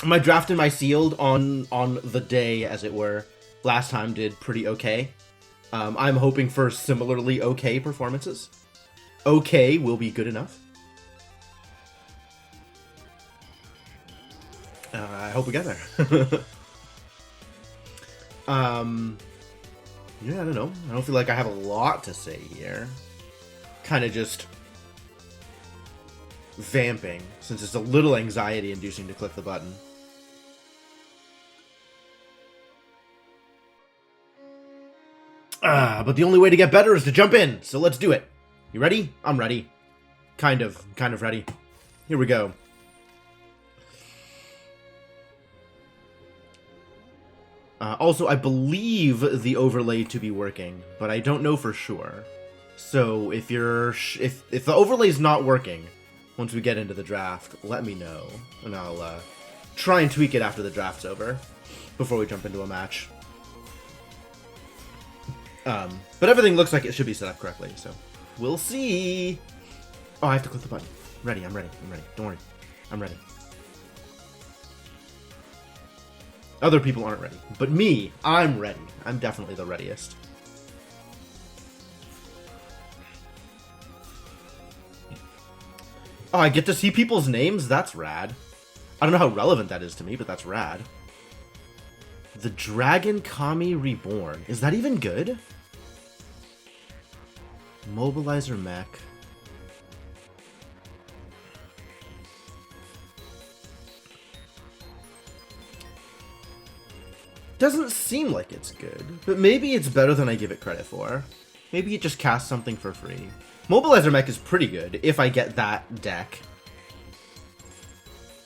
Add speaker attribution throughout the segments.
Speaker 1: My draft and my sealed on the day, as it were, last time did pretty okay. I'm hoping for similarly okay performances. Okay will be good enough. I hope we get there. Yeah, I don't know. I don't feel like I have a lot to say here. Kind of just vamping, since it's a little anxiety-inducing to click the button. But the only way to get better is to jump in, so let's do it. You ready? I'm ready. Kind of ready. Here we go. Also, I believe the overlay to be working, but I don't know for sure. So if if the overlay's not working, once we get into the draft, let me know, and I'll try and tweak it after the draft's over, before we jump into a match. But everything looks like it should be set up correctly, so we'll see. Oh, I have to click the button. Ready, I'm ready. Don't worry. I'm ready. Other people aren't ready, but me, I'm ready. I'm definitely the readiest. Oh, I get to see people's names? That's rad. I don't know how relevant that is to me, but that's rad. The Dragon Kami Reborn. Is that even good? Mobilizer Mech. Doesn't seem like it's good, but maybe it's better than I give it credit for. Maybe it just casts something for free. Mobilizer Mech is pretty good if I get that deck.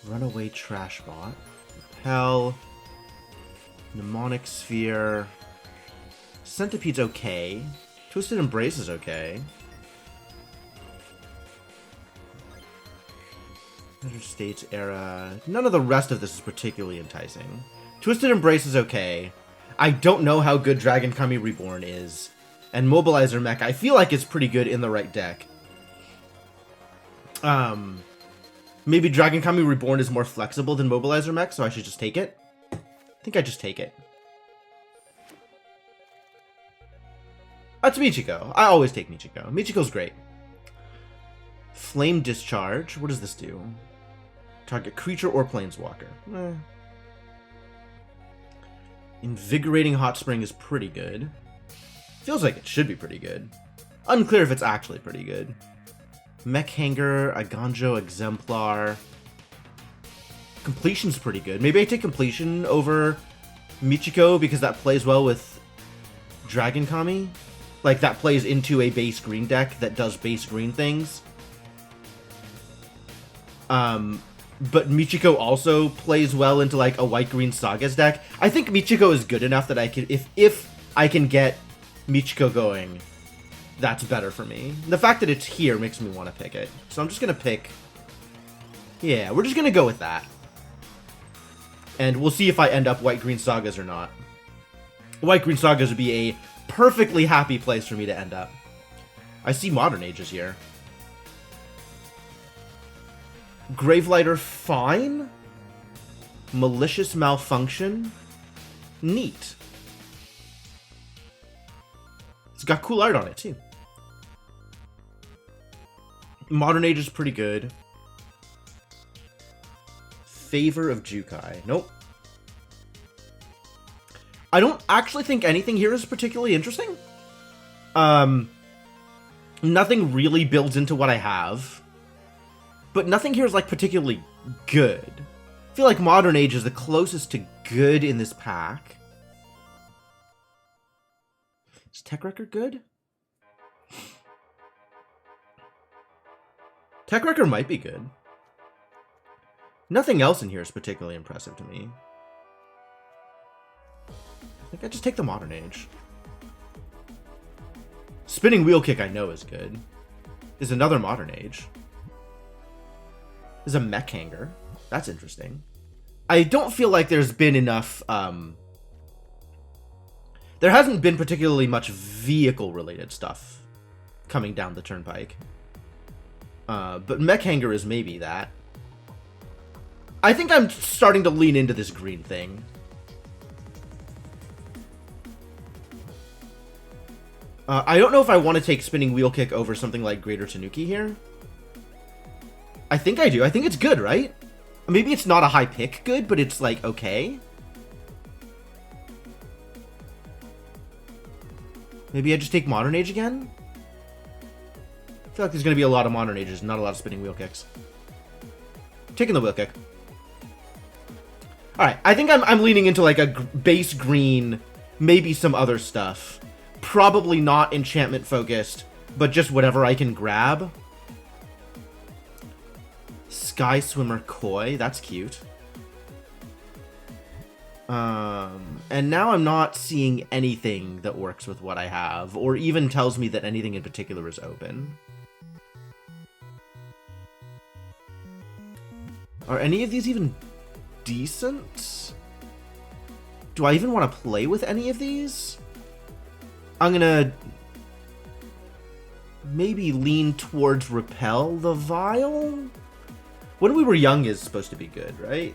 Speaker 1: Runaway Trashbot. Repel. Mnemonic Sphere. Centipede's okay. Twisted Embrace is okay. Better States Era. None of the rest of this is particularly enticing. Twisted Embrace is okay. I don't know how good Dragon Kami Reborn is. And Mobilizer Mech, I feel like it's pretty good in the right deck. Maybe Dragon Kami Reborn is more flexible than Mobilizer Mech, so I should just take it. I think I just take it. That's Michiko. I always take Michiko. Michiko's great. Flame Discharge. What does this do? Target creature or planeswalker. Invigorating Hot Spring is pretty good. Feels like it should be pretty good. Unclear if it's actually pretty good. Mech Hanger, Aganjo Exemplar. Completion's pretty good. Maybe I take Completion over Michiko because that plays well with Dragon Kami. Like, that plays into a base green deck that does base green things. But Michiko also plays well into, like, a white-green Sagas deck. I think Michiko is good enough that I can... If I can get Michiko going, that's better for me. The fact that it's here makes me want to pick it. So I'm just going to pick... Yeah, we're just going to go with that. And we'll see if I end up white-green Sagas or not. White-green Sagas would be a perfectly happy place for me to end up. I see Modern Ages here. Gravelighter, fine. Malicious Malfunction, neat. It's got cool art on it, too. Modern Age is pretty good. Favor of Jukai. Nope. I don't actually think anything here is particularly interesting. Nothing really builds into what I have. But nothing here is, like, particularly good. I feel like Modern Age is the closest to good in this pack. Is Tech Wrecker good? Tech Wrecker might be good. Nothing else in here is particularly impressive to me. I think I just take the Modern Age. Spinning Wheel Kick I know is good. Is another Modern Age. There's a Mech Hanger. That's interesting. I don't feel like there's been enough... There hasn't been particularly much vehicle-related stuff coming down the turnpike. But Mech Hanger is maybe that. I think I'm starting to lean into this green thing. I don't know if I want to take Spinning Wheel Kick over something like Greater Tanuki here. I think I do. I think it's good, right? Maybe it's not a high pick good, but it's like okay. Maybe I just take Modern Age again? I feel like there's going to be a lot of Modern Ages, not a lot of Spinning Wheel Kicks. Taking the Wheel Kick. Alright, I think I'm leaning into like a base green, maybe some other stuff. Probably not enchantment focused, but just whatever I can grab. Sky Swimmer Koi, that's cute. And now I'm not seeing anything that works with what I have, or even tells me that anything in particular is open. Are any of these even decent? Do I even want to play with any of these? I'm gonna maybe lean towards Repel the Vial? When We Were Young is supposed to be good, right?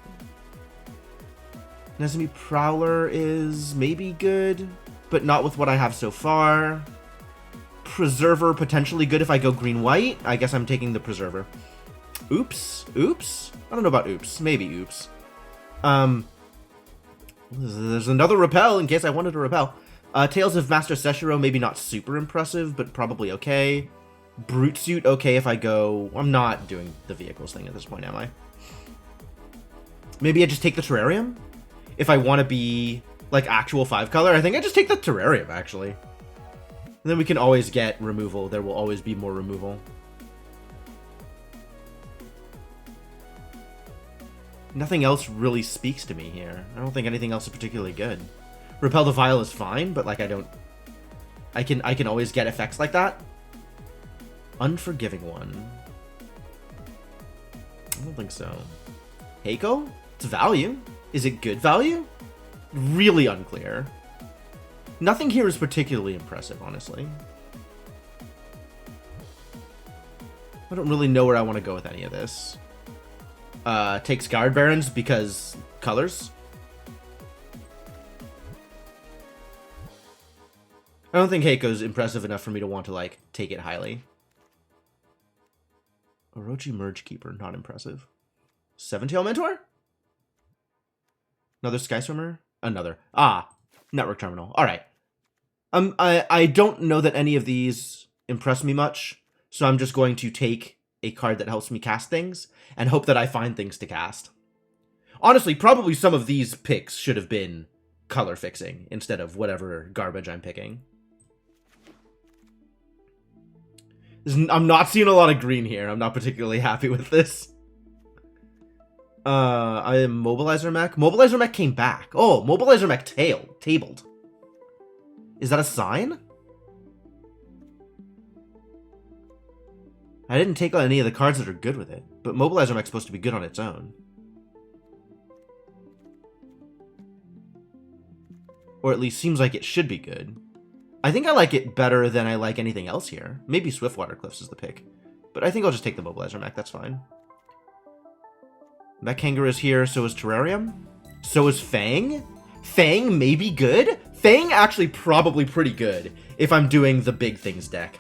Speaker 1: Nezumi Prowler is maybe good, but not with what I have so far. Preserver potentially good if I go green-white. I guess I'm taking the Preserver. Oops. Oops? I don't know about oops. Maybe oops. There's another Repel in case I wanted to Repel. Tales of Master Seshiro, maybe not super impressive, but probably okay. Brute Suit, okay if I go... I'm not doing the vehicles thing at this point, am I? Maybe I just take the Terrarium? If I want to be, like, actual 5-color, I think I just take the Terrarium, actually. And then we can always get removal. There will always be more removal. Nothing else really speaks to me here. I don't think anything else is particularly good. Repel the Vial is fine, but, like, I can always get effects like that. Unforgiving One. I don't think so. Heiko? It's value. Is it good value? Really unclear. Nothing here is particularly impressive, honestly. I don't really know where I want to go with any of this. Takes Guard Barons because colors. I don't think Heiko's impressive enough for me to want to, like, take it highly. Orochi Merge Keeper, not impressive. Seven-Tail Mentor? Another Sky Swimmer? Another. Network Terminal. Alright. I don't know that any of these impress me much, so I'm just going to take a card that helps me cast things, and hope that I find things to cast. Honestly, probably some of these picks should have been color fixing, instead of whatever garbage I'm picking. I'm not seeing a lot of green here. I'm not particularly happy with this. I am Mobilizer Mech. Mobilizer Mech came back. Oh, Mobilizer Mech tabled. Is that a sign? I didn't take any of the cards that are good with it, but Mobilizer Mech's supposed to be good on its own. Or at least seems like it should be good. I think I like it better than I like anything else here. Maybe Swiftwater Cliffs is the pick. But I think I'll just take the Mobilizer Mech, that's fine. Mech Hanger is here, so is Terrarium. So is Fang. Fang may be good. Fang actually probably pretty good if I'm doing the big things deck.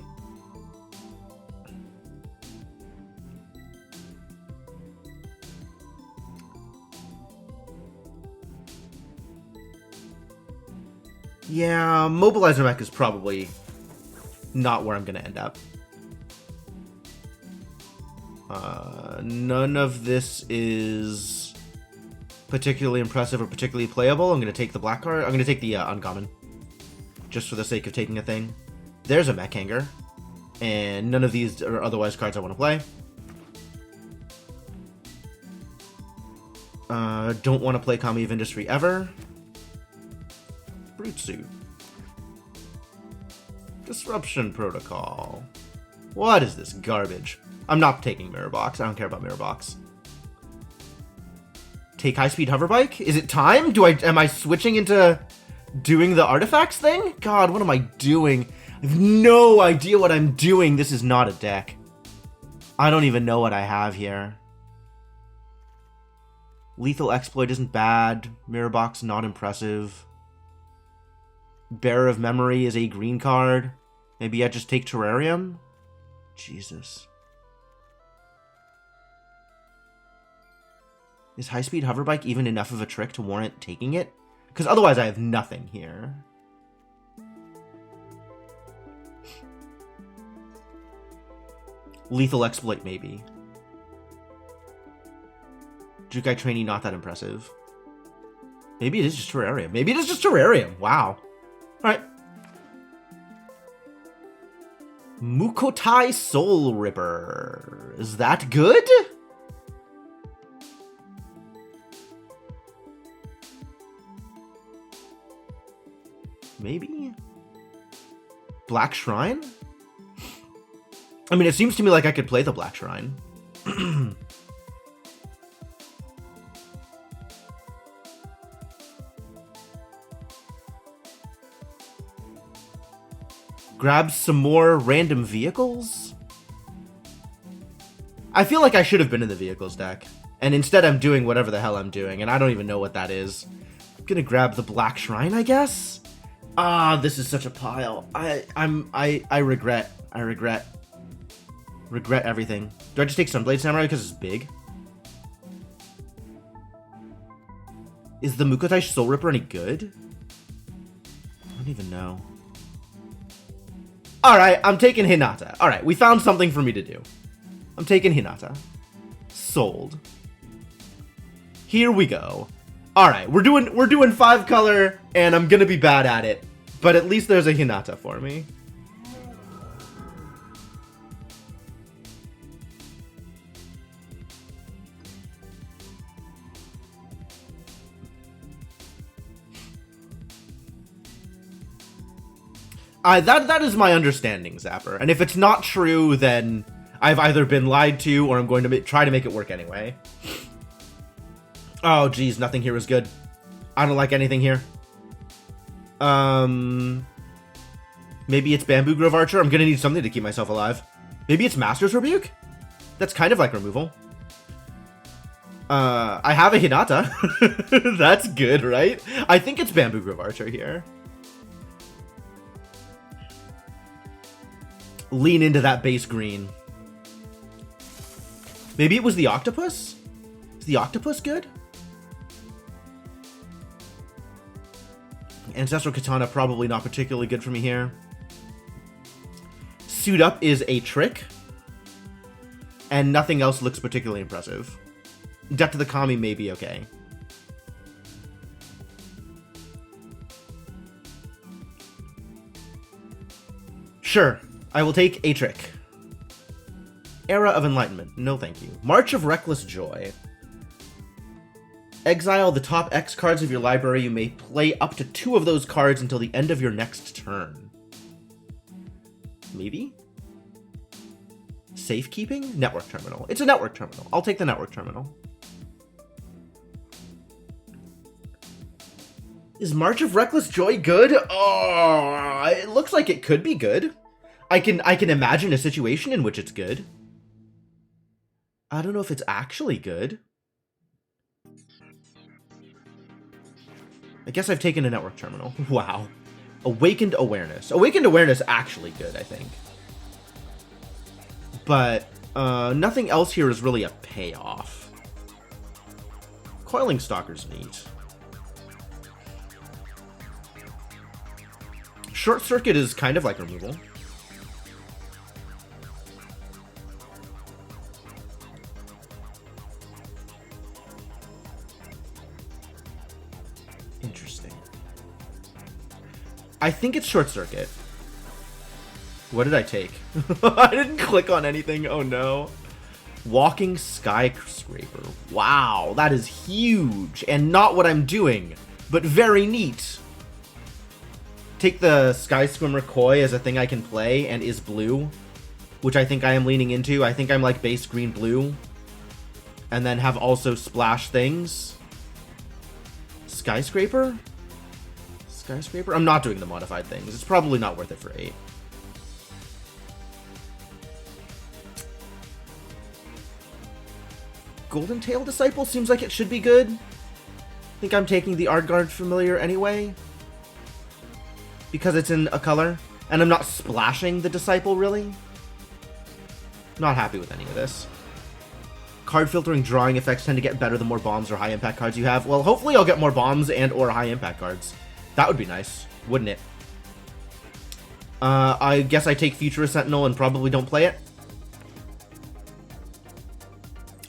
Speaker 1: Yeah, Mobilizer Mech is probably not where I'm going to end up. None of this is particularly impressive or particularly playable. I'm going to take the black card. I'm going to take the uncommon. Just for the sake of taking a thing. There's a Mech Hanger. And none of these are otherwise cards I want to play. Don't want to play Kami of Industry ever. Brute Suit. Disruption Protocol. What is this garbage? I'm not taking Mirror Box. I don't care about Mirror Box. Take High Speed Hover Bike? Is it time? Am I switching into doing the artifacts thing? God, what am I doing? I have no idea what I'm doing. This is not a deck. I don't even know what I have here. Lethal Exploit isn't bad. Mirror Box, not impressive. Bearer of Memory is a green card. Maybe I just take Terrarium? Jesus. Is High Speed Hoverbike even enough of a trick to warrant taking it? Because otherwise I have nothing here. Lethal Exploit, maybe. Jukai Trainee, not that impressive. Maybe it is just Terrarium. Maybe it is just Terrarium. Wow. Alright. Mukotai Soul Ripper. Is that good? Maybe? Black Shrine? I mean, it seems to me like I could play the Black Shrine. Grab some more random vehicles? I feel like I should have been in the vehicles deck. And instead I'm doing whatever the hell I'm doing, and I don't even know what that is. I'm gonna grab the Black Shrine, I guess? Ah, this is such a pile. I regret everything. Do I just take Sunblade Samurai because it's big? Is the Mukotai Soul Ripper any good? I don't even know. Alright, I'm taking Hinata. Alright, we found something for me to do. I'm taking Hinata. Sold. Here we go. Alright, we're doing 5-color, and I'm gonna be bad at it. But at least there's a Hinata for me. That is my understanding, Zapper. And if it's not true, then I've either been lied to or I'm going to try to make it work anyway. Oh, geez, nothing here is good. I don't like anything here. Maybe it's Bamboo Grove Archer. I'm gonna need something to keep myself alive. Maybe it's Master's Rebuke? That's kind of like removal. I have a Hinata. That's good, right? I think it's Bamboo Grove Archer here. Lean into that base green. Maybe it was the Octopus? Is the Octopus good? Ancestral Katana, probably not particularly good for me here. Suit Up is a trick. And nothing else looks particularly impressive. Death to the Kami may be okay. Sure, I will take a trick. Era of Enlightenment, no thank you. March of Reckless Joy. Exile the top X cards of your library. You may play up to 2 of those cards until the end of your next turn. Maybe? Safekeeping? Network Terminal. It's a Network Terminal. I'll take the Network Terminal. Is March of Reckless Joy good? Oh, it looks like it could be good. I can imagine a situation in which it's good. I don't know if it's actually good. I guess I've taken a Network Terminal. Wow. Awakened Awareness. Awakened Awareness actually good, I think. But nothing else here is really a payoff. Coiling Stalker's neat. Short Circuit is kind of like removal. Interesting. I think it's Short Circuit. What did I take? I didn't click on anything. Oh no. Walking Skyscraper. Wow, that is huge. And not what I'm doing, but very neat. Take the Sky Swimmer Koi as a thing I can play and is blue, which I think I am leaning into. I think I'm like base green blue. And then have also splash things. Skyscraper? Skyscraper? I'm not doing the modified things. It's probably not worth it for 8. Golden Tail Disciple seems like it should be good. I think I'm taking the Ardguard Familiar anyway. Because it's in a color. And I'm not splashing the Disciple, really. Not happy with any of this. Card filtering drawing effects tend to get better the more bombs or high impact cards you have. Well, hopefully I'll get more bombs and or high impact cards. That would be nice, wouldn't it? I guess I take Futurist Sentinel and probably don't play it.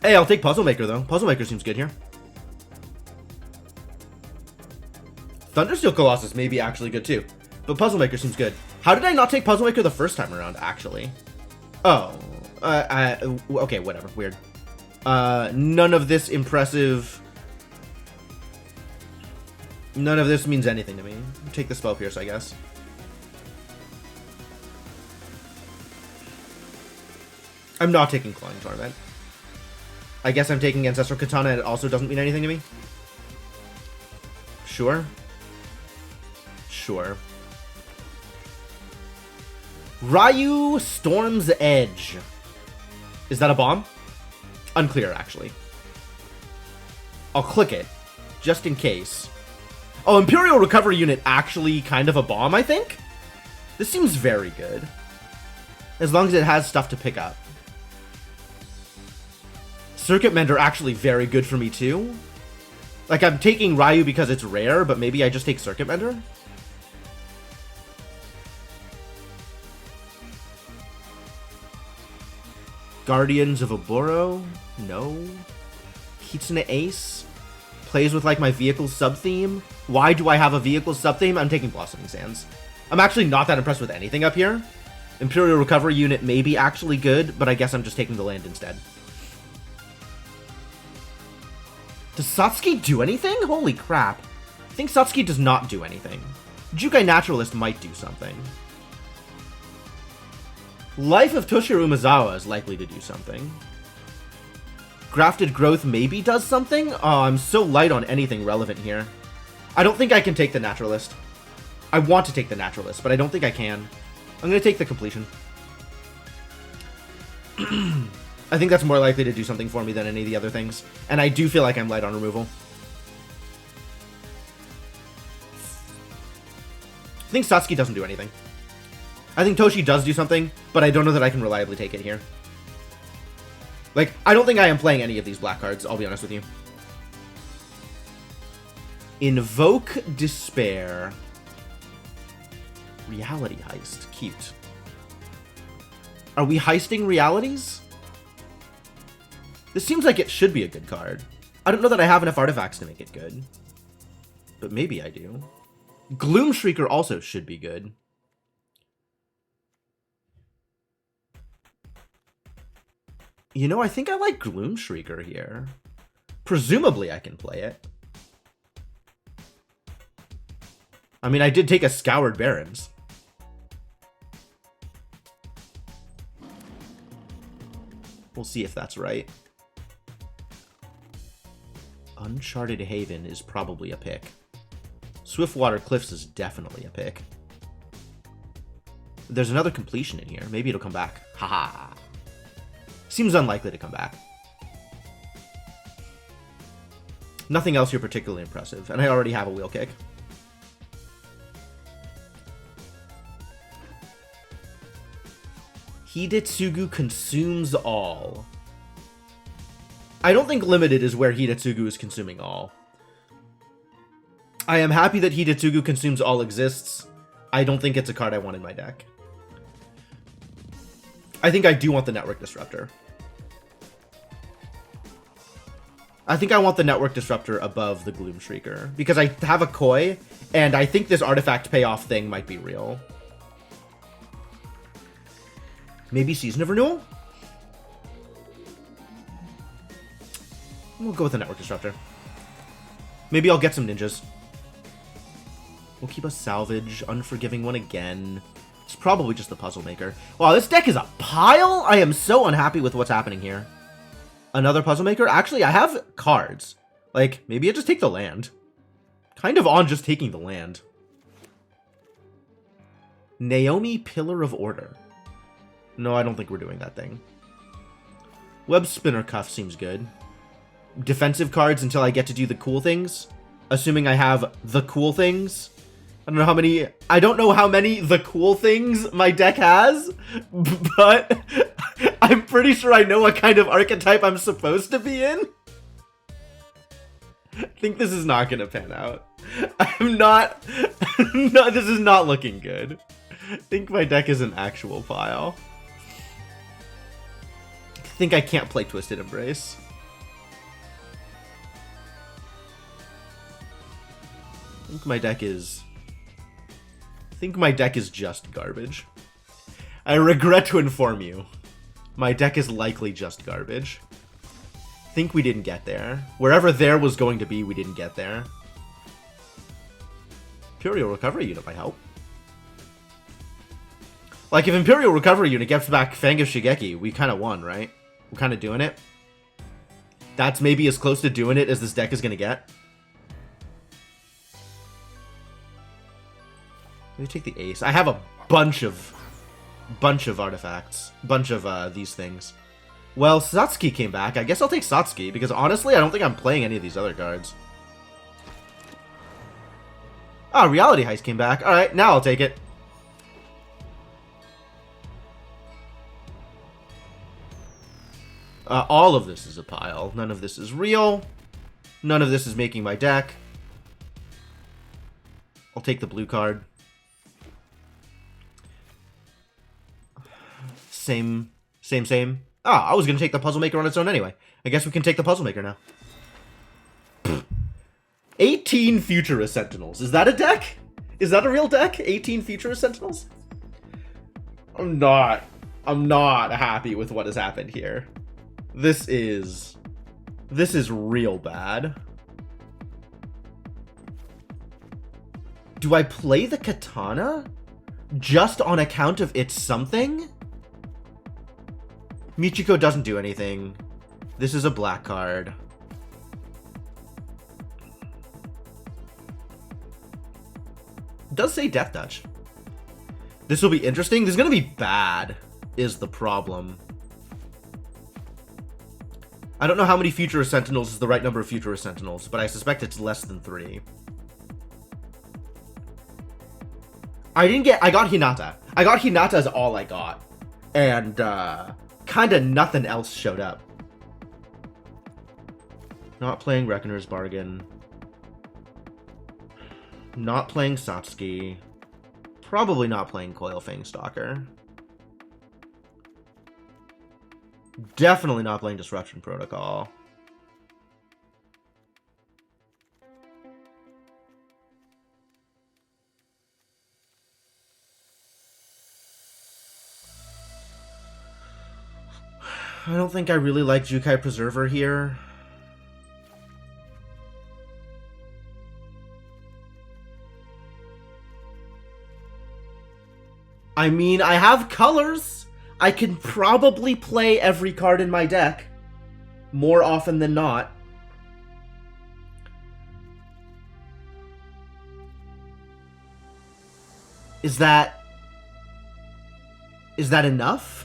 Speaker 1: Hey, I'll take Puzzle Maker, though. Puzzle Maker seems good here. Thundersteel Colossus may be actually good, too. But Puzzle Maker seems good. How did I not take Puzzle Maker the first time around, actually? Oh. Okay, whatever. Weird. None of this impressive... None of this means anything to me. Take the Spell Pierce, I guess. I'm not taking Clawing Torment. I guess I'm taking Ancestral Katana and it also doesn't mean anything to me. Sure. Sure. Ryu Storm's Edge. Is that a bomb? Unclear, actually. I'll click it, just in case. Oh, Imperial Recovery Unit actually kind of a bomb, I think? This seems very good. As long as it has stuff to pick up. Circuit Mender actually very good for me, too. Like, I'm taking Ryu because it's rare, but maybe I just take Circuit Mender? Guardians of Oboro? No. Kitsune Ace? Plays with, like, my vehicle sub-theme? Why do I have a vehicle sub-theme? I'm taking Blossoming Sands. I'm actually not that impressed with anything up here. Imperial Recovery Unit may be actually good, but I guess I'm just taking the land instead. Does Satsuki do anything? Holy crap. I think Satsuki does not do anything. Jukai Naturalist might do something. Life of Toshiro Umezawa is likely to do something. Grafted Growth maybe does something? Oh, I'm so light on anything relevant here. I don't think I can take the Naturalist. I want to take the Naturalist, but I don't think I can. I'm going to take the Completion. I think that's more likely to do something for me than any of the other things. And I do feel like I'm light on removal. I think Satsuki doesn't do anything. I think Toshi does do something, but I don't know that I can reliably take it here. Like, I don't think I am playing any of these black cards, I'll be honest with you. Invoke Despair. Reality Heist. Cute. Are we heisting realities? This seems like it should be a good card. I don't know that I have enough artifacts to make it good. But maybe I do. Gloom Shrieker also should be good. You know, I think I like Gloom Shrieker here. Presumably I can play it. I mean, I did take a Scoured Barrens. We'll see if that's right. Uncharted Haven is probably a pick. Swiftwater Cliffs is definitely a pick. There's another completion in here. Maybe it'll come back. Haha. Seems unlikely to come back. Nothing else here particularly impressive, and I already have a wheel kick. Hidetsugu consumes all. I don't think limited is where Hidetsugu is consuming all. I am happy that Hidetsugu consumes all exists. I don't think it's a card I want in my deck. I think I do want the Network Disruptor. I think I want the Network Disruptor above the Gloom Shrieker, because I have a Koi, and I think this artifact payoff thing might be real. Maybe Season of Renewal? We'll go with the Network Disruptor. Maybe I'll get some ninjas. We'll keep a Salvage, Unforgiving one again. It's probably just the Puzzle Maker. Wow, this deck is a pile? I am so unhappy with what's happening here. Another Puzzle Maker? Actually, I have cards. Like, maybe I just take the land. Kind of on just taking the land. Naomi, Pillar of Order. No, I don't think we're doing that thing. Web Spinner Cuff seems good. defensive cards until I get to do the cool things. Assuming I have the cool things. I don't know how many the cool things my deck has, but I'm pretty sure I know what kind of archetype I'm supposed to be in. I think this is not gonna pan out. No, this is not looking good. I think my deck is an actual pile. I think I can't play Twisted Embrace. I think my deck is just garbage. I regret to inform you. My deck is likely just garbage. I think we didn't get there. Wherever there was going to be, we didn't get there. Imperial Recovery Unit might help. Like, if Imperial Recovery Unit gets back Fang of Shigeki, we kind of won, right? We're kind of doing it. That's maybe as close to doing it as this deck is going to get. Let me take the ace. I have a bunch of artifacts. Bunch of these things. Well, Satsuki came back. I guess I'll take Satsuki, because honestly, I don't think I'm playing any of these other cards. Ah, Reality Heist came back. Alright, now I'll take it. All of this is a pile. None of this is real. None of this is making my deck. I'll take the blue card. Same. Ah, I was going to take the Puzzle Maker on its own anyway. I guess we can take the Puzzle Maker now. 18 Futurist Sentinels. Is that a deck? Is that a real deck? 18 Futurist Sentinels? I'm not happy with what has happened here. This is real bad. Do I play the Katana? Just on account of its something? Michiko doesn't do anything. This is a black card. It does say Death Touch. This will be interesting. This is going to be bad, is the problem. I don't know how many Futurist Sentinels is the right number of Futurist Sentinels, but I suspect it's less than 3. I got Hinata. I got Hinata as all I got. And, kinda nothing else showed up. Not playing Reckoner's Bargain. Not playing Satsuki. Probably not playing Coilfang Stalker. Definitely not playing Disruption Protocol. I don't think I really like Jukai Preserver here. I mean, I have colors. I can probably play every card in my deck more often than not. Is that enough?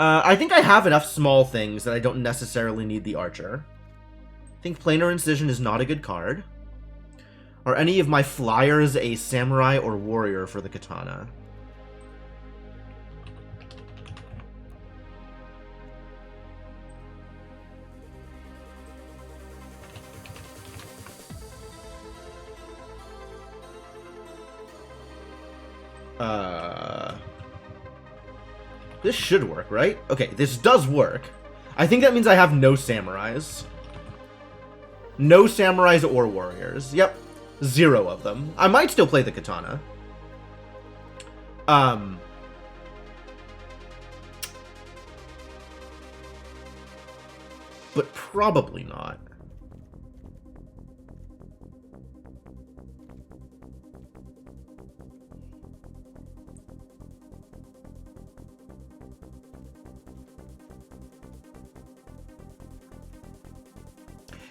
Speaker 1: I think I have enough small things that I don't necessarily need the Archer. I think Planar Incision is not a good card. Are any of my flyers a Samurai or Warrior for the Katana? This should work, right? Okay, this does work. I think that means I have no Samurais. No Samurais or Warriors. Yep. 0 of them. I might still play the Katana. But probably not.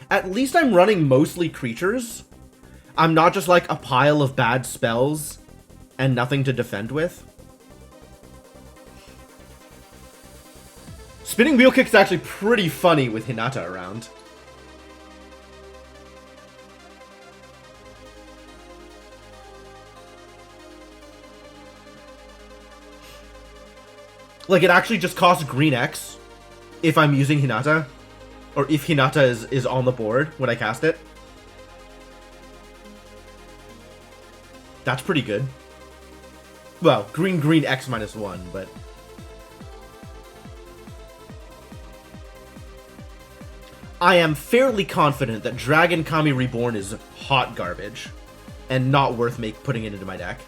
Speaker 1: At least I'm running mostly creatures. I'm not just like a pile of bad spells and nothing to defend with. Spinning wheel kick's actually pretty funny with Hinata around. Like, it actually just costs green X if I'm using Hinata. Or if Hinata is on the board when I cast it. That's pretty good. Well, green X -1, but... I am fairly confident that Dragon Kami Reborn is hot garbage. And not worth putting it into my deck.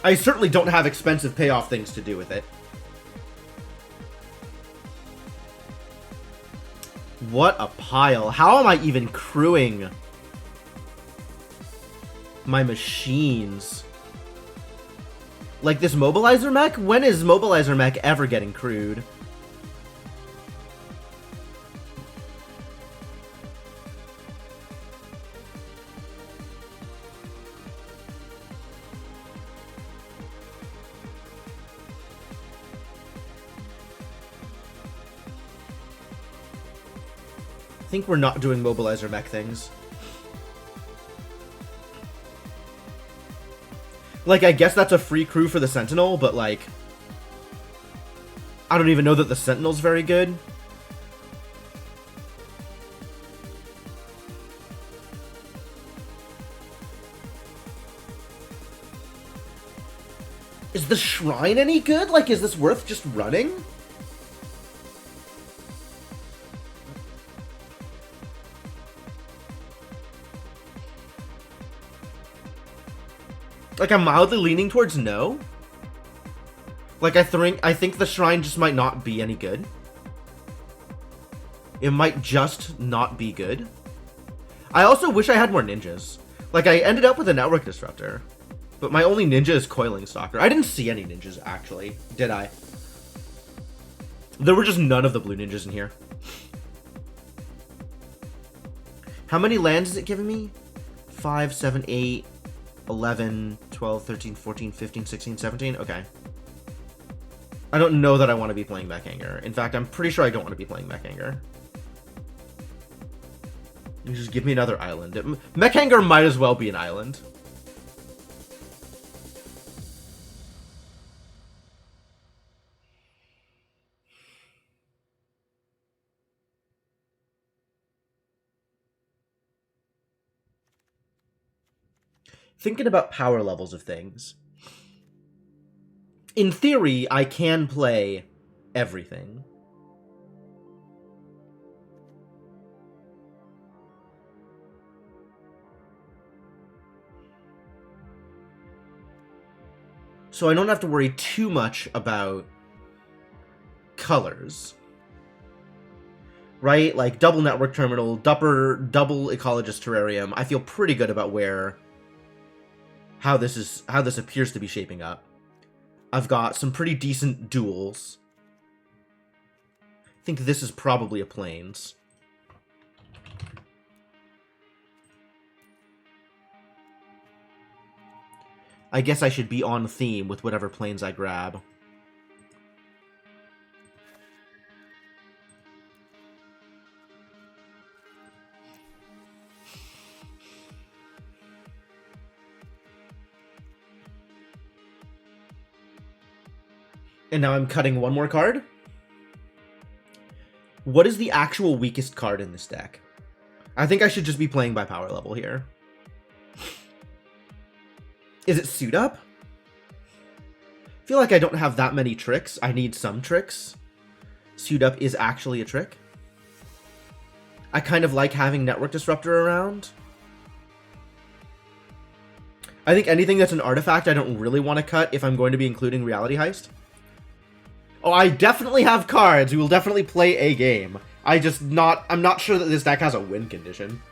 Speaker 1: I certainly don't have expensive payoff things to do with it. What a pile. How am I even crewing my machines? Like this Mobilizer mech? When is Mobilizer mech ever getting crewed? I think we're not doing Mobilizer mech things. Like, I guess that's a free crew for the Sentinel, but like... I don't even know that the Sentinel's very good. Is the Shrine any good? Like, is this worth just running? Like, I'm mildly leaning towards no. Like, I think the Shrine just might not be any good. It might just not be good. I also wish I had more ninjas. Like, I ended up with a Network Disruptor. But my only ninja is Coiling Stalker. I didn't see any ninjas, actually. Did I? There were just none of the blue ninjas in here. How many lands is it giving me? 5, 7, 8... 11, 12, 13, 14, 15, 16, 17? Okay. I don't know that I want to be playing Mechanger. In fact, I'm pretty sure I don't want to be playing Mechanger. You just give me another island. Mechanger might as well be an island. Thinking about power levels of things. In theory, I can play everything. So I don't have to worry too much about colors. Right? Like double Network Terminal, double Ecologist Terrarium. I feel pretty good about how this appears to be shaping up. I've got some pretty decent duels. I think this is probably a Plains. I guess I should be on theme with whatever Plains I grab. And now I'm cutting one more card. What is the actual weakest card in this deck? I think I should just be playing by power level here. Is it Suit Up? I feel like I don't have that many tricks. I need some tricks. Suit Up is actually a trick. I kind of like having Network Disruptor around. I think anything that's an artifact I don't really want to cut if I'm going to be including Reality Heist. Oh, I definitely have cards. We will definitely play a game. I'm not sure that this deck has a win condition.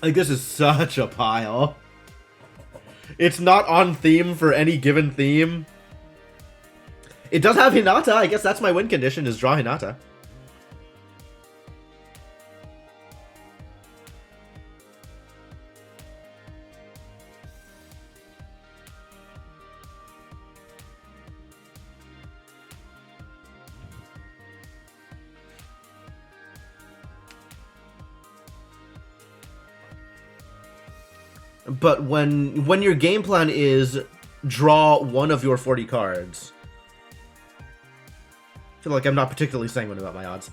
Speaker 1: Like, this is such a pile. It's not on theme for any given theme. It does have Hinata. I guess that's my win condition, is draw Hinata. But when your game plan is draw one of your 40 cards, I feel like I'm not particularly sanguine about my odds.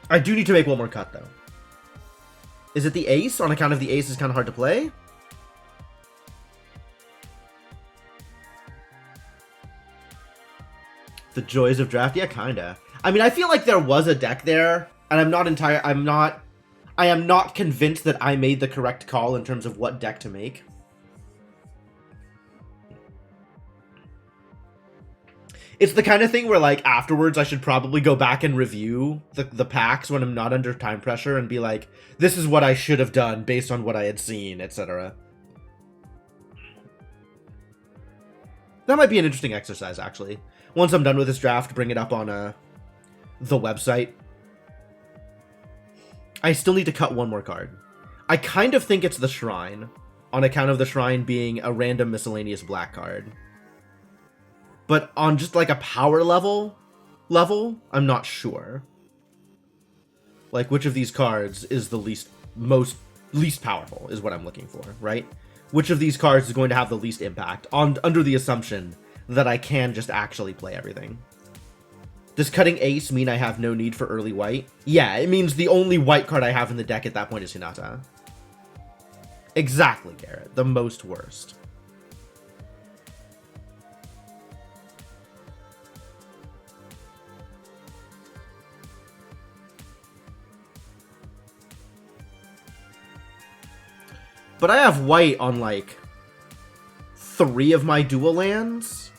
Speaker 1: I do need to make one more cut, though. Is it the ace? On account of the ace is kind of hard to play? The joys of draft? Yeah, kinda. I mean, I feel like there was a deck there, and I am not convinced that I made the correct call in terms of what deck to make. It's the kind of thing where, like, afterwards I should probably go back and review the packs when I'm not under time pressure and be like, this is what I should have done based on what I had seen, etc. That might be an interesting exercise, actually. Once I'm done with this draft, bring it up on the website. I still need to cut one more card. I kind of think it's the Shrine, on account of the Shrine being a random miscellaneous black card. But on just like a power level, I'm not sure. Like, which of these cards is the least powerful is what I'm looking for, right? Which of these cards is going to have the least impact under the assumption that I can just actually play everything. Does cutting ace mean I have no need for early white? Yeah, it means the only white card I have in the deck at that point is Hinata. Exactly, Garrett. The most worst. But I have white on, like, 3 of my dual lands.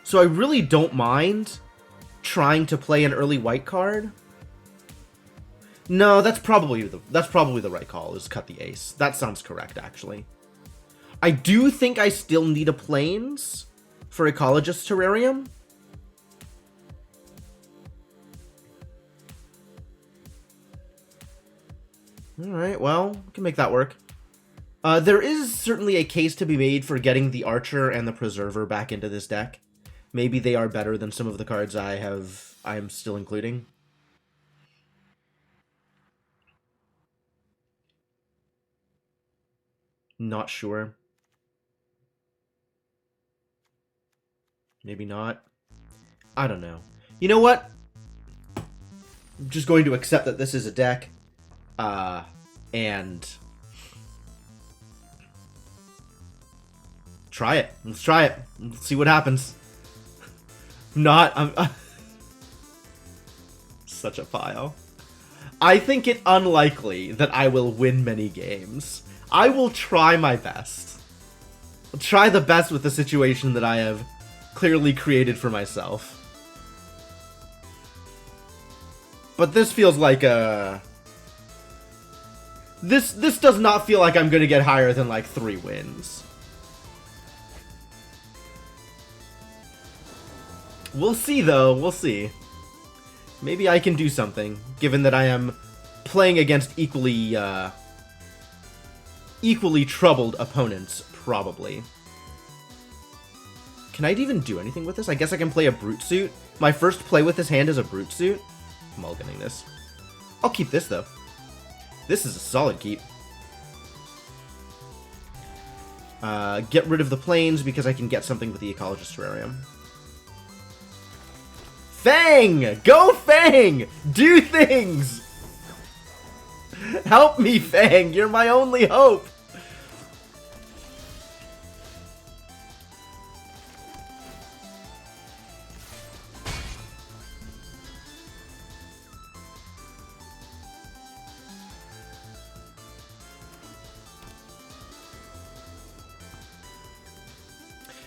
Speaker 1: So I really don't mind trying to play an early white card. No, that's probably the right call, is cut the ace. That sounds correct, actually. I do think I still need a Plains for Ecologist Terrarium. Alright, well, we can make that work. There is certainly a case to be made for getting the Archer and the Preserver back into this deck. Maybe they are better than some of the cards I am still including. Not sure. Maybe not. I don't know. You know what? I'm just going to accept that this is a deck. And try it. Let's try it. Let's see what happens. I'm such a pile. I think it unlikely that I will win many games. I will try my best. I'll try the best with the situation that I have clearly created for myself. But this feels like a... This does not feel like I'm gonna get higher than like 3 wins. We'll see, though. We'll see. Maybe I can do something, given that I am playing against equally troubled opponents, probably. Can I even do anything with this? I guess I can play a Brute Suit. My first play with this hand is a Brute Suit. I'm mulliganing this. I'll keep this, though. This is a solid keep. Get rid of the Plains because I can get something with the Ecologist Terrarium. Fang! Go Fang! Do things! Help me, Fang! You're my only hope!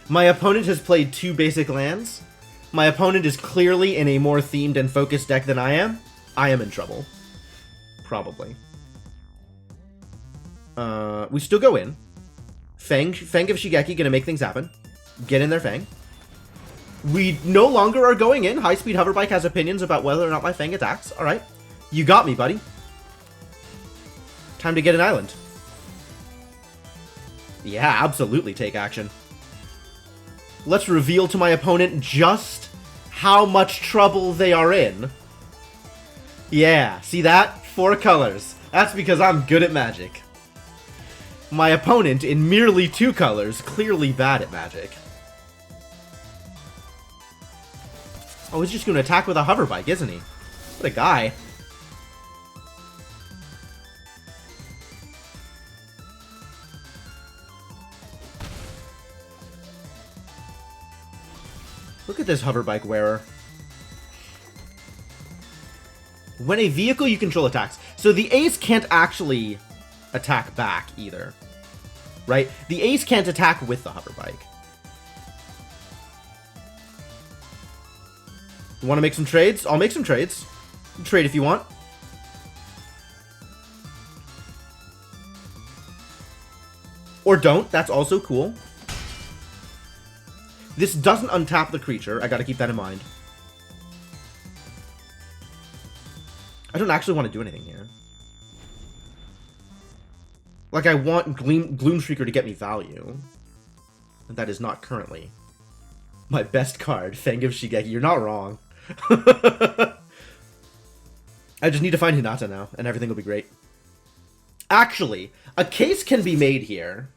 Speaker 1: My opponent has played 2 basic lands. My opponent is clearly in a more themed and focused deck than I am. I am in trouble. Probably. We still go in. Fang of Shigeki gonna make things happen. Get in there, Fang. We no longer are going in. High-speed hoverbike has opinions about whether or not my Fang attacks. Alright. You got me, buddy. Time to get an island. Yeah, absolutely take action. Let's reveal to my opponent just how much trouble they are in. Yeah, see that? 4 colors. That's because I'm good at Magic. My opponent, in merely 2 colors, clearly bad at Magic. Oh, he's just going to attack with a hover bike, isn't he? What a guy. Look at this hover bike wearer. When a vehicle you control attacks. So the ace can't actually attack back either. Right? The ace can't attack with the hover bike. You want to make some trades? I'll make some trades. Trade if you want. Or don't. That's also cool. This doesn't untap the creature. I gotta keep that in mind. I don't actually want to do anything here. Like, I want Gloomshrieker to get me value. And that is not currently my best card, Fang of Shigeki. You're not wrong. I just need to find Hinata now, and everything will be great. Actually, a case can be made here.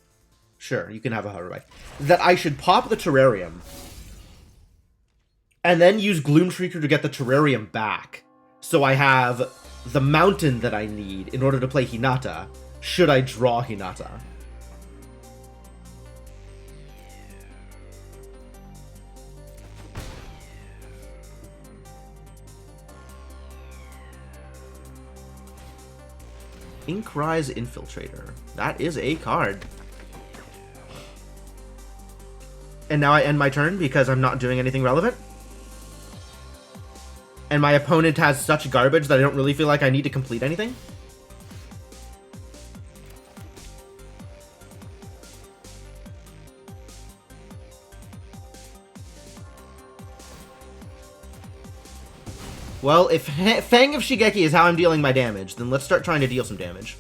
Speaker 1: Sure, you can have a hover bike. That I should pop the Terrarium. And then use Gloomshrieker to get the Terrarium back. So I have the mountain that I need in order to play Hinata, should I draw Hinata. Inkrise Infiltrator. That is a card. And now I end my turn because I'm not doing anything relevant. And my opponent has such garbage that I don't really feel like I need to complete anything. Well, if Fang of Shigeki is how I'm dealing my damage, then let's start trying to deal some damage.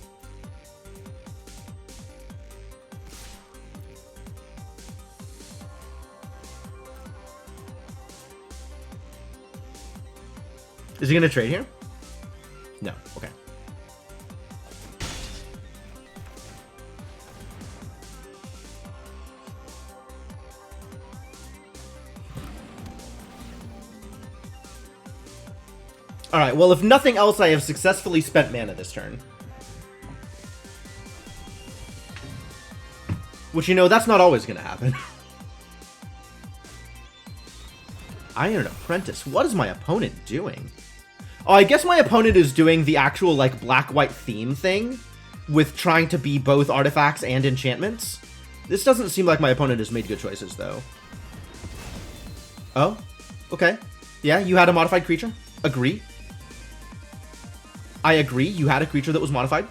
Speaker 1: Is he going to trade here? No. Okay. Alright, well, if nothing else, I have successfully spent mana this turn. Which, you know, that's not always going to happen. Iron Apprentice. What is my opponent doing? Oh, I guess my opponent is doing the actual, like, black-white theme thing with trying to be both artifacts and enchantments. This doesn't seem like my opponent has made good choices, though. Oh? Okay. Yeah, you had a modified creature? Agree. I agree, you had a creature that was modified.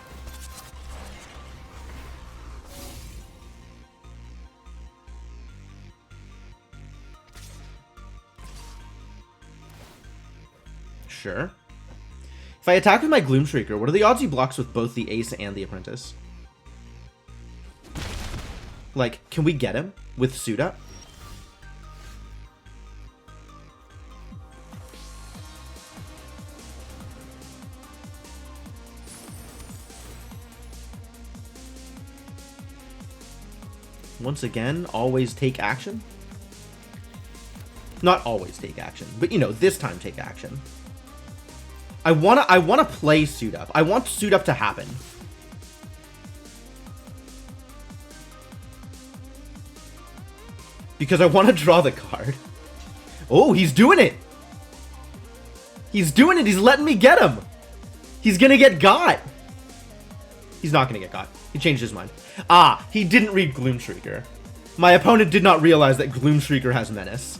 Speaker 1: Sure. If I attack with my Gloomshrieker, what are the odds he blocks with both the Ace and the Apprentice? Like, can we get him with Suit Up? Once again, always take action. Not always take action, but, you know, this time take action. I wanna play Suit Up. I want Suit Up to happen. Because I want to draw the card. Oh, he's doing it! He's doing it! He's letting me get him! He's gonna get got! He's not gonna get got. He changed his mind. Ah, he didn't read Gloomshrieker. My opponent did not realize that Gloomshrieker has Menace.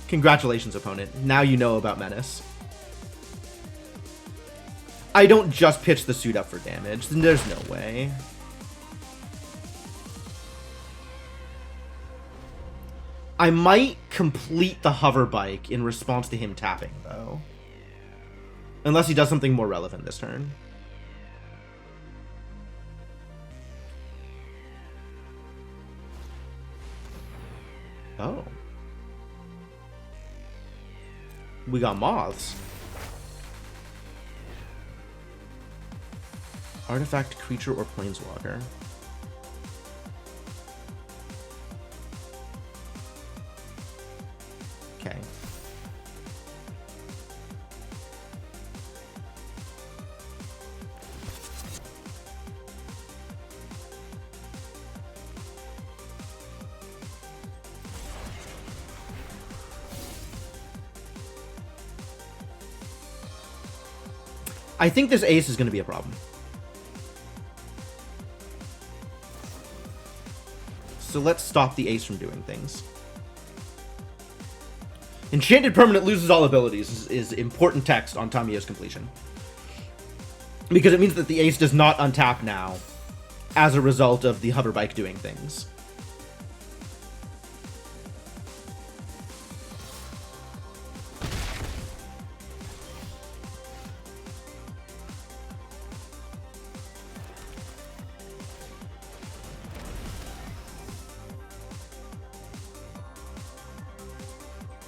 Speaker 1: Congratulations, opponent. Now you know about Menace. I don't just pitch the Suit Up for damage. There's no way. I might complete the hover bike in response to him tapping, though. Unless he does something more relevant this turn. Oh. We got moths. Artifact, creature, or planeswalker. Okay. I think this ace is going to be a problem. So let's stop the ace from doing things. Enchanted permanent loses all abilities is important text on Tamiyo's completion. Because it means that the ace does not untap now as a result of the hover bike doing things.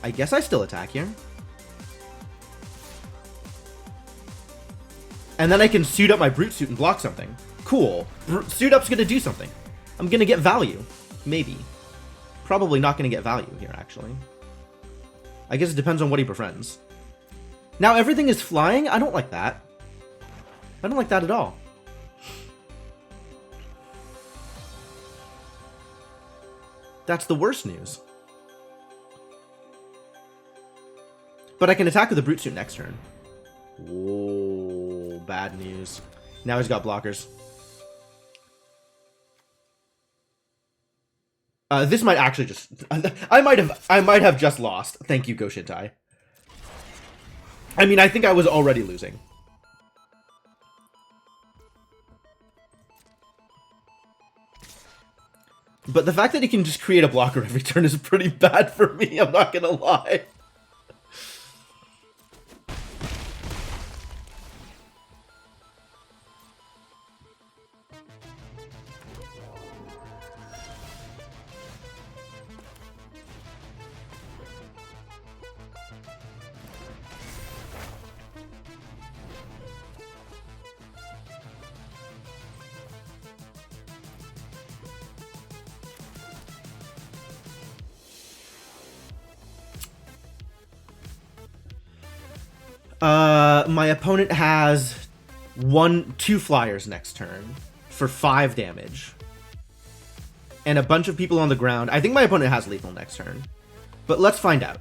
Speaker 1: I guess I still attack here. And then I can suit up my Brute Suit and block something. Cool. Suit Up's gonna do something. I'm gonna get value. Maybe. Probably not gonna get value here, actually. I guess it depends on what he befriends. Now everything is flying? I don't like that. I don't like that at all. That's the worst news. But I can attack with the Brute Suit next turn. Whoa, bad news. Now he's got blockers. This might actually just... I might have just lost. Thank you, Goshintai. I mean, I think I was already losing. But the fact that he can just create a blocker every turn is pretty bad for me, I'm not gonna lie. My opponent has 2 flyers next turn for 5 damage. And a bunch of people on the ground. I think my opponent has lethal next turn. But let's find out.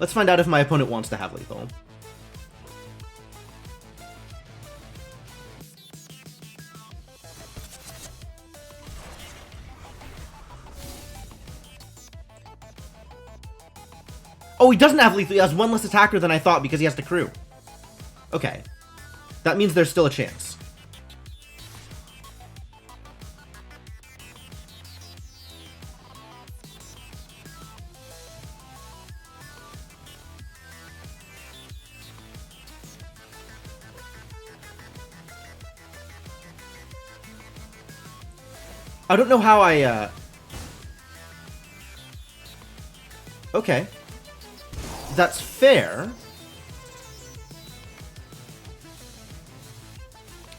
Speaker 1: Let's find out if my opponent wants to have lethal. Oh, he doesn't have lethal. He has 1 less attacker than I thought because he has to crew. Okay. That means there's still a chance. I don't know how I, Okay. That's fair.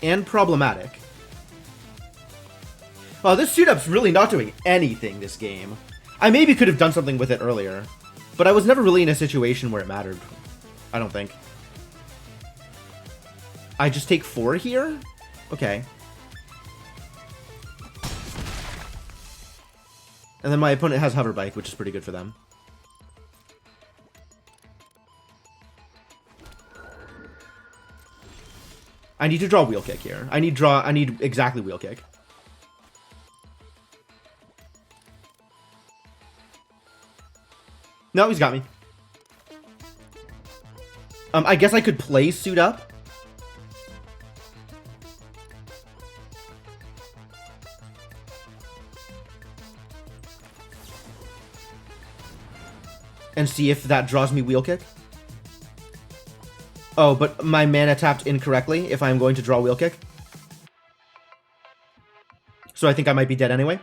Speaker 1: And problematic. Well, this suit-up's really not doing anything this game. I maybe could have done something with it earlier, but I was never really in a situation where it mattered. I don't think. I just take 4 here? Okay. And then my opponent has hover bike, which is pretty good for them. I need to draw wheel kick here. I need exactly wheel kick. No, he's got me. I guess I could play suit up. And see if that draws me wheel kick. Oh, but my mana tapped incorrectly if I'm going to draw wheel kick. So I think I might be dead anyway.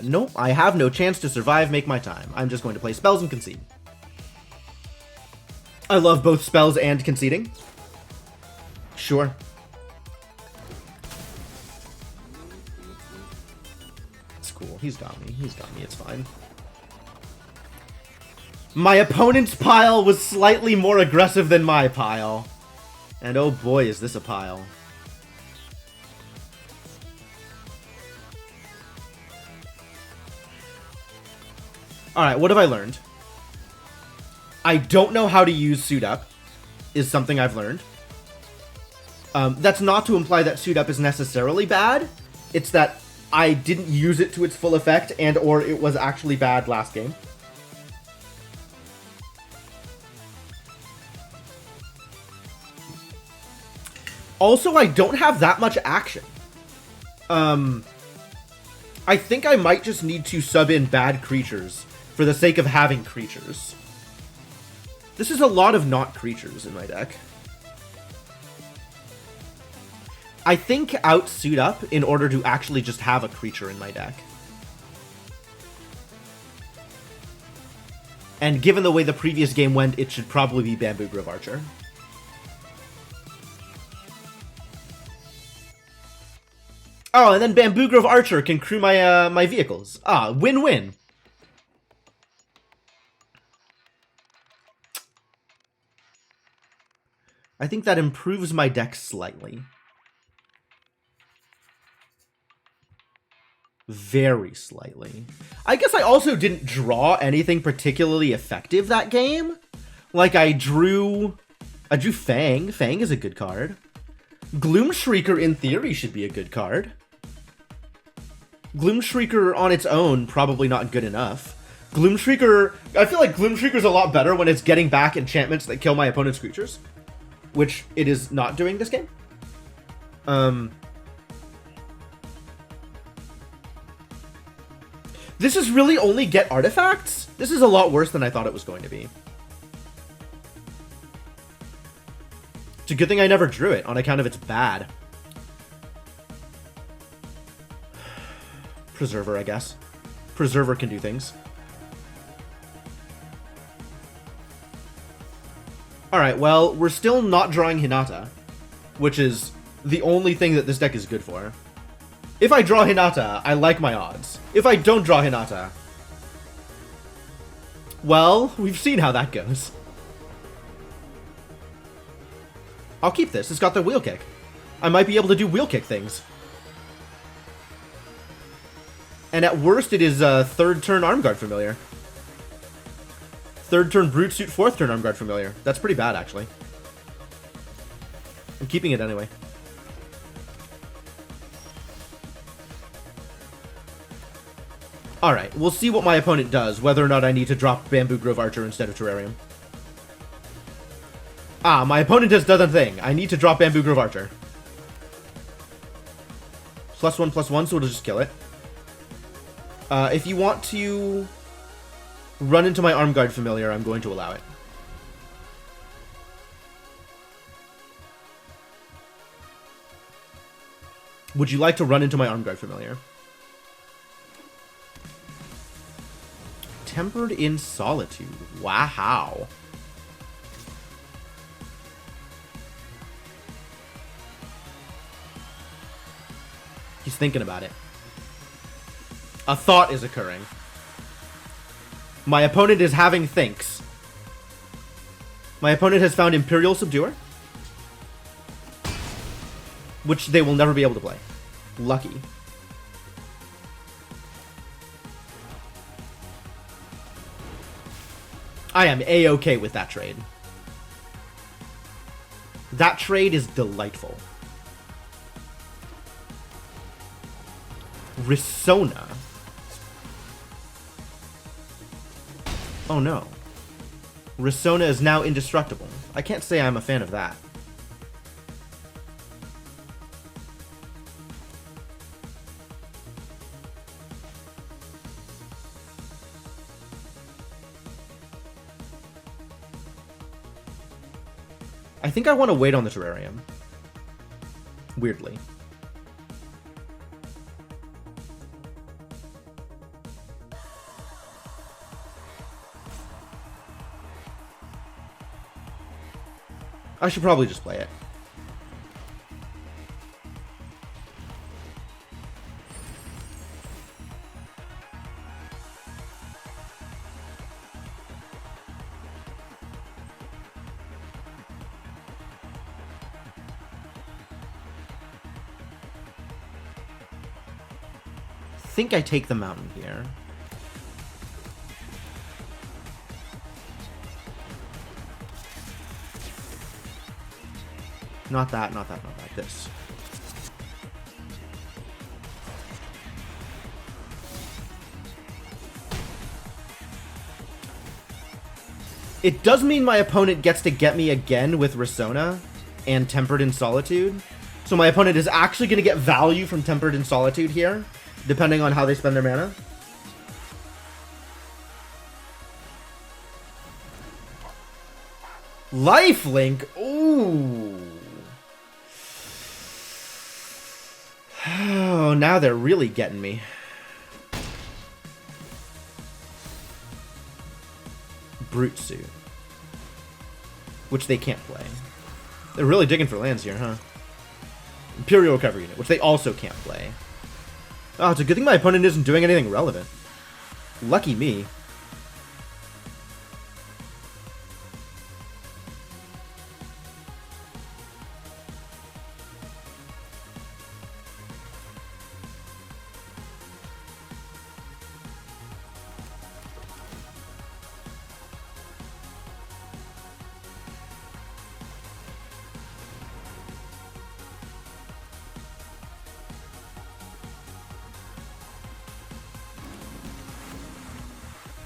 Speaker 1: Nope, I have no chance to survive, make my time. I'm just going to play spells and concede. I love both spells and conceding. Sure. It's cool. He's got me. He's got me. It's fine. My opponent's pile was slightly more aggressive than my pile. And oh boy, is this a pile. Alright, what have I learned? I don't know how to use Suit Up, is something I've learned. That's not to imply that Suit Up is necessarily bad. It's that I didn't use it to its full effect, and or it was actually bad last game. Also, I don't have that much action. I think I might just need to sub in bad creatures for the sake of having creatures. This is a lot of not creatures in my deck. I think out Suit Up in order to actually just have a creature in my deck. And given the way the previous game went, it should probably be Bamboo Grove Archer. Oh, and then Bamboo Grove Archer can crew my my vehicles. Ah, win-win. I think that improves my deck slightly. Very slightly. I guess I also didn't draw anything particularly effective that game. Like, I drew Fang. Fang is a good card. Gloom Shrieker, in theory, should be a good card. Gloom Shrieker on its own, probably not good enough. Gloom Shrieker... I feel like Gloom Shrieker's a lot better when it's getting back enchantments that kill my opponent's creatures. Which it is not doing this game. This is really only get artifacts? This is a lot worse than I thought it was going to be. It's a good thing I never drew it on account of its bad. Preserver, I guess. Preserver can do things. Alright, well, we're still not drawing Hinata, which is the only thing that this deck is good for. If I draw Hinata, I like my odds. If I don't draw Hinata, well, we've seen how that goes. I'll keep this. It's got the wheel kick. I might be able to do wheel kick things. And at worst, it is third turn Armguard Familiar. Third turn Brute Suit, fourth turn Armguard Familiar. That's pretty bad, actually. I'm keeping it anyway. Alright, we'll see what my opponent does, whether or not I need to drop Bamboo Grove Archer instead of Terrarium. Ah, my opponent has done a thing. I need to drop Bamboo Grove Archer. +1/+1, so it'll just kill it. If you want to run into my Armguard Familiar, I'm going to allow it. Would you like to run into my Armguard Familiar? Tempered in Solitude. Wow. He's thinking about it. A thought is occurring. My opponent is having thinks. My opponent has found Imperial Subduer, which they will never be able to play. Lucky. I am A-okay with that trade. That trade is delightful. Risona. Oh no. Risona is now indestructible. I can't say I'm a fan of that. I think I want to wait on the Terrarium. Weirdly. I should probably just play it. I think I take the mountain here. Not that, not that, not that. This. It does mean my opponent gets to get me again with Risona and Tempered in Solitude. So my opponent is actually going to get value from Tempered in Solitude here, depending on how they spend their mana. Lifelink? Ooh. Oh, now they're really getting me. Brute Suit. Which they can't play. They're really digging for lands here, huh? Imperial Recovery Unit, which they also can't play. Oh, it's a good thing my opponent isn't doing anything relevant. Lucky me.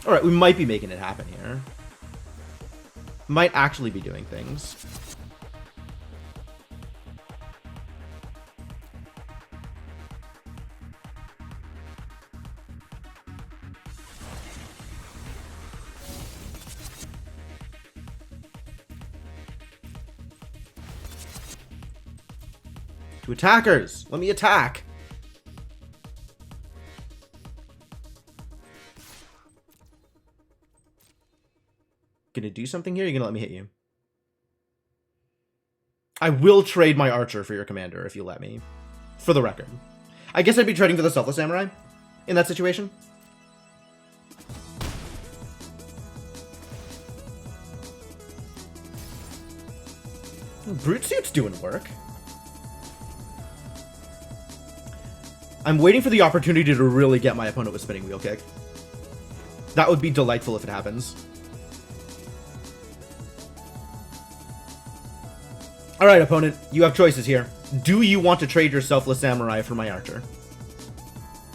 Speaker 1: Alright, we might be making it happen here. Might actually be doing things. To attackers! Let me attack! Gonna do something here? You're gonna let me hit you. I will trade my archer for your commander if you let me. For the record. I guess I'd be trading for the Selfless Samurai in that situation. Brute Suit's doing work. I'm waiting for the opportunity to really get my opponent with Spinning Wheel Kick. That would be delightful if it happens. Alright, opponent, you have choices here. Do you want to trade your Selfless Samurai for my archer?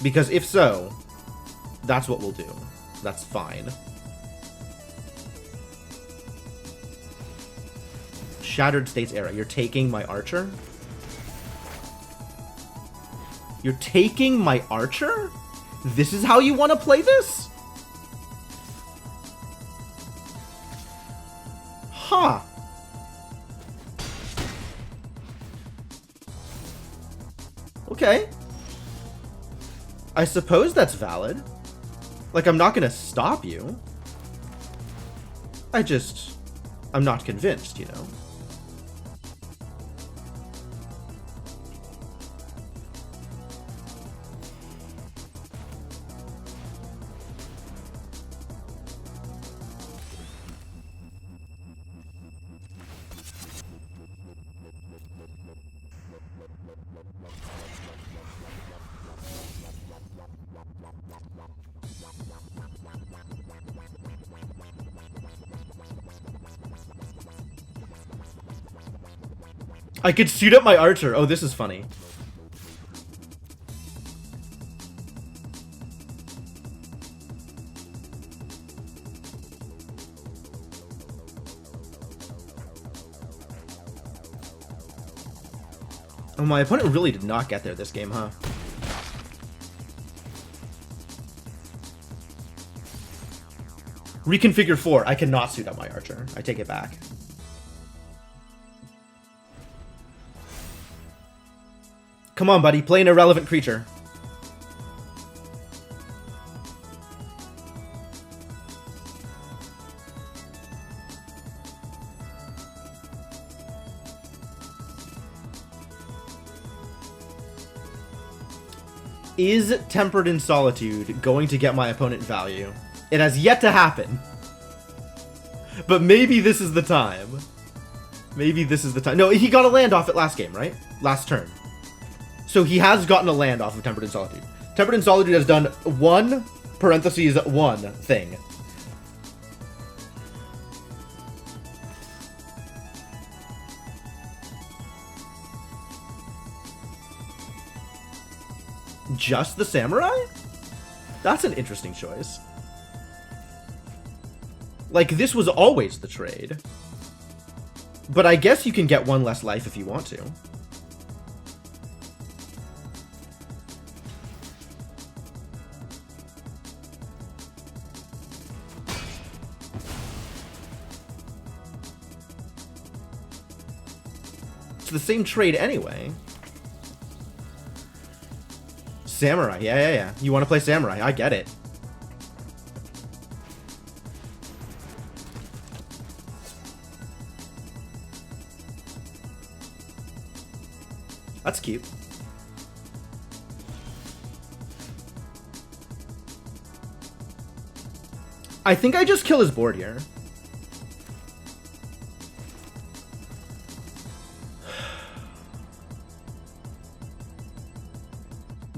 Speaker 1: Because if so, that's what we'll do. That's fine. Shattered States Era. You're taking my archer? You're taking my archer? This is how you want to play this? Huh. Okay. I suppose that's valid. Like, I'm not gonna stop you. I'm not convinced, you know? I could suit up my archer. Oh, this is funny. Oh, my opponent really did not get there this game, huh? Reconfigure 4. I cannot suit up my archer. I take it back. Come on, buddy. Play an irrelevant creature. Is Tempered in Solitude going to get my opponent value? It has yet to happen. But maybe this is the time. Maybe this is the time. No, he got a land off it last game, right? Last turn. So he has gotten a land off of Tempered in Solitude. Tempered in Solitude has done 1 thing. Just the Samurai? That's an interesting choice. Like, this was always the trade. But I guess you can get 1 less life if you want to. It's the same trade anyway. Samurai, yeah. You want to play Samurai, I get it. That's cute. I think I just kill his board here.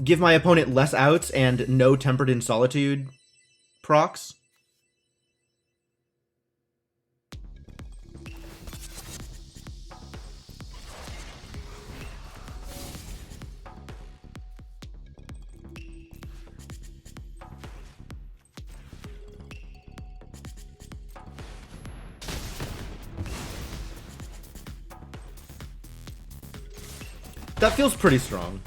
Speaker 1: Give my opponent less outs and no Tempered in Solitude procs. That feels pretty strong.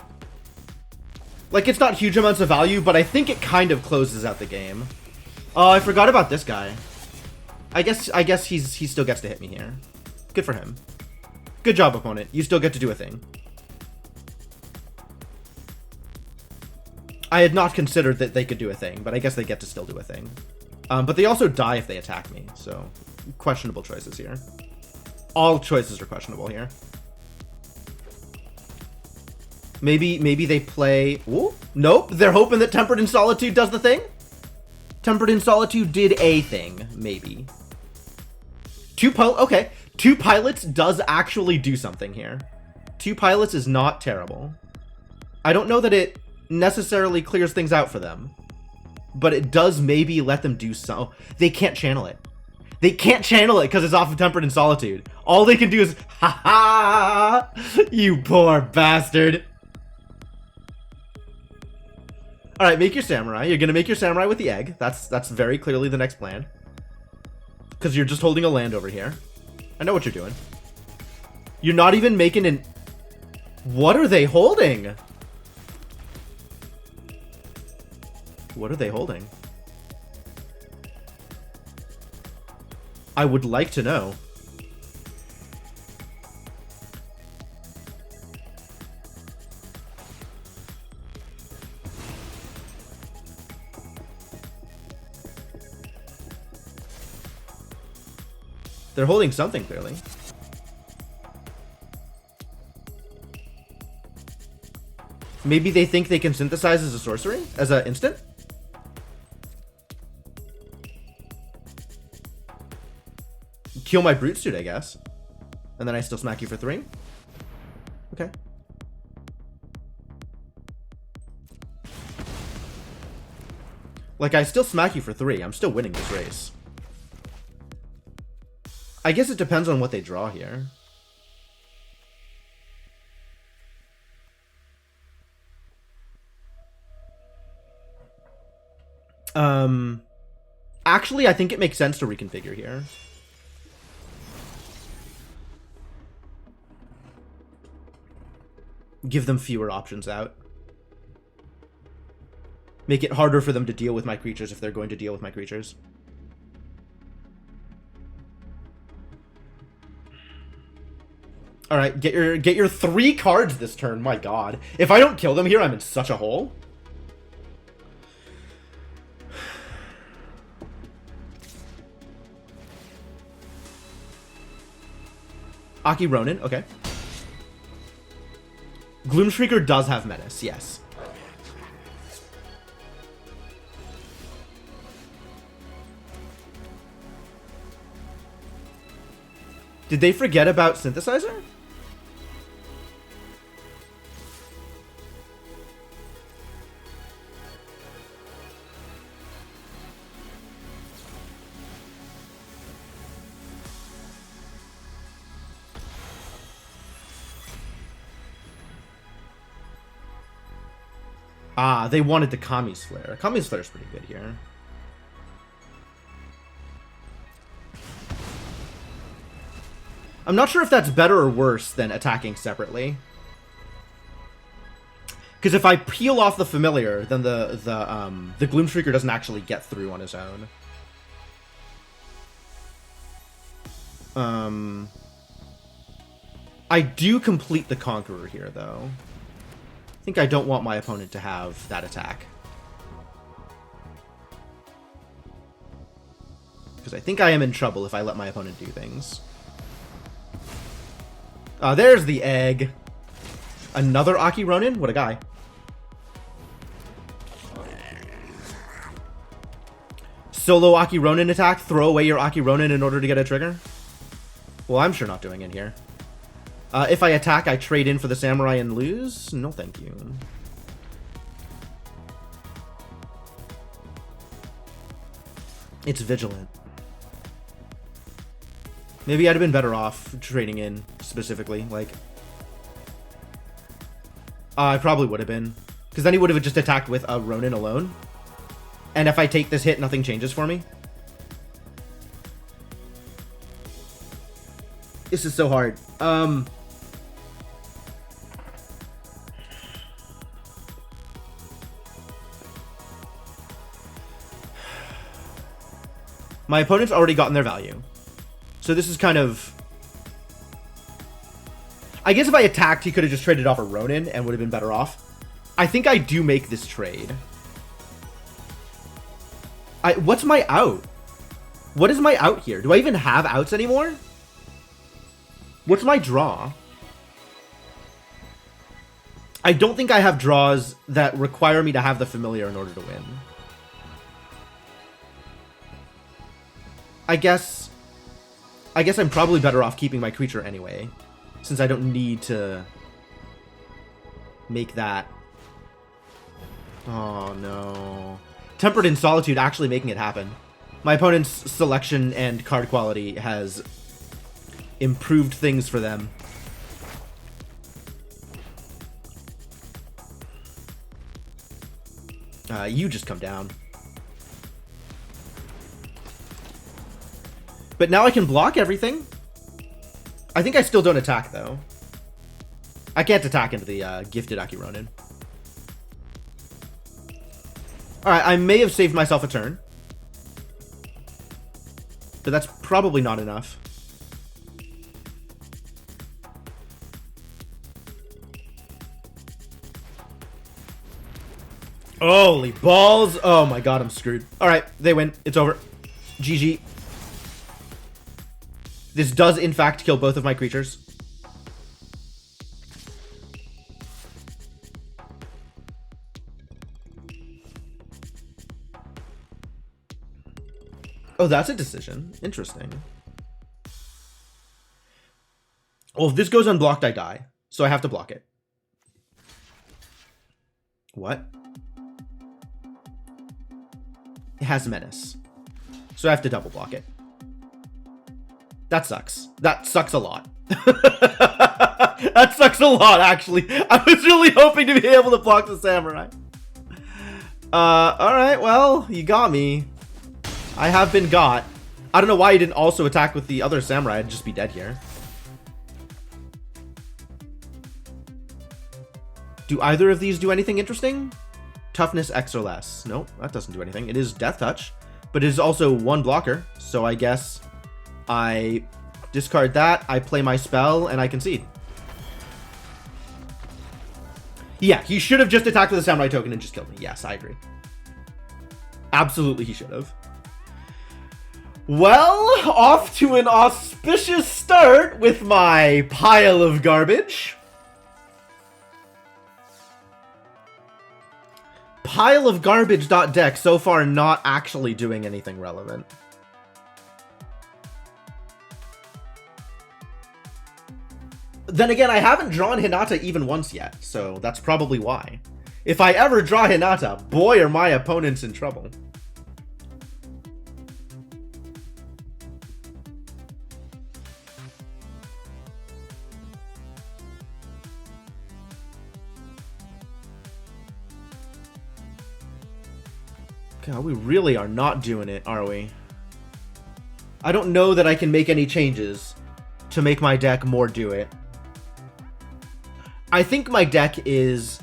Speaker 1: Like, it's not huge amounts of value, but I think it kind of closes out the game. Oh, I forgot about this guy. I guess he still gets to hit me here. Good for him. Good job, opponent. You still get to do a thing. I had not considered that they could do a thing, but I guess they get to still do a thing. But they also die if they attack me, so questionable choices here. All choices are questionable here. Maybe they play... Ooh, nope, they're hoping that Tempered in Solitude does the thing? Tempered in Solitude did a thing, maybe. Okay, 2 pilots does actually do something here. 2 pilots is not terrible. I don't know that it necessarily clears things out for them, but it does maybe let them do so. They can't channel it. They can't channel it because it's off of Tempered in Solitude. All they can do is, ha ha, you poor bastard. All right, make your Samurai. You're gonna make your Samurai with the egg. That's very clearly the next plan. Because you're just holding a land over here. I know what you're doing. You're not even making an... What are they holding? What are they holding? I would like to know. They're holding something, clearly. Maybe they think they can synthesize as a sorcery? As an instant? Kill my Brute Suit, I guess. And then I still smack you for 3? Okay. Like, I still smack you for 3. I'm still winning this race. I guess it depends on what they draw here. Actually, I think it makes sense to reconfigure here. Give them fewer options out. Make it harder for them to deal with my creatures if they're going to deal with my creatures. All right, get your 3 cards this turn. My God, if I don't kill them here, I'm in such a hole. Aki Ronin, okay. Gloomshrieker does have menace, yes. Did they forget about Synthesizer? Ah, they wanted the Kami's Flare. Kami's Flare is pretty good here. I'm not sure if that's better or worse than attacking separately. Because if I peel off the Familiar, then the Gloomshrieker doesn't actually get through on his own. I do complete the Conqueror here, though. I think I don't want my opponent to have that attack. Because I think I am in trouble if I let my opponent do things. There's the egg. Another Aki Ronin? What a guy. Solo Aki Ronin attack? Throw away your Aki Ronin in order to get a trigger? Well, I'm sure not doing it here. If I attack, I trade in for the Samurai and lose? No, thank you. It's Vigilant. Maybe I'd have been better off trading in, specifically, like... I probably would have been. Because then he would have just attacked with a Ronin alone. And if I take this hit, nothing changes for me. This is so hard. My opponent's already gotten their value. So this is kind of... I guess if I attacked, he could have just traded off a Ronin and would have been better off. I think I do make this trade. What's my out? What is my out here? Do I even have outs anymore? What's my draw? I don't think I have draws that require me to have the Familiar in order to win. I guess I'm probably better off keeping my creature anyway, since I don't need to make that. Oh no. Tempered in Solitude actually making it happen. My opponent's selection and card quality has improved things for them. You just come down. But now I can block everything. I think I still don't attack, though. I can't attack into the gifted Aki Ronin. Alright, I may have saved myself a turn. But that's probably not enough. Holy balls! Oh my god, I'm screwed. Alright, they win. It's over. GG. This does, in fact, kill both of my creatures. Oh, that's a decision. Interesting. Well, if this goes unblocked, I die. So I have to block it. What? It has Menace. So I have to double block it. That sucks. That sucks a lot. That sucks a lot, actually. I was really hoping to be able to block the Samurai. Alright, well, you got me. I have been got. I don't know why you didn't also attack with the other Samurai. I'd just be dead here. Do either of these do anything interesting? Toughness X or less. Nope, that doesn't do anything. It is Death Touch, but it is also one blocker. So I guess I discard that, I play my spell, and I concede. Yeah, he should have just attacked with a Samurai token and just killed me. Yes, I agree. Absolutely he should have. Well, off to an auspicious start with my pile of garbage. Pile of garbage.deck so far not actually doing anything relevant. Then again, I haven't drawn Hinata even once yet, so that's probably why. If I ever draw Hinata, boy are my opponents in trouble. God, we really are not doing it, are we? I don't know that I can make any changes to make my deck more do it. I think my deck is,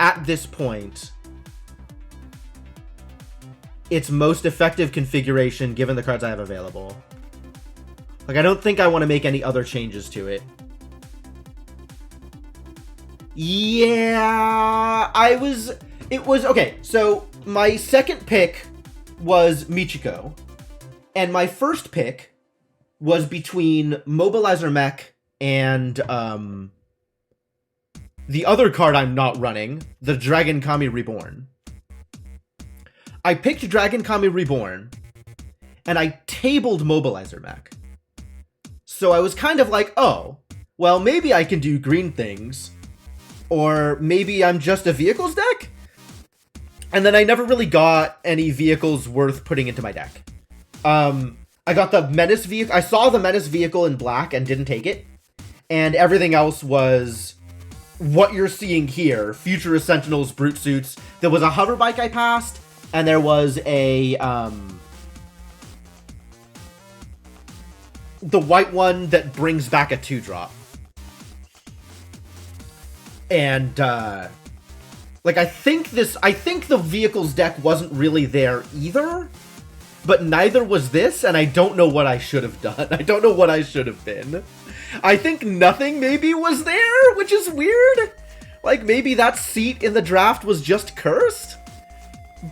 Speaker 1: at this point, its most effective configuration given the cards I have available. Like, I don't think I want to make any other changes to it. Yeah, okay, so my second pick was Michiko, and my first pick was between Mobilizer Mech and the other card I'm not running, the Dragon Kami Reborn. I picked Dragon Kami Reborn, and I tabled Mobilizer Mech. So I was kind of like, oh, well, maybe I can do green things, or maybe I'm just a vehicles deck? And then I never really got any vehicles worth putting into my deck. I got the Menace vehicle. I saw the Menace vehicle in black and didn't take it. And everything else was what you're seeing here. Futurist Sentinels, Brute Suits. There was a hover bike I passed, and there was a, the white one that brings back a 2-drop. And, like, I think the vehicles deck wasn't really there either, but neither was this, and I don't know what I should have done. I don't know what I should have been. I think nothing maybe was there, which is weird. Like, maybe that seat in the draft was just cursed?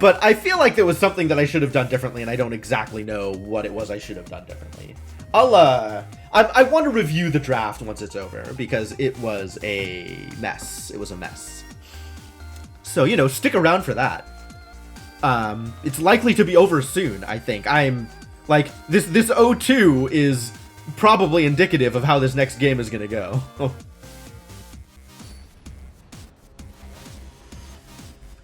Speaker 1: But I feel like there was something that I should have done differently, and I don't exactly know what it was I should have done differently. I want to review the draft once it's over, because it was a mess. It was a mess. So, you know, stick around for that. It's likely to be over soon, I think. I'm, like, this 0-2 is probably indicative of how this next game is gonna go.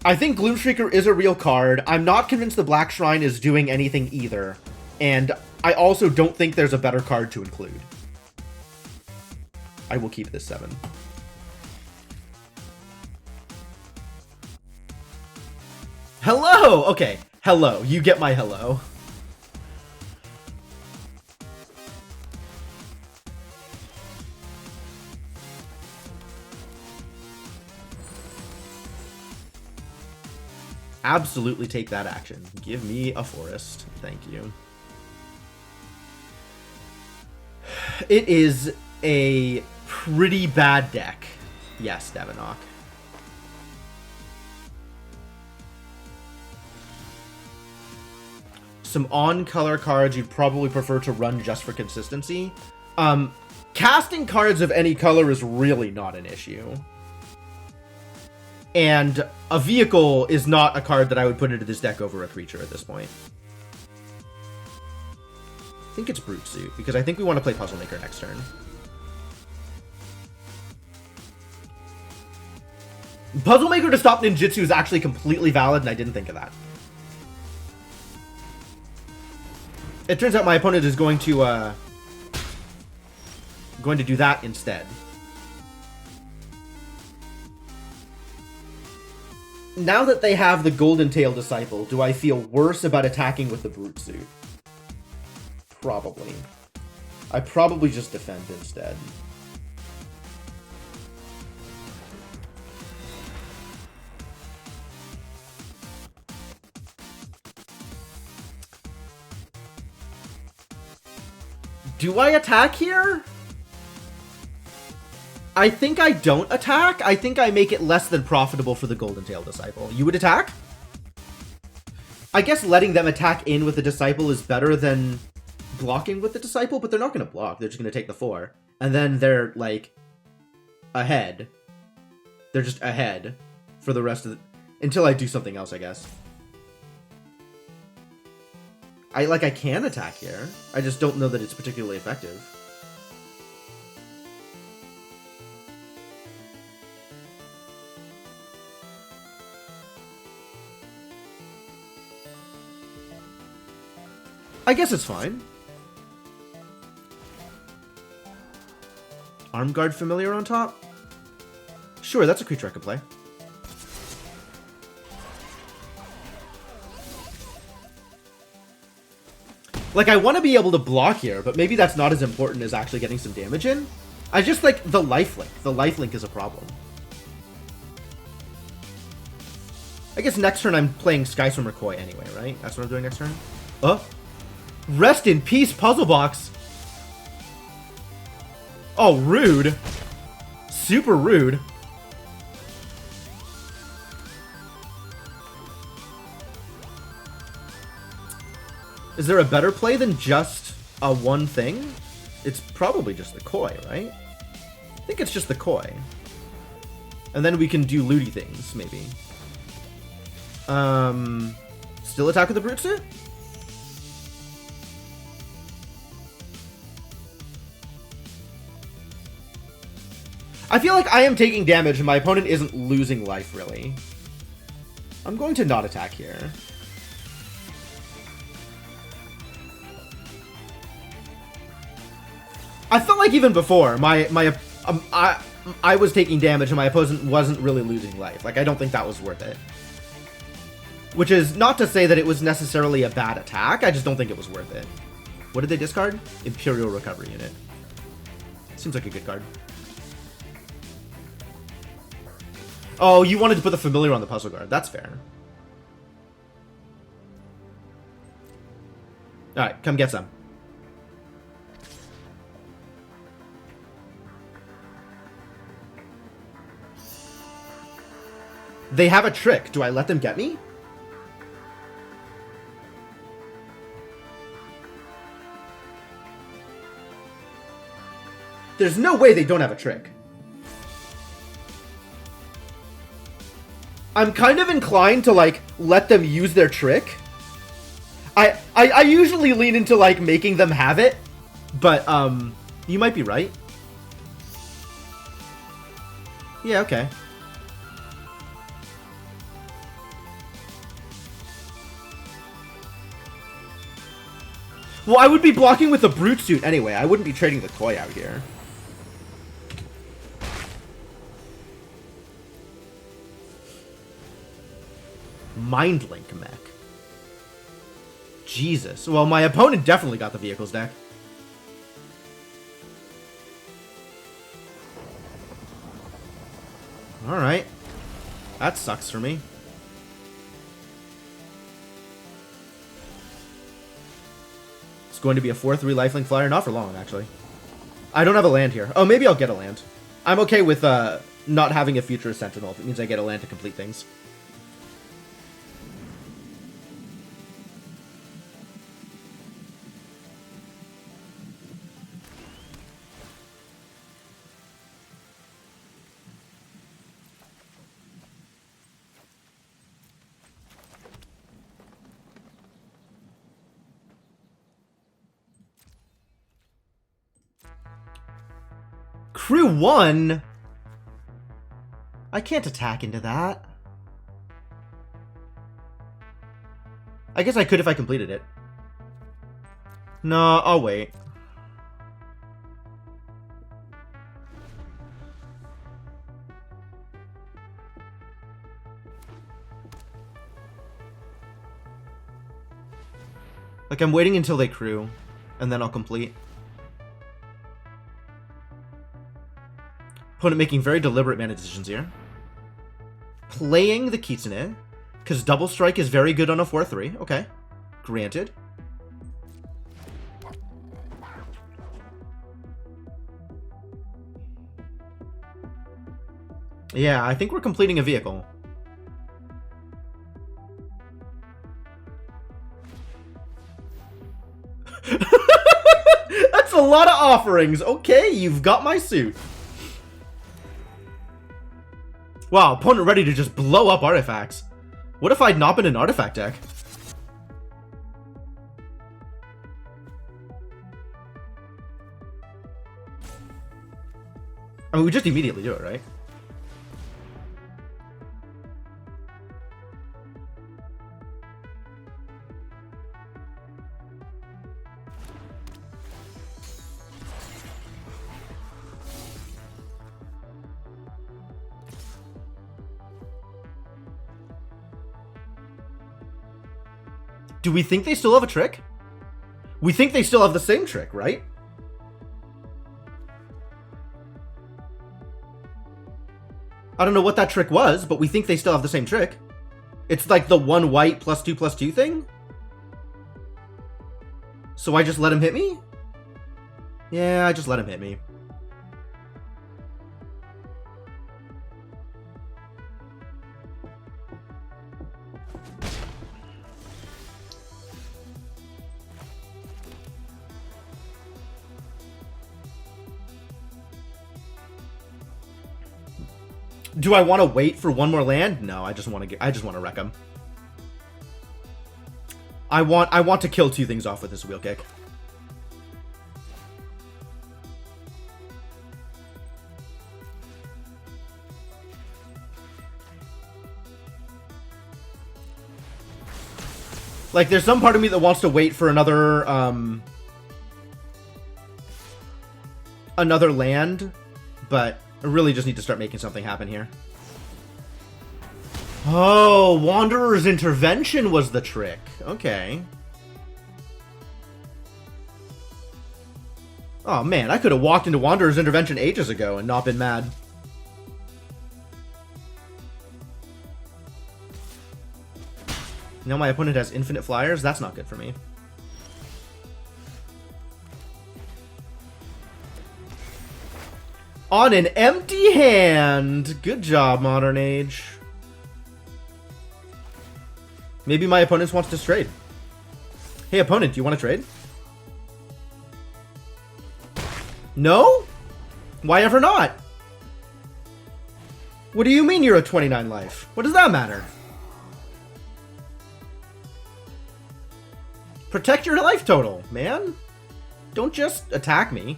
Speaker 1: I think Gloomshrieker is a real card. I'm not convinced the Black Shrine is doing anything either. And I also don't think there's a better card to include. I will keep this 7. Hello! Okay, hello. You get my hello. Absolutely take that action. Give me a forest. Thank you. It is a pretty bad deck. Yes, Devinock. Some on-color cards you'd probably prefer to run just for consistency. Casting cards of any color is really not an issue. And a vehicle is not a card that I would put into this deck over a creature at this point. I think it's Brute Suit, because I think we want to play Puzzle Maker next turn. Puzzle Maker to stop Ninjutsu is actually completely valid, and I didn't think of that. It turns out my opponent is going to do that instead. Now that they have the Golden Tail Disciple, do I feel worse about attacking with the Brute Suit? Probably. I probably just defend instead. Do I attack here? I think I don't attack. I think I make it less than profitable for the Golden Tail Disciple. You would attack? I guess letting them attack in with the Disciple is better than blocking with the Disciple, but they're not going to block. They're just going to take the 4. And then they're, like, ahead. They're just ahead for the rest of the... Until I do something else, I guess. I can attack here. I just don't know that it's particularly effective. I guess it's fine. Arm Guard Familiar on top? Sure, that's a creature I could play. Like, I want to be able to block here, but maybe that's not as important as actually getting some damage in. I just like the lifelink. The lifelink is a problem. I guess next turn I'm playing Skyswimmer Koi anyway, right? That's what I'm doing next turn? Rest in peace, Puzzle Box! Oh, rude. Super rude. Is there a better play than just a one thing? It's probably just the Koi, right? I think it's just the Koi. And then we can do looty things, maybe. Still attack with the Brute Suit? I feel like I am taking damage and my opponent isn't losing life, really. I'm going to not attack here. I felt like even before, I was taking damage and my opponent wasn't really losing life. Like, I don't think that was worth it. Which is not to say that it was necessarily a bad attack, I just don't think it was worth it. What did they discard? Imperial Recovery Unit. Seems like a good card. Oh, you wanted to put the Familiar on the Puzzle Guard. That's fair. Alright, come get some. They have a trick. Do I let them get me? There's no way they don't have a trick. I'm kind of inclined to, like, let them use their trick. I usually lean into, like, making them have it. But, you might be right. Yeah, okay. Well, I would be blocking with the Brute Suit anyway. I wouldn't be trading the Koi out here. Mindlink mech. Jesus. Well, my opponent definitely got the vehicles deck. Alright. That sucks for me. It's going to be a 4/3 lifelink flyer. Not for long, actually. I don't have a land here. Oh, maybe I'll get a land. I'm okay with not having a Futurist Sentinel if it means I get a land to complete things. Crew 1? I can't attack into that. I guess I could if I completed it. No, I'll wait. Like, I'm waiting until they crew, and then I'll complete. Opponent making very deliberate mana decisions here. Playing the Kitsune, because Double Strike is very good on a 4/3. Okay. Granted. Yeah, I think we're completing a vehicle. That's a lot of offerings. Okay, you've got my suit. Wow, opponent ready to just blow up artifacts. What if I'd not been an artifact deck? I mean, we just immediately do it, right? Do we think they still have a trick? We think they still have the same trick, right? I don't know what that trick was, but we think they still have the same trick. It's like the 1 white +2/+2 thing? So I just let him hit me? Yeah, I just let him hit me. Do I want to wait for one more land? No, I just want to wreck him. I want to kill 2 things off with this wheel kick. Like, there's some part of me that wants to wait for another another land, but I really just need to start making something happen here. Oh, Wanderer's Intervention was the trick. Okay. Oh man, I could have walked into Wanderer's Intervention ages ago and not been mad. Now my opponent has infinite flyers. That's not good for me. On an empty hand. Good job, Modern Age. Maybe my opponent wants to trade. Hey, opponent, do you want to trade? No? Why ever not? What do you mean you're a 29 life? What does that matter? Protect your life total, man. Don't just attack me.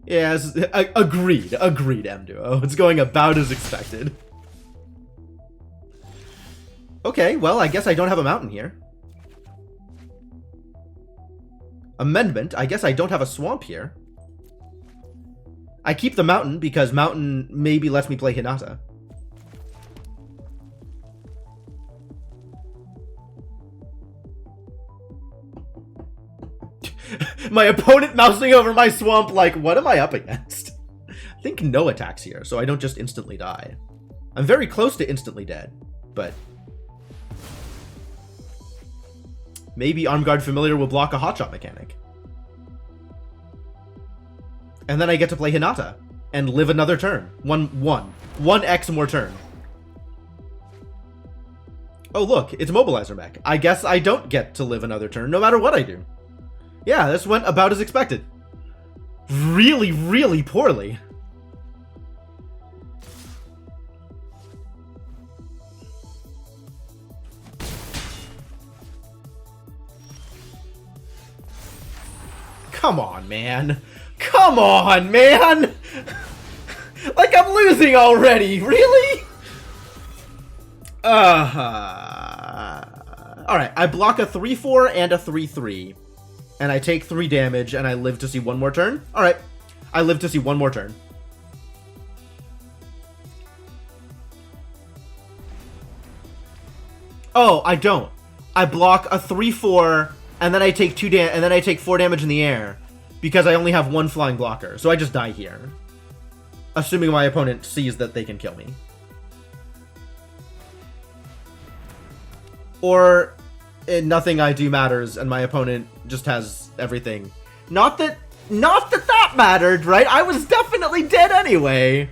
Speaker 1: Yes, agreed, M-Duo. It's going about as expected. Okay, well, I guess I don't have a mountain here. Amendment, I guess I don't have a swamp here. I keep the mountain because mountain maybe lets me play Hinata. My opponent mousing over my swamp like, what am I up against? I think no attacks here, so I don't just instantly die. I'm very close to instantly dead, but... maybe Armguard Familiar will block a hotshot mechanic. And then I get to play Hinata and live another turn. One X more turn. Oh look, it's Mobilizer Mech. I guess I don't get to live another turn no matter what I do. Yeah, this went about as expected. Really, really poorly. Come on, man. Come on, man! Like, I'm losing already, really? Alright, I block a 3/4 and a 3/3. And I take 3 damage, and I live to see 1 more turn? Alright, I live to see 1 more turn. Oh, I don't. I block a 3/4, and then I take 4 damage in the air. Because I only have 1 flying blocker, so I just die here. Assuming my opponent sees that they can kill me. Or nothing I do matters, and my opponent just has everything. Not that that mattered, right? I was definitely dead anyway.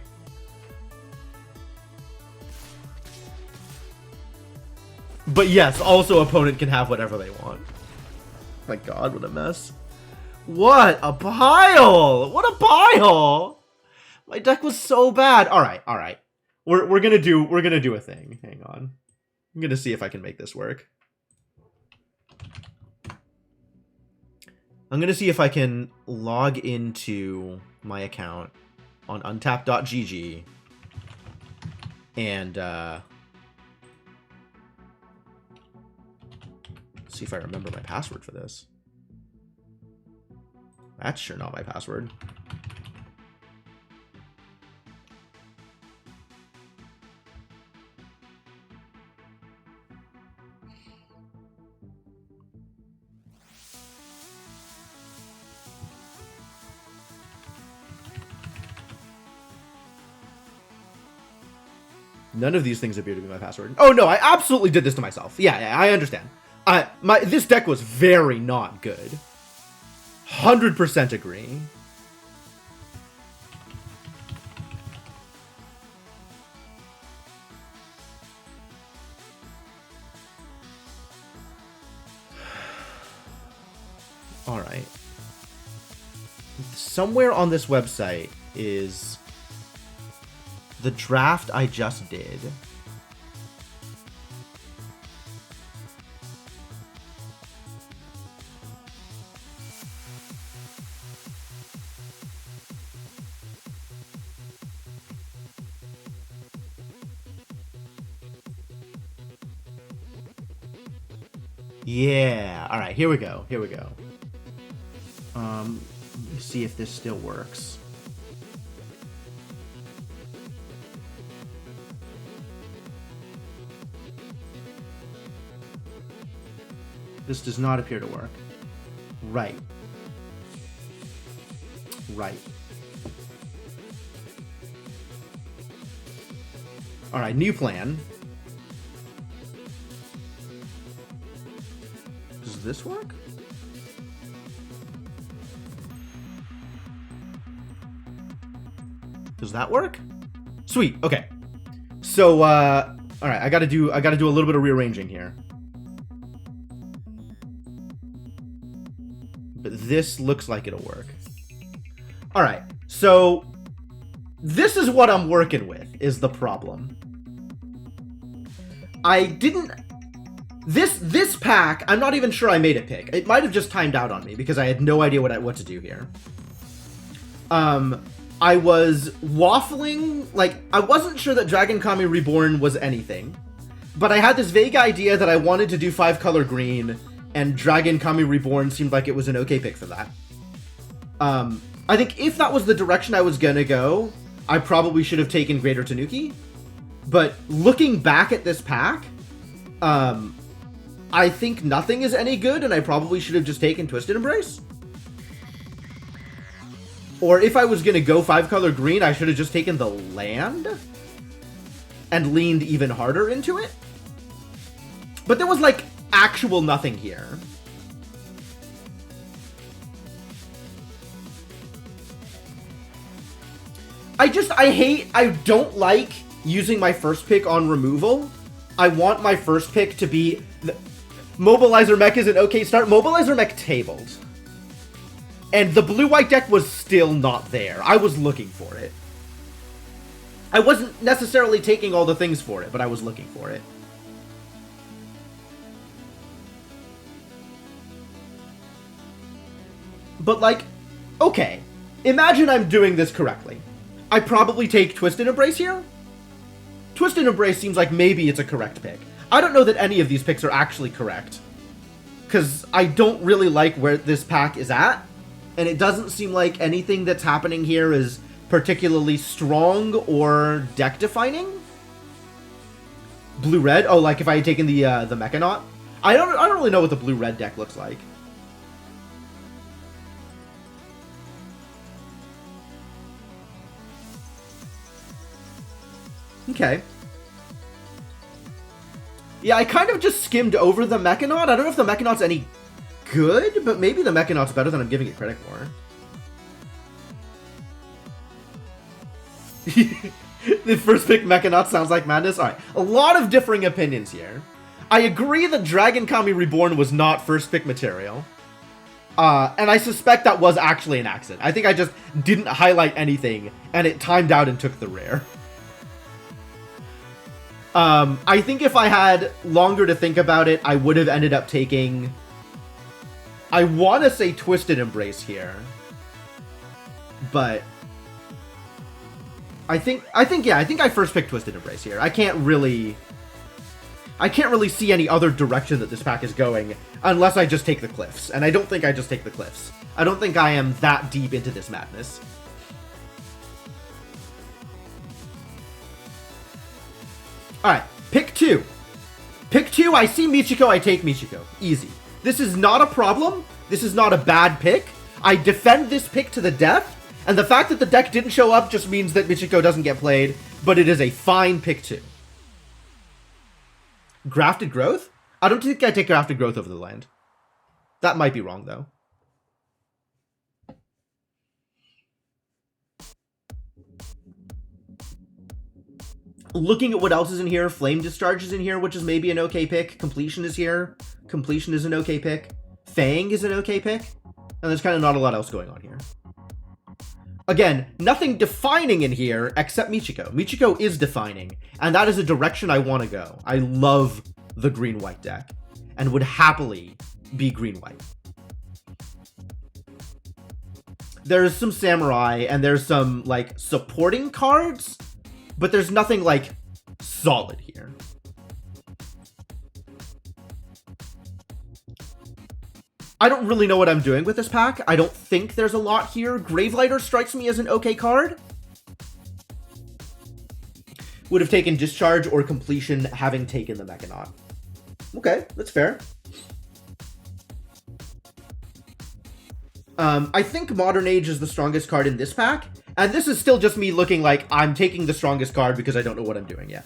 Speaker 1: But yes, also opponent can have whatever they want. My god, what a mess. What a pile! What a pile! My deck was so bad. All right. We're gonna do a thing. Hang on. I'm gonna see if I can make this work. I'm gonna see if I can log into my account on untap.gg and see if I remember my password for this. That's sure not my password. None of these things appear to be my password. Oh no, I absolutely did this to myself. Yeah, I understand. This deck was very not good. 100% agree. All right. Somewhere on this website is the draft I just did. Yeah. All right, here we go. Here we go. Let me see if this still works. This does not appear to work. Right. Right. All right, new plan. Does this work? Does that work? Sweet. Okay. So, all right, I gotta do a little bit of rearranging here. But this looks like it'll work. All right, so this is what I'm working with, is the problem. I didn't... This pack, I'm not even sure I made a pick. It might have just timed out on me because I had no idea what to do here. I was waffling, like, I wasn't sure that Dragon Kami Reborn was anything. But I had this vague idea that I wanted to do 5-color green, and Dragon Kami Reborn seemed like it was an okay pick for that. I think if that was the direction I was gonna go, I probably should have taken Greater Tanuki. But looking back at this pack, I think nothing is any good, and I probably should have just taken Twisted Embrace. Or if I was gonna go 5-color green, I should have just taken the land and leaned even harder into it. But there was, like, actual nothing here. I don't like using my first pick on removal. I want my first pick to be... Mobilizer Mech is an okay start. Mobilizer Mech tabled. And the blue-white deck was still not there. I was looking for it. I wasn't necessarily taking all the things for it, but I was looking for it. But, like, okay. Imagine I'm doing this correctly. I probably take Twisted Embrace here. Twisted Embrace seems like maybe it's a correct pick. I don't know that any of these picks are actually correct. Because I don't really like where this pack is at. And it doesn't seem like anything that's happening here is particularly strong or deck-defining. Blue-red? Oh, like if I had taken the Mechanaut? I don't really know what the blue-red deck looks like. Okay. Yeah, I kind of just skimmed over the Mechanaut. I don't know if the Mechanaut's any good, but maybe the Mechanaut's better than I'm giving it credit for. The first pick Mechanaut sounds like madness. Alright, a lot of differing opinions here. I agree that Dragon Kami Reborn was not first pick material. And I suspect that was actually an accident. I think I just didn't highlight anything, and it timed out and took the rare. I think if I had longer to think about it, I would have ended up taking... I want to say Twisted Embrace here. But... I think I first picked Twisted Embrace here. I can't really... I can't really see any other direction that this pack is going unless I just take the cliffs. And I don't think I just take the cliffs. I don't think I am that deep into this madness. Alright, pick 2. Pick 2, I see Michiko, I take Michiko. Easy. This is not a problem. This is not a bad pick. I defend this pick to the death. And the fact that the deck didn't show up just means that Michiko doesn't get played. But it is a fine pick 2. Grafted Growth? I don't think I take Grafted Growth over the land. That might be wrong, though. Looking at what else is in here, Flame Discharge is in here, which is maybe an okay pick. Completion is here. Completion is an okay pick. Fang is an okay pick. And there's kind of not a lot else going on here. Again, nothing defining in here except Michiko. Michiko is defining, and that is a direction I want to go. I love the green-white deck, and would happily be green-white. There's some Samurai, and there's some, like, supporting cards, but there's nothing, like, solid here. I don't really know what I'm doing with this pack. I don't think there's a lot here. Gravelighter strikes me as an okay card. Would have taken Discharge or Completion having taken the Mechanaut. Okay, that's fair. I think Modern Age is the strongest card in this pack. And this is still just me looking like I'm taking the strongest card because I don't know what I'm doing yet.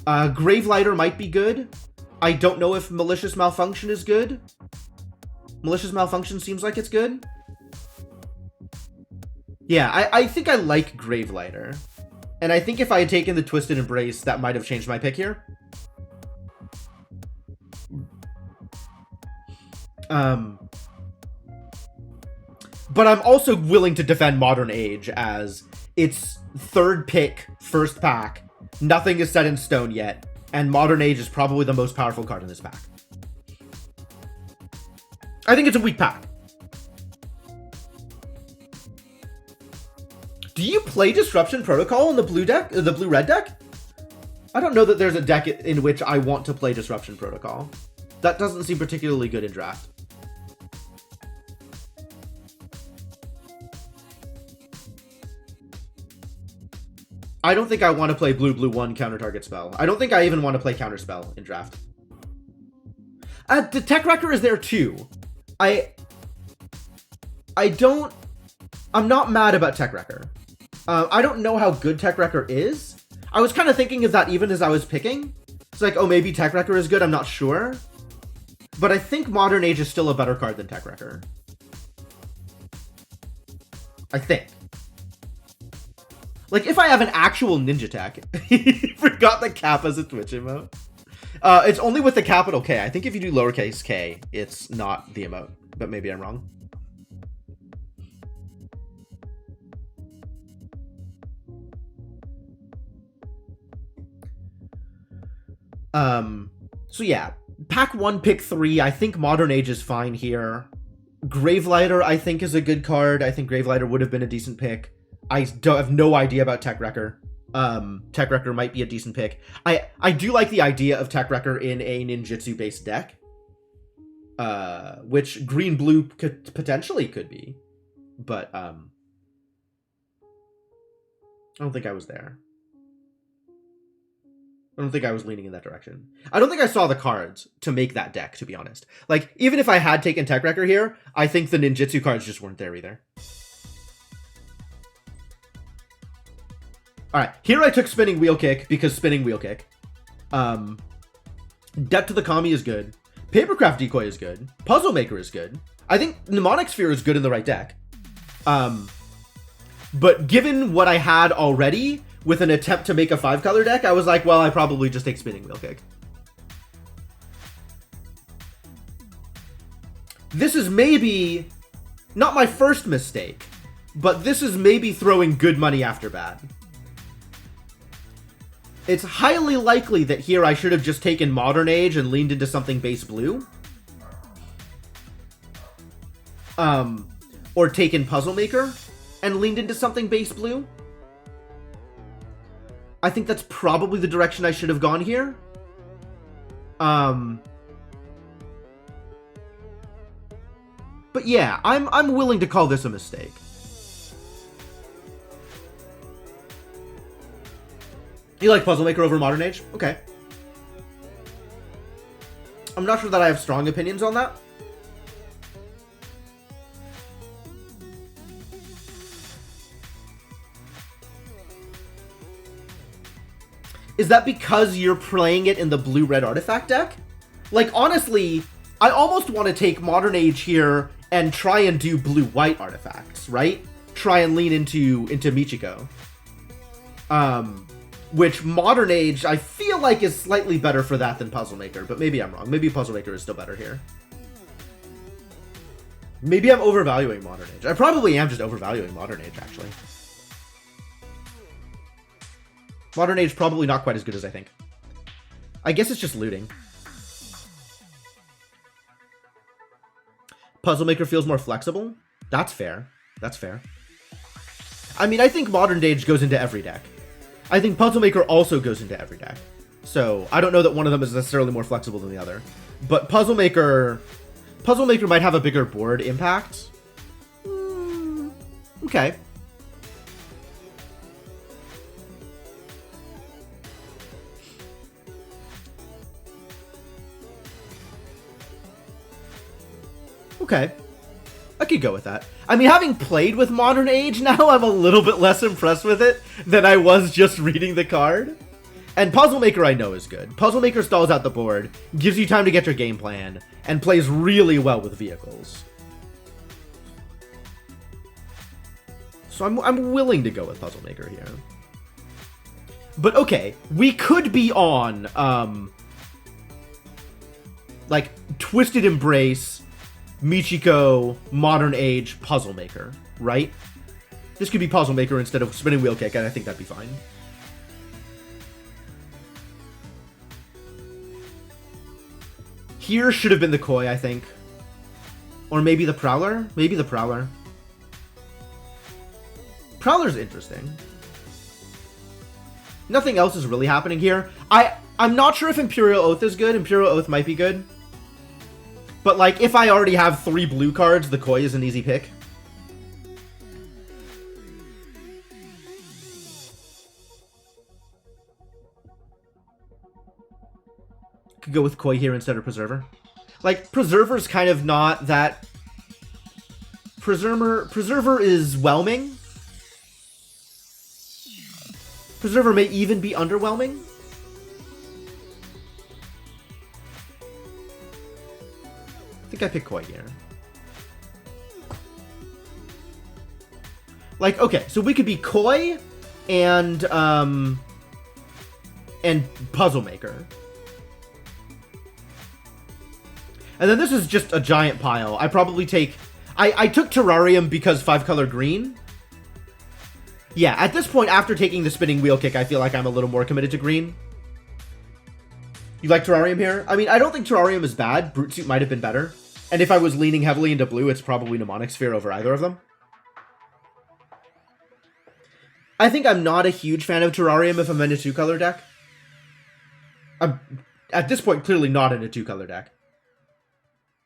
Speaker 1: Gravelighter might be good. I don't know if Malicious Malfunction is good. Malicious Malfunction seems like it's good. Yeah, I think I like Gravelighter. And I think if I had taken the Twisted Embrace, that might have changed my pick here. But I'm also willing to defend Modern Age as its third pick, first pack. Nothing is set in stone yet. And Modern Age is probably the most powerful card in this pack. I think it's a weak pack. Do you play Disruption Protocol in the blue deck, the blue-red deck? I don't know that there's a deck in which I want to play Disruption Protocol. That doesn't seem particularly good in draft. I don't think I want to play blue-blue-1 counter-target spell. I don't think I even want to play counter-spell in draft. The Tech Wrecker is there too. I'm not mad about Tech Wrecker. I don't know how good Tech Wrecker is. I was kind of thinking of that even as I was picking. It's like, oh, maybe Tech Wrecker is good, I'm not sure. But I think Modern Age is still a better card than Tech Wrecker. I think. Like, if I have an actual ninja tech, forgot the cap as a Twitch emote. It's only with the capital K. I think if you do lowercase k, it's not the emote, but maybe I'm wrong. So yeah, pack 1, pick 3. I think Modern Age is fine here. Gravelighter, I think, is a good card. I think Gravelighter would have been a decent pick. I have no idea about Tech Wrecker. Tech Wrecker might be a decent pick. I do like the idea of Tech Wrecker in a ninjutsu-based deck. Which green-blue potentially could be. But, I don't think I was there. I don't think I was leaning in that direction. I don't think I saw the cards to make that deck, to be honest. Like, even if I had taken Tech Wrecker here, I think the ninjutsu cards just weren't there either. Alright, here I took Spinning Wheel Kick because Spinning Wheel Kick. Debt to the Kami is good. Papercraft Decoy is good. Puzzle Maker is good. I think Mnemonic Sphere is good in the right deck. But given what I had already with an attempt to make a 5-color deck, I was like, well, I probably just take Spinning Wheel Kick. This is maybe not my first mistake, but this is maybe throwing good money after bad. It's highly likely that here I should have just taken Modern Age and leaned into something base blue. Or taken Puzzle Maker and leaned into something base blue. I think that's probably the direction I should have gone here. But yeah, I'm willing to call this a mistake. You like Puzzle Maker over Modern Age? Okay. I'm not sure that I have strong opinions on that. Is that because you're playing it in the blue-red artifact deck? Like, honestly, I almost want to take Modern Age here and try and do blue-white artifacts, right? Try and lean into Michiko. Which Modern Age, I feel like, is slightly better for that than Puzzle Maker, but maybe I'm wrong. Maybe Puzzle Maker is still better here. Maybe I'm overvaluing Modern Age. I probably am just overvaluing Modern Age, actually. Modern Age probably not quite as good as I think. I guess it's just looting. Puzzle Maker feels more flexible. That's fair. That's fair. I mean, I think Modern Age goes into every deck. I think Puzzle Maker also goes into every deck. So, I don't know that one of them is necessarily more flexible than the other. But Puzzle Maker might have a bigger board impact. Okay. Okay. I could go with that. I mean, having played with Modern Age now, I'm a little bit less impressed with it than I was just reading the card. And Puzzle Maker I know is good. Puzzle Maker stalls out the board, gives you time to get your game plan, and plays really well with vehicles. So I'm willing to go with Puzzle Maker here. But okay, we could be on, like, Twisted Embrace, Michiko, Modern Age, Puzzle Maker, right? This could be Puzzle Maker instead of Spinning Wheel Kick, and I think that'd be fine. Here should have been the Koi, I think. Or maybe the Prowler? Maybe the Prowler. Prowler's interesting. Nothing else is really happening here. I'm not sure if Imperial Oath is good. Imperial Oath might be good. But, like, if I already have 3 blue cards, the Koi is an easy pick. Could go with Koi here instead of Preserver. Like, Preserver's kind of not that... Preserver is whelming. Preserver may even be underwhelming. I think I picked Koi here. Like, okay, so we could be Koi and Puzzle Maker. And then this is just a giant pile. I probably take... I took Terrarium because 5-color green. Yeah, at this point, after taking the Spinning Wheel Kick, I feel like I'm a little more committed to green. You like Terrarium here? I mean, I don't think Terrarium is bad. Brute Suit might have been better. And if I was leaning heavily into blue, it's probably Mnemonic Sphere over either of them. I think I'm not a huge fan of Terrarium if I'm in a 2-color deck. I'm, at this point, clearly not in a 2-color deck.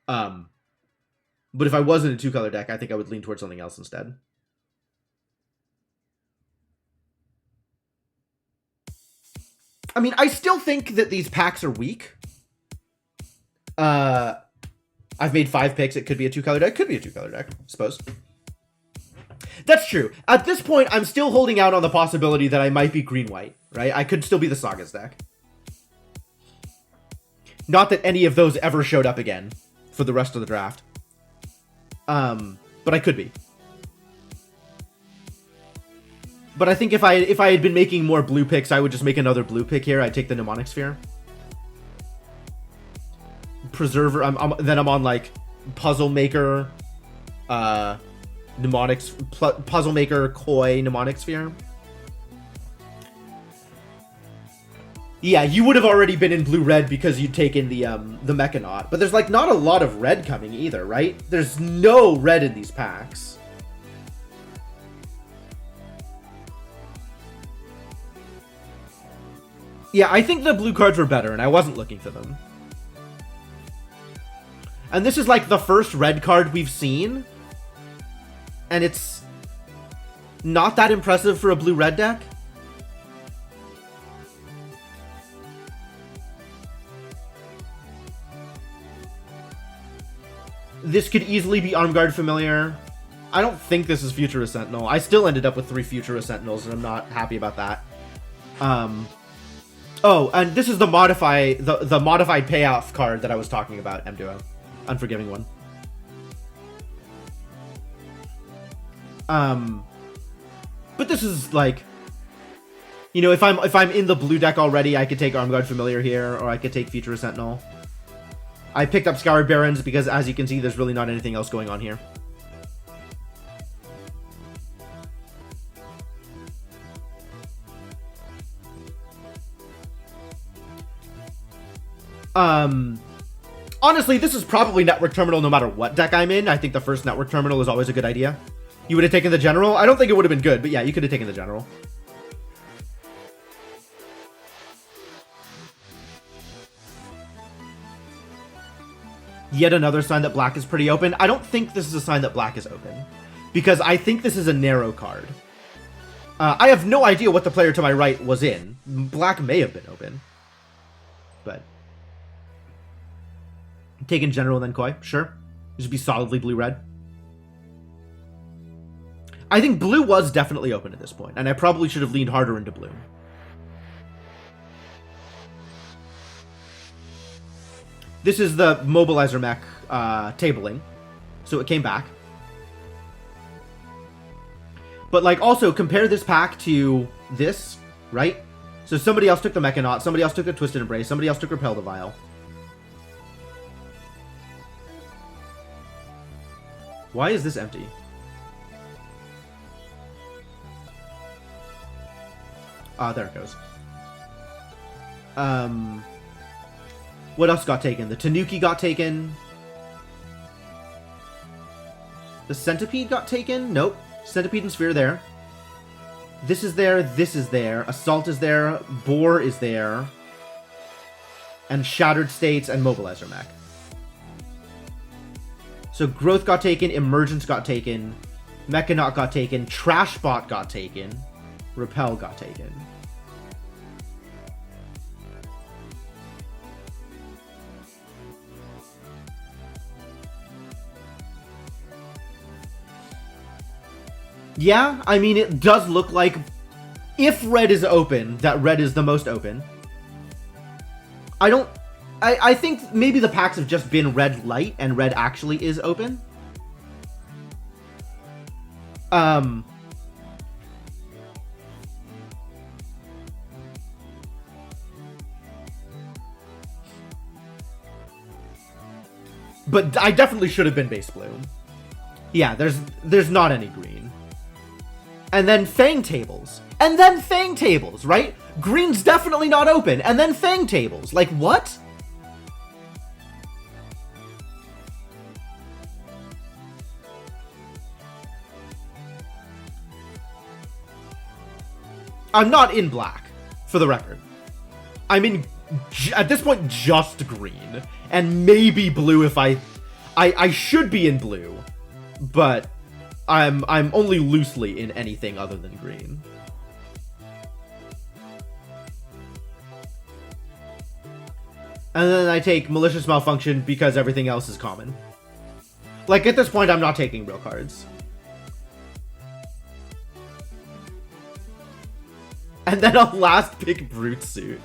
Speaker 1: But if I was in a 2-color deck, I think I would lean towards something else instead. I mean, I still think that these packs are weak. I've made 5 picks. It could be a 2-color deck. Could be a 2-color deck, I suppose. That's true. At this point, I'm still holding out on the possibility that I might be green-white, right? I could still be the Sagas deck. Not that any of those ever showed up again for the rest of the draft. But I could be. But I think if I had been making more blue picks, I would just make another blue pick here. I'd take the Mnemonic Sphere. Preserver. Then I'm on like Puzzle Maker, Puzzle Maker, Koi, Mnemonic Sphere. Yeah, you would have already been in blue-red because you'd taken the Mechanaut. But there's like not a lot of red coming either, right? There's no red in these packs. Yeah, I think the blue cards were better, and I wasn't looking for them. And this is like the first red card we've seen. And it's not that impressive for a blue-red deck. This could easily be Armguard Familiar. I don't think this is Futurist Sentinel. I still ended up with 3 Futurist Sentinels, and I'm not happy about that. Oh, and this is the the modified payoff card that I was talking about, M-Duo. Unforgiving one. But this is like, you know, if I'm in the blue deck already, I could take Armguard Familiar here, or I could take Futurist Sentinel. I picked up Scoured Barrens because, as you can see, there's really not anything else going on here. Honestly, this is probably Network Terminal no matter what deck I'm in. I think the first Network Terminal is always a good idea. You would have taken the General? I don't think it would have been good, but yeah, you could have taken the General. Yet another sign that black is pretty open. I don't think this is a sign that black is open, because I think this is a narrow card. I have no idea what the player to my right was in. Black may have been open, but... Taking General and then Koi, sure. This would be solidly blue-red. I think blue was definitely open at this point, and I probably should have leaned harder into blue. This is the Mobilizer mech tabling, so it came back. But, like, also, compare this pack to this, right? So somebody else took the Mechanaut, somebody else took the Twisted Embrace, somebody else took Repel the Vial. Why is this empty? Ah, there it goes. What else got taken? The Tanuki got taken. The Centipede got taken? Nope. Centipede and Sphere there. This is there. This is there. Assault is there. Boar is there. And Shattered States and Mobilizer Mech. So Growth got taken. Emergence got taken. Mechanaut got taken. Trashbot got taken. Repel got taken. Yeah, I mean, it does look like, if red is open, that red is the most open. I think maybe the packs have just been red light, and red actually is open. But I definitely should have been base blue. Yeah, there's not any green. And then Fang tables. And then Fang tables, right? Green's definitely not open. And then Fang tables. Like, what? I'm not in black, for the record. I'm in, at this point, just green. And maybe blue if I should be in blue. But I'm only loosely in anything other than green. And then I take Malicious Malfunction because everything else is common. Like, at this point, I'm not taking real cards. And then a last pick Brute Suit.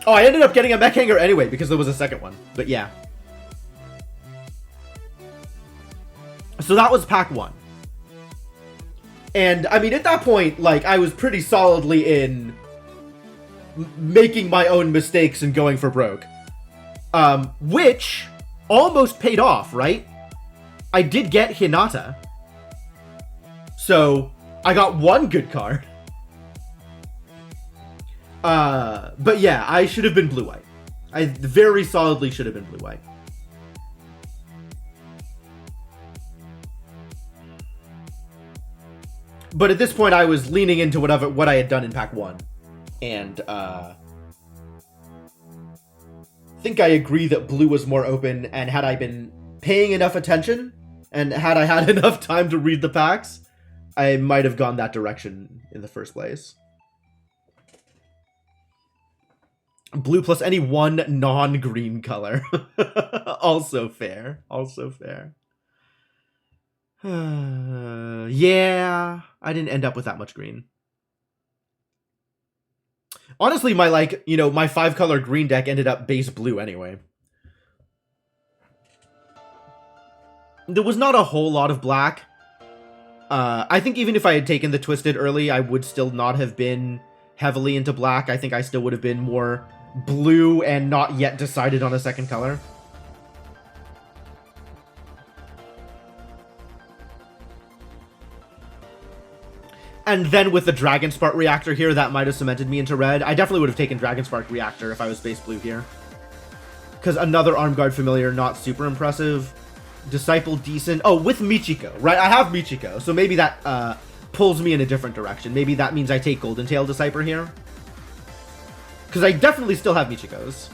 Speaker 1: Oh, I ended up getting a Mech Hanger anyway because there was a second one. But yeah. So that was pack 1. And, I mean, at that point, like, I was pretty solidly in making my own mistakes and going for broke. Which almost paid off, right? I did get Hinata. So, I got one good card. But yeah, I should have been blue-white. I very solidly should have been blue-white. But at this point, I was leaning into what I had done in pack 1. And, think I agree that blue was more open, and had I been paying enough attention, and had I had enough time to read the packs, I might have gone that direction in the first place. Blue plus any one non-green color. Also fair. Also fair. Yeah, I didn't end up with that much green. Honestly, my, like, you know, my 5-color green deck ended up base blue anyway. There was not a whole lot of black. I think even if I had taken the Twisted early, I would still not have been heavily into black. I think I still would have been more blue and not yet decided on a second color. And then with the Dragon Spark Reactor here, that might have cemented me into red. I definitely would have taken Dragon Spark Reactor if I was base blue here. Because another Arm Guard Familiar, not super impressive. Disciple, decent. Oh, with Michiko, right? I have Michiko, so maybe that pulls me in a different direction. Maybe that means I take Golden Tail Disciple here. Because I definitely still have Michikos.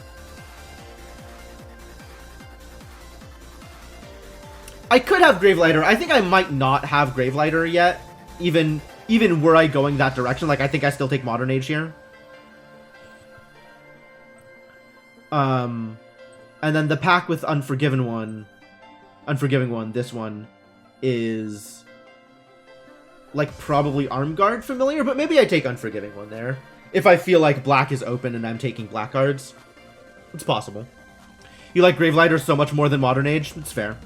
Speaker 1: I could have Gravelighter. I think I might not have Gravelighter yet. Even were I going that direction. Like, I think I still take Modern Age here. And then the pack with Unforgiving one, this one, is, like, probably Arm Guard Familiar, but maybe I take Unforgiving one there. If I feel like black is open and I'm taking black cards. It's possible. You like Gravelighter so much more than Modern Age? It's fair.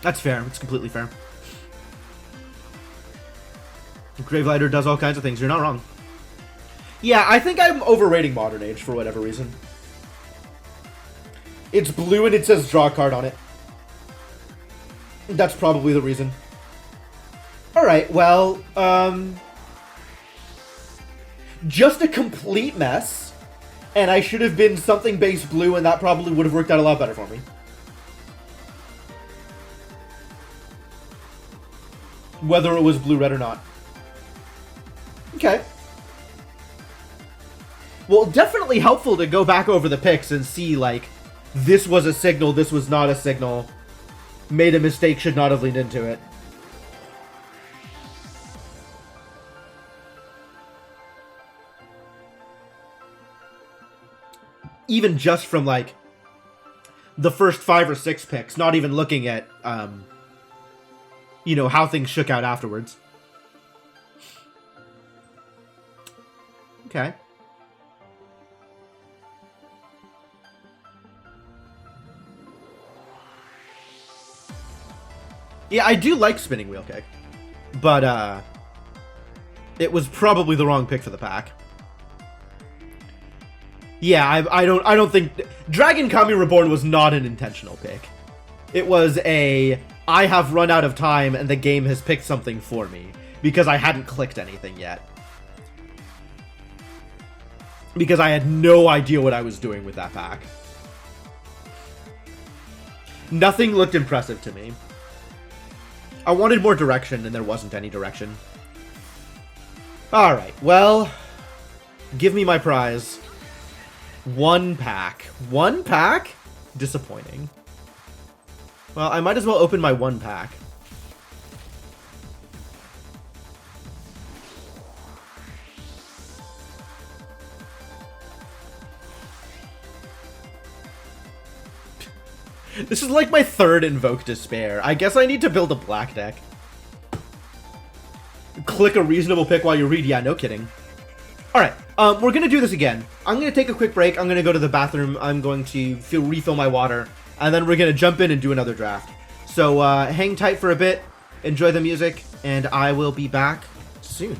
Speaker 1: That's fair. It's completely fair. Gravelighter does all kinds of things. You're not wrong. Yeah, I think I'm overrating Modern Age for whatever reason. It's blue and it says draw a card on it. That's probably the reason. Alright, well, just a complete mess. And I should have been something base blue, and that probably would have worked out a lot better for me. Whether it was blue-red or not. Okay. Well, definitely helpful to go back over the picks and see, like, this was a signal, this was not a signal. Made a mistake, should not have leaned into it. Even just from, like, the first 5 or 6 picks, not even looking at, you know, how things shook out afterwards. Okay. Yeah, I do like Spinning Wheel Kick, but it was probably the wrong pick for the pack. Yeah, I don't think Dragon Kami Reborn was not an intentional pick. It was a I have run out of time and the game has picked something for me because I hadn't clicked anything yet. Because I had no idea what I was doing with that pack. Nothing looked impressive to me. I wanted more direction, and there wasn't any direction. Alright, well, give me my prize. 1 pack. 1 pack? Disappointing. Well, I might as well open my 1 pack. This is like my 3rd Invoke Despair. I guess I need to build a black deck. Click a reasonable pick while you read. Yeah, no kidding. Alright, we're gonna do this again. I'm gonna take a quick break. I'm gonna go to the bathroom. I'm going to refill my water. And then we're gonna jump in and do another draft. So, hang tight for a bit. Enjoy the music. And I will be back soon.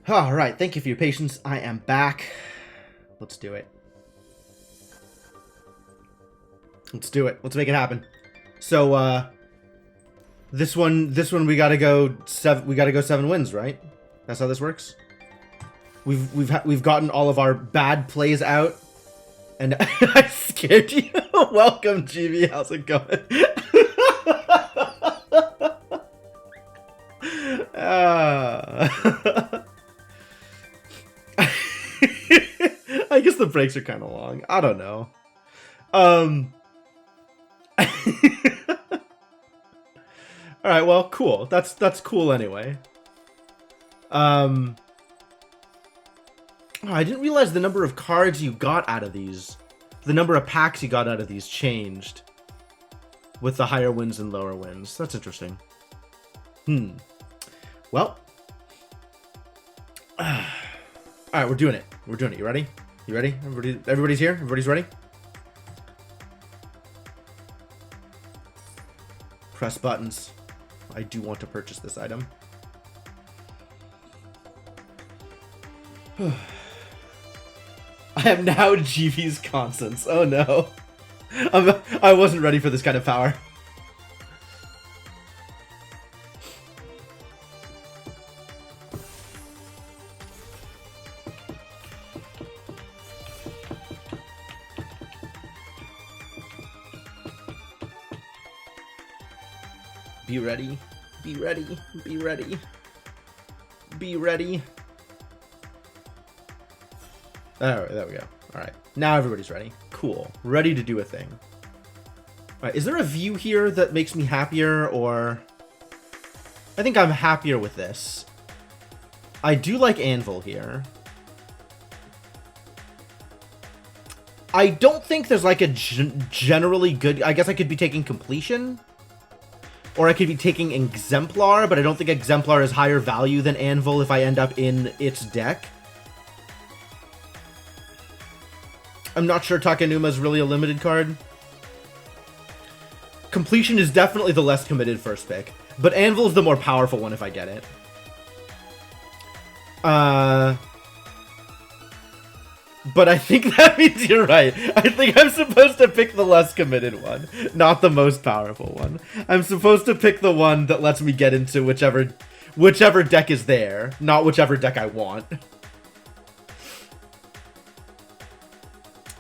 Speaker 1: All right, thank you for your patience. I am back. Let's do it. Let's do it. Let's make it happen. So, this one we gotta go 7 wins, right? That's how this works. We've gotten all of our bad plays out, and I scared you. Welcome, GB. How's it going? I guess the breaks are kind of long. I don't know. All right, well, cool. That's cool anyway. Oh, I didn't realize the number of cards you got out of these, the number of packs you got out of these changed with the higher wins and lower wins. That's interesting. Well. All right, we're doing it. We're doing it. You ready? You ready? Everybody's here? Everybody's ready? Press buttons. I do want to purchase this item. I am now GV's Constance. Oh no. I wasn't ready for this kind of power. Be ready. Be ready. Be ready. Be ready. Alright, there we go. Alright. Now everybody's ready. Cool. Ready to do a thing. Alright, is there a view here that makes me happier, or... I think I'm happier with this. I do like Anvil here. I don't think there's like a generally good... I guess I could be taking Completion. Or I could be taking Exemplar, but I don't think Exemplar is higher value than Anvil if I end up in its deck. I'm not sure Takenuma is really a limited card. Completion is definitely the less committed first pick, but Anvil is the more powerful one if I get it. But I think that means you're right. I think I'm supposed to pick the less committed one, not the most powerful one. I'm supposed to pick the one that lets me get into whichever deck is there, not whichever deck I want.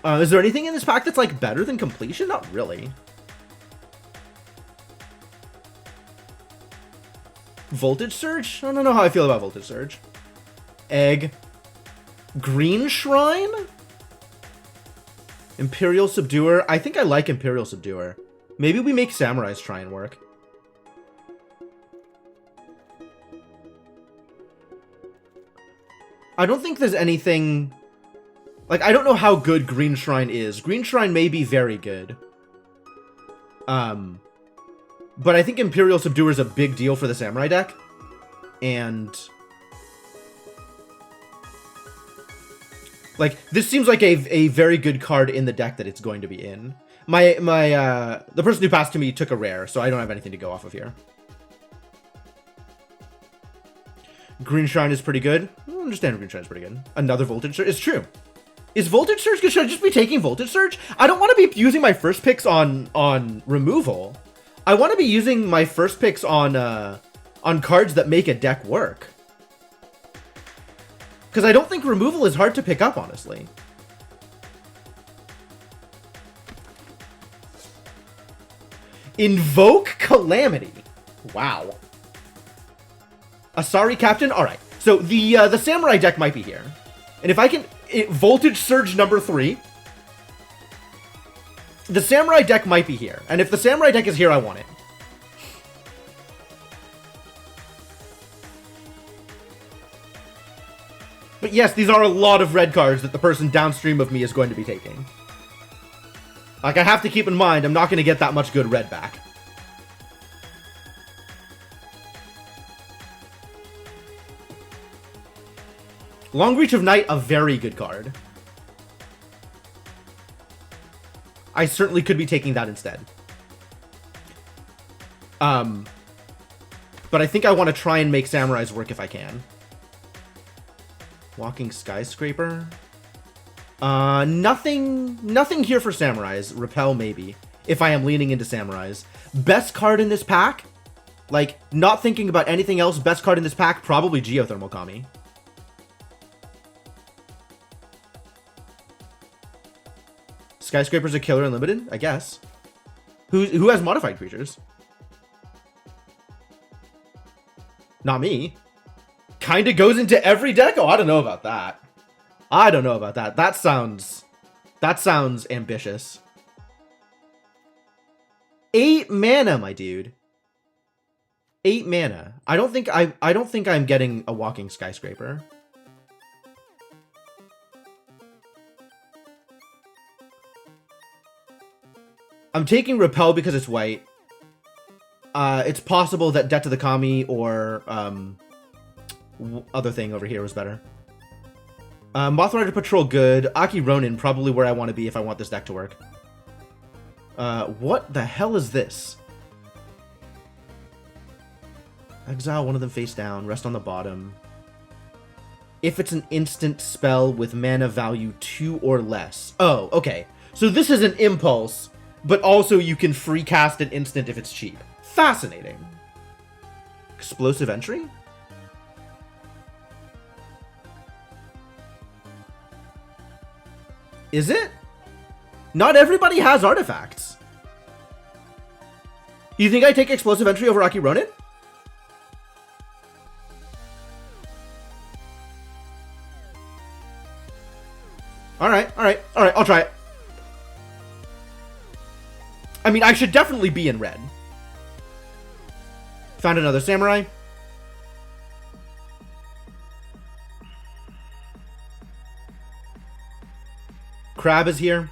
Speaker 1: Is there anything in this pack that's like better than Completion? Not really. Voltage Surge? I don't know how I feel about Voltage Surge. Egg. Green Shrine? Imperial Subduer? I think I like Imperial Subduer. Maybe we make Samurai's Shrine work. I don't think there's anything... Like, I don't know how good Green Shrine is. Green Shrine may be very good. But I think Imperial Subduer is a big deal for the Samurai deck. And... like, this seems like a very good card in the deck that it's going to be in. The person who passed to me took a rare, so I don't have anything to go off of here. Green Shrine is pretty good. I understand Green Shrine is pretty good. Another Voltage Surge. It's true. Is Voltage Surge good? Should I just be taking Voltage Surge? I don't want to be using my first picks on removal. I want to be using my first picks on cards that make a deck work. Because I don't think removal is hard to pick up, honestly. Invoke Calamity. Wow. Asari Captain? Alright. So the Samurai deck might be here. And if I can... Voltage Surge number 3. The Samurai deck might be here. And if the Samurai deck is here, I want it. But yes, these are a lot of red cards that the person downstream of me is going to be taking. Like, I have to keep in mind, I'm not going to get that much good red back. Long Reach of Night, a very good card. I certainly could be taking that instead. But I think I want to try and make Samurai's work if I can. Walking Skyscraper. Nothing here for Samurais. Repel, maybe. If I am leaning into Samurais. Best card in this pack? Like, not thinking about anything else, best card in this pack, probably Geothermal Kami. Skyscraper's a killer in Limited, I guess. Who has modified creatures? Not me. Kinda goes into every deck? Oh, I don't know about that. I don't know about that. That sounds ambitious. 8 mana, my dude. 8 mana. I don't think I'm getting a Walking Skyscraper. I'm taking Repel because it's white. It's possible that Debt to the Kami or other thing over here was better. Moth Rider Patrol good. Aki Ronin probably where I want to be if I want this deck to work. What the hell is this? Exile one of them face down. Rest on the bottom. If it's an instant spell with mana value 2 or less. Oh, okay. So this is an impulse, but also you can free cast an instant if it's cheap. Fascinating. Explosive Entry? Is it? Not everybody has artifacts. You think I take Explosive Entry over Aki Ronin? Alright, I'll try it. I mean, I should definitely be in red. Found another Samurai. Crab is here.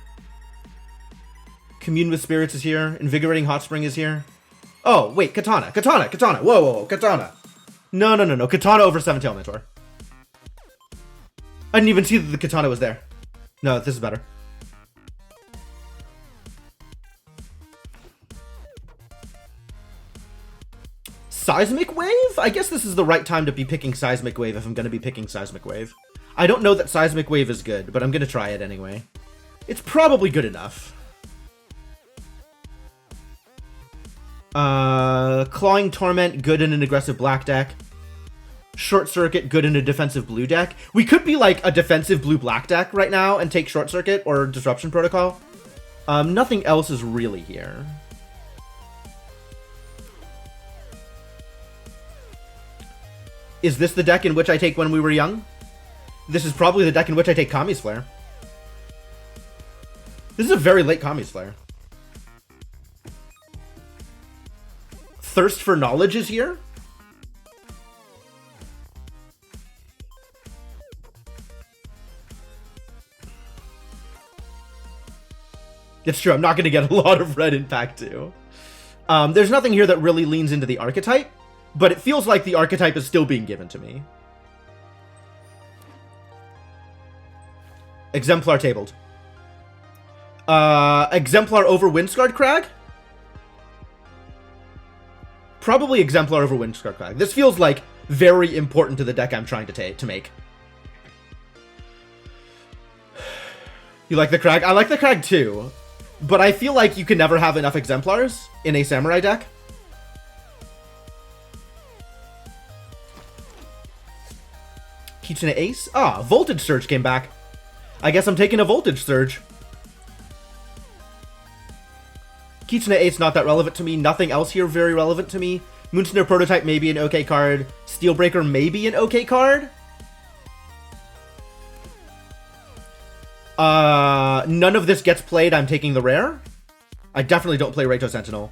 Speaker 1: Commune with Spirits is here. Invigorating Hot Spring is here. Oh, wait, Katana. Whoa, Katana. No. Katana over Seven Tail Mentor. I didn't even see that the Katana was there. No, this is better. Seismic Wave? I guess this is the right time to be picking Seismic Wave if I'm going to be picking Seismic Wave. I don't know that Seismic Wave is good, but I'm going to try it anyway. It's probably good enough. Clawing Torment, good in an aggressive black deck. Short Circuit, good in a defensive blue deck. We could be like a defensive blue-black deck right now and take Short Circuit or Disruption Protocol. Nothing else is really here. Is this the deck in which I take When We Were Young? This is probably the deck in which I take Kami's Flare. This is a very late Kami's Flare. Thirst for Knowledge is here. It's true, I'm not going to get a lot of red in pack 2. There's nothing here that really leans into the archetype, but it feels like the archetype is still being given to me. Exemplar tabled. Exemplar over Windscarred Crag? Probably Exemplar over Windscarred Crag. This feels like very important to the deck I'm trying to make. You like the Crag? I like the Crag too. But I feel like you can never have enough Exemplars in a Samurai deck. Kitsune Ace? Ah, Voltage Surge came back. I guess I'm taking a Voltage Surge. Kitsune Ace not that relevant to me. Nothing else here very relevant to me. Moonsnare Prototype may be an okay card. Steelbreaker may be an okay card. None of this gets played. I'm taking the rare. I definitely don't play Reito Sentinel.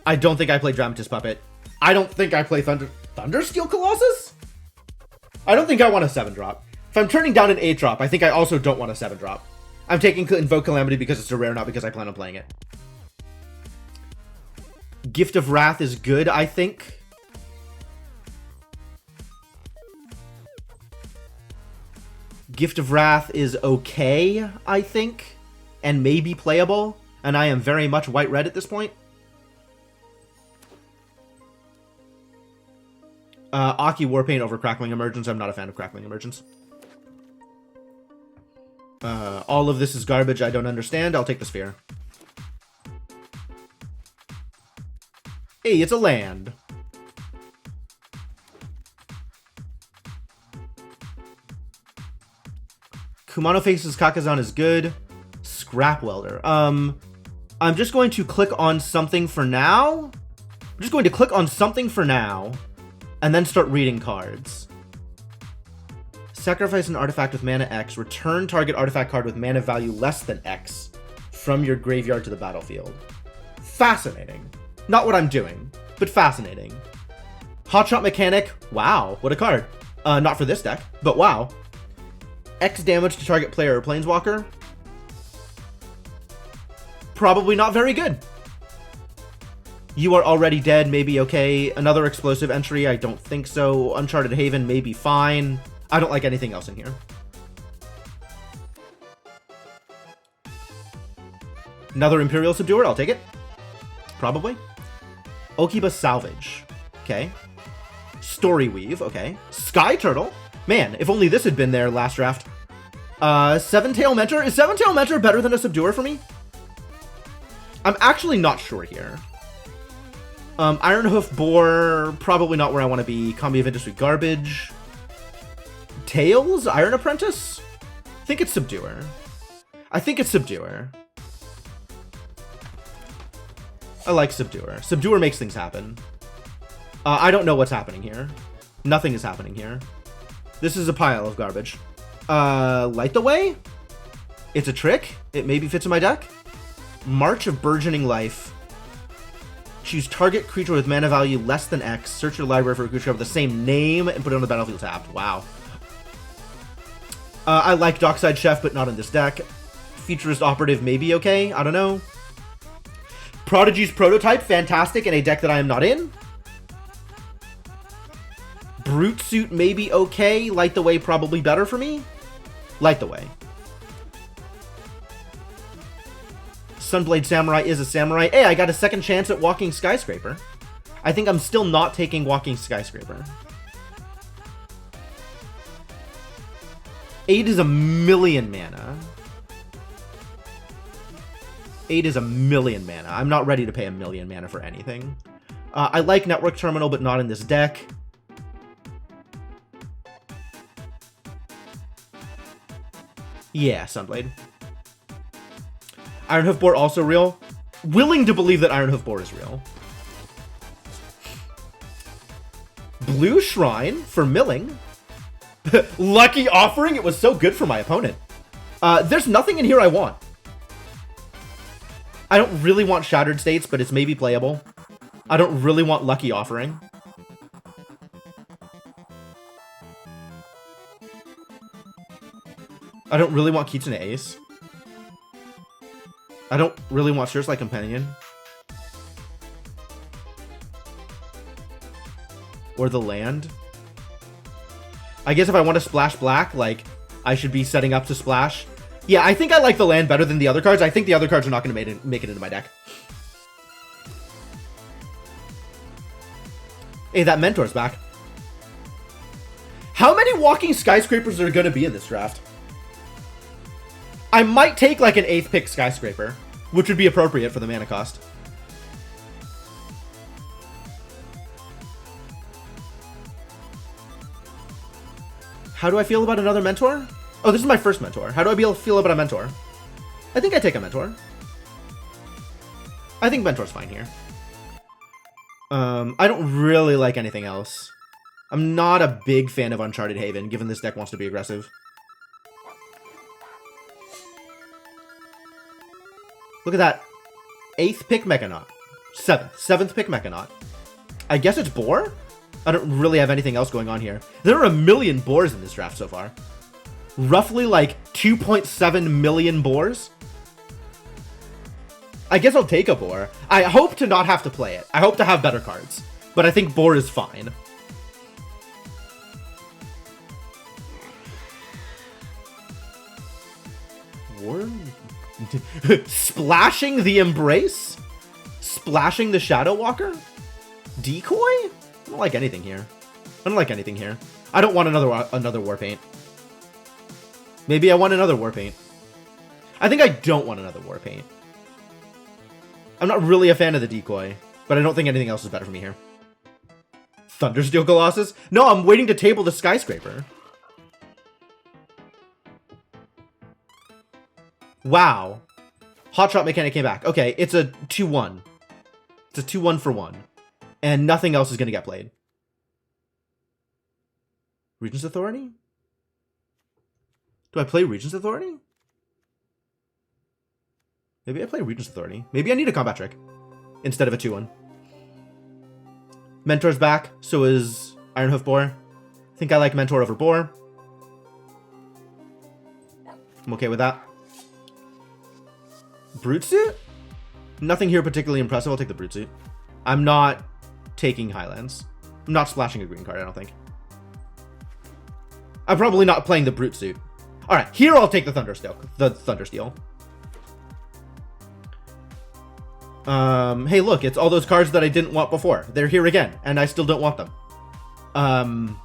Speaker 1: I don't think I play Dramatist Puppet. I don't think I play Thundersteel Colossus? I don't think I want a 7-drop. If I'm turning down an 8-drop, I think I also don't want a 7-drop. I'm taking Invoke Calamity because it's a rare, not because I plan on playing it. Gift of Wrath is good, I think. Gift of Wrath is okay, I think, and maybe playable, and I am very much white-red at this point. Aki Warpaint over Crackling Emergence. I'm not a fan of Crackling Emergence. All of this is garbage I don't understand. I'll take the sphere. Hey, it's a land. Kumano Faces Kakazan is good. Scrap Welder. I'm just going to click on something for now. I'm just going to click on something for now, and then start reading cards. Sacrifice an artifact with mana X. Return target artifact card with mana value less than X from your graveyard to the battlefield. Fascinating. Not what I'm doing, but fascinating. Hotshot Mechanic. Wow, what a card. Not for this deck, but wow. X damage to target player or planeswalker. Probably not very good. You are already dead, maybe okay. Another explosive entry, I don't think so. Uncharted Haven, maybe fine. I don't like anything else in here. Another Imperial Subduer, I'll take it. Probably. Okiba Salvage. Okay. Story Weave, okay. Sky Turtle. Man, if only this had been there last draft. Seven Tail Mentor. Is Seven Tail Mentor better than a Subduer for me? I'm actually not sure here. Ironhoof Boar, probably not where I want to be. Combi of Industry, garbage. Tails? Iron Apprentice? I think it's Subduer. I think it's Subduer. I like Subduer. Subduer makes things happen. I don't know what's happening here. Nothing is happening here. This is a pile of garbage. Light the Way? It's a trick. It maybe fits in my deck. March of Burgeoning Life. Choose target creature with mana value less than X. Search your library for a creature of the same name and put it on the battlefield tapped. Wow. I like Dockside Chef, but not in this deck. Futurist Operative may be okay. I don't know. Prodigy's Prototype, fantastic in a deck that I am not in. Brute Suit may be okay. Light the Way probably better for me. Light the Way. Sunblade Samurai is a samurai. Hey, I got a second chance at Walking Skyscraper. I think I'm still not taking Walking Skyscraper. 8 is a million mana. 8 is a million mana. I'm not ready to pay a million mana for anything. I like Network Terminal, but not in this deck. Yeah, Sunblade. Ironhoof Boar also real. Willing to believe that Ironhoof Boar is real. Blue Shrine for milling. Lucky Offering. It was so good for my opponent. There's nothing in here I want. I don't really want Shattered States, but it's maybe playable. I don't really want Lucky Offering. I don't really want Kitsune Ace. I don't really want Searchlight Companion. Or the land. I guess if I want to splash black, like, I should be setting up to splash. Yeah, I think I like the land better than the other cards. I think the other cards are not going to make it into my deck. Hey, that Mentor's back. How many Walking Skyscrapers are going to be in this draft? I might take like an 8th pick Skyscraper, which would be appropriate for the mana cost. How do I feel about another Mentor? Oh, this is my first Mentor. How do I feel about a Mentor? I think I take a Mentor. I think Mentor's fine here. I don't really like anything else. I'm not a big fan of Uncharted Haven, given this deck wants to be aggressive. Look at that. 8th pick Mechanaut. 7th pick Mechanaut. I guess it's Boar? I don't really have anything else going on here. There are a million Boars in this draft so far. Roughly like 2.7 million Boars. I guess I'll take a Boar. I hope to not have to play it. I hope to have better cards. But I think Boar is fine. War? Splashing the Embrace? Splashing the Shadow Walker? Decoy? I don't like anything here. I don't like anything here. I don't want another Warpaint. Maybe I want another Warpaint. I think I don't want another War Paint. I'm not really a fan of the decoy, but I don't think anything else is better for me here. Thundersteel Colossus? No, I'm waiting to table the Skyscraper. Wow. Hot Shot Mechanic came back. Okay, it's a 2-1. It's a 2-1 for 1. And nothing else is going to get played. Regent's Authority? Do I play Regent's Authority? Maybe I play Regent's Authority. Maybe I need a combat trick instead of a 2-1. Mentor's back, so is Ironhoof Boar. I think I like Mentor over Boar. I'm okay with that. Brute Suit? Nothing here particularly impressive. I'll take the Brute Suit. I'm not taking Highlands. I'm not splashing a green card, I don't think. I'm probably not playing the Brute Suit. Alright, here I'll take the Thundersteel. Hey, look, it's all those cards that I didn't want before. They're here again, and I still don't want them.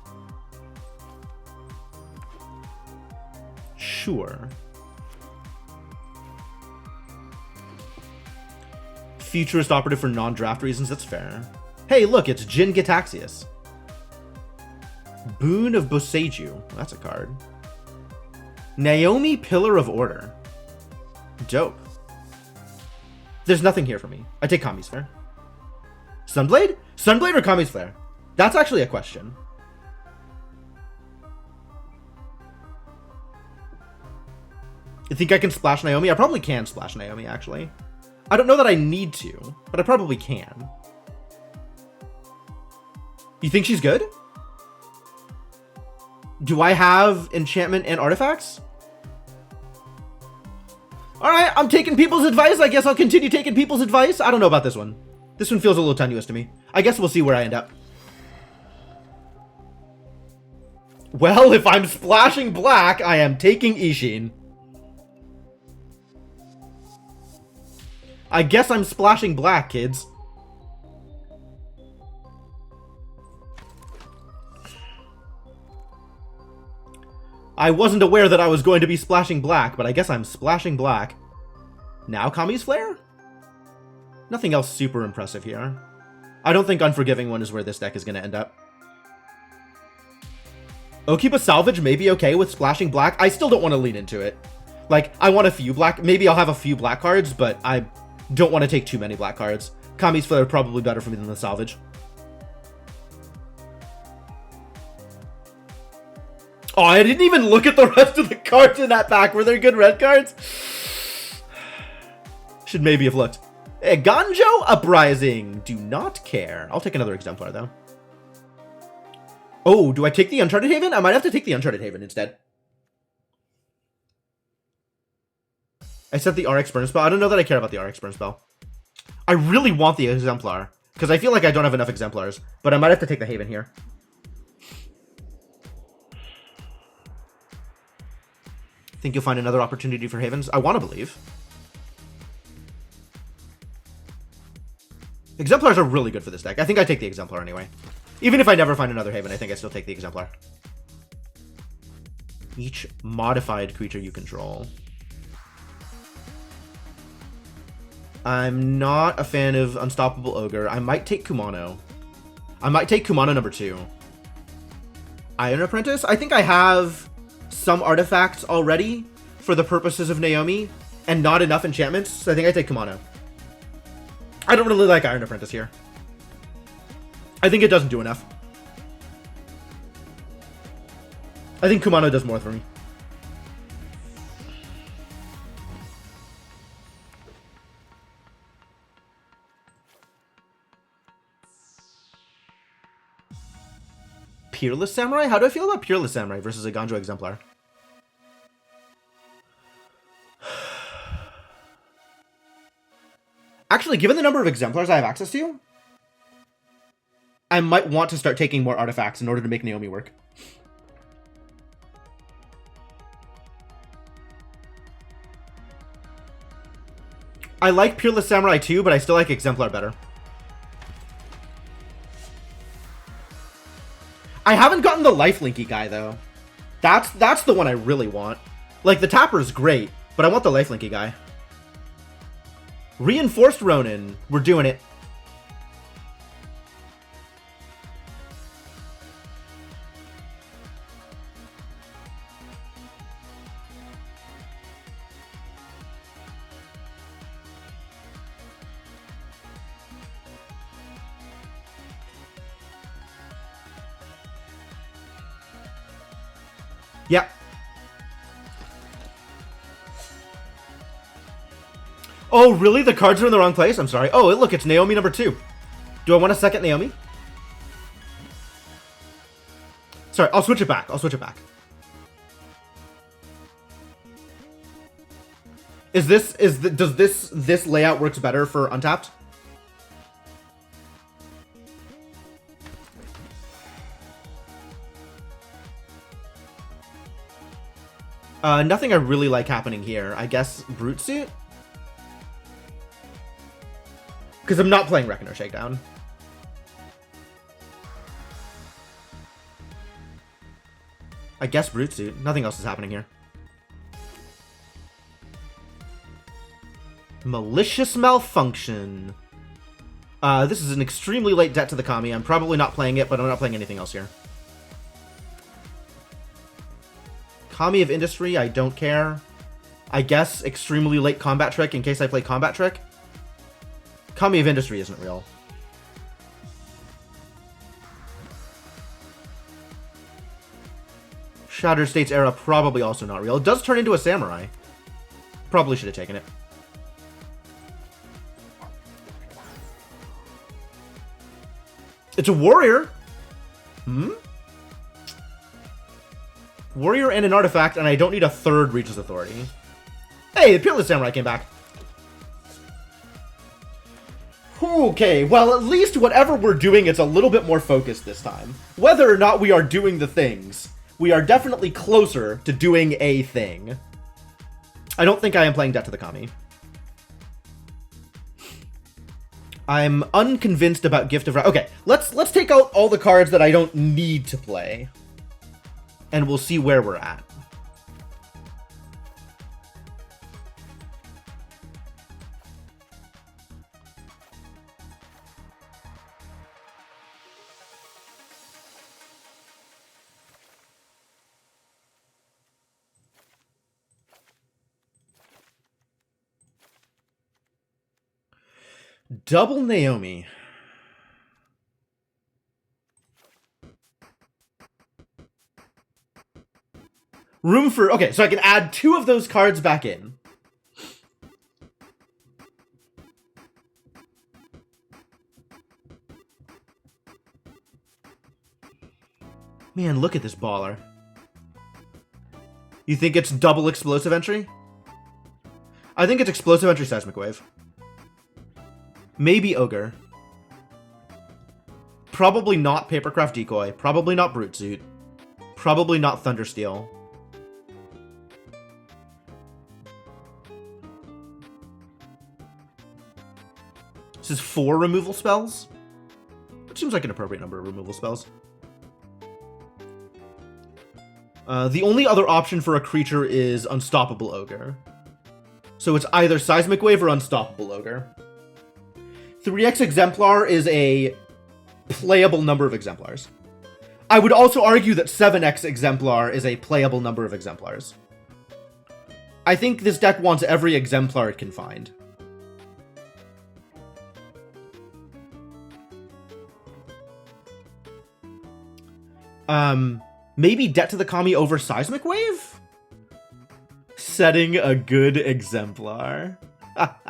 Speaker 1: Sure. Futurist Operative for non-draft reasons, that's fair. Hey, look, it's Jin Gitaxias. Boon of Boseiju, that's a card. Naomi, Pillar of Order. Dope. There's nothing here for me. I take Kami's Flare. Sunblade? Sunblade or Kami's Flare? That's actually a question. You think I can splash Naomi? I probably can splash Naomi, actually. I don't know that I need to, but I probably can. You think she's good? Do I have enchantment and artifacts? Alright, I'm taking people's advice. I guess I'll continue taking people's advice. I don't know about this one. This one feels a little tenuous to me. I guess we'll see where I end up. Well, if I'm splashing black, I am taking Ishin. I guess I'm splashing black, kids. I wasn't aware that I was going to be splashing black, but I guess I'm splashing black. Now Kami's Flare? Nothing else super impressive here. I don't think Unforgiving One is where this deck is going to end up. Okiba Salvage may be okay with splashing black. I still don't want to lean into it. Like, I want a few black... Maybe I'll have a few black cards, but I don't want to take too many black cards. Kami's Flare is probably better for me than the Salvage. Oh, I didn't even look at the rest of the cards in that pack. Were there good red cards? Should maybe have looked. Ganjo Uprising. Do not care. I'll take another Exemplar, though. Oh, do I take the Uncharted Haven? I might have to take the Uncharted Haven instead. I set the RX Burn Spell. I don't know that I care about the RX Burn Spell. I really want the Exemplar, because I feel like I don't have enough Exemplars, but I might have to take the Haven here. Think you'll find another opportunity for Havens? I want to believe. Exemplars are really good for this deck. I think I take the Exemplar anyway. Even if I never find another Haven, I think I still take the Exemplar. Each modified creature you control. I'm not a fan of Unstoppable Ogre. I might take Kumano. I might take Kumano number 2. Iron Apprentice? I think I have some artifacts already for the purposes of Naomi and not enough enchantments, so I think I take Kumano. I don't really like Iron Apprentice here. I think it doesn't do enough. I think Kumano does more for me. Peerless Samurai? How do I feel about Peerless Samurai versus a Ganjo Exemplar? Actually, given the number of Exemplars I have access to, I might want to start taking more artifacts in order to make Naomi work. I like Peerless Samurai too, but I still like Exemplar better. I haven't gotten the lifelinky guy, though. That's the one I really want. Like, the Tapper is great, But I want the lifelinky guy. Reinforced Ronin. We're doing it. Yep. Oh, really? The cards are in the wrong place? I'm sorry. Oh, look, it's Naomi number 2. Do I want a second Naomi? Sorry, I'll switch it back. I'll switch it back. Does this layout works better for Untapped? Nothing I really like happening here. I guess Brute Suit? Because I'm not playing Reckoner Shakedown. I guess Brute Suit. Nothing else is happening here. Malicious Malfunction. This is an extremely late debt to the Kami. I'm probably not playing it, but I'm not playing anything else here. Kami of Industry, I don't care. I guess extremely late Combat Trick in case I play Combat Trick. Kami of Industry isn't real. Shattered States Era, probably also not real. It does turn into a Samurai. Probably should have taken it. It's a Warrior! Hmm? Warrior and an artifact, and I don't need a third Reach's Authority. Hey, the Peerless Samurai came back. Okay, well, at least whatever we're doing, it's a little bit more focused this time. Whether or not we are doing the things, we are definitely closer to doing a thing. I don't think I am playing Debt to the Kami. I'm unconvinced about Gift of... Okay, let's take out all the cards that I don't need to play. And we'll see where we're at. Double Naomi. Room for... Okay, so I can add 2 of those cards back in. Man, look at this baller. You think it's double explosive entry? I think it's explosive entry Seismic Wave. Maybe Ogre. Probably not Papercraft Decoy. Probably not Brute Suit. Probably not Thundersteel. This is 4 removal spells? Which seems like an appropriate number of removal spells. The only other option for a creature is Unstoppable Ogre. So it's either Seismic Wave or Unstoppable Ogre. 3x Exemplar is a playable number of exemplars. I would also argue that 7x Exemplar is a playable number of exemplars. I think this deck wants every exemplar it can find. Maybe Debt to the Kami over Seismic Wave? Setting a good exemplar. I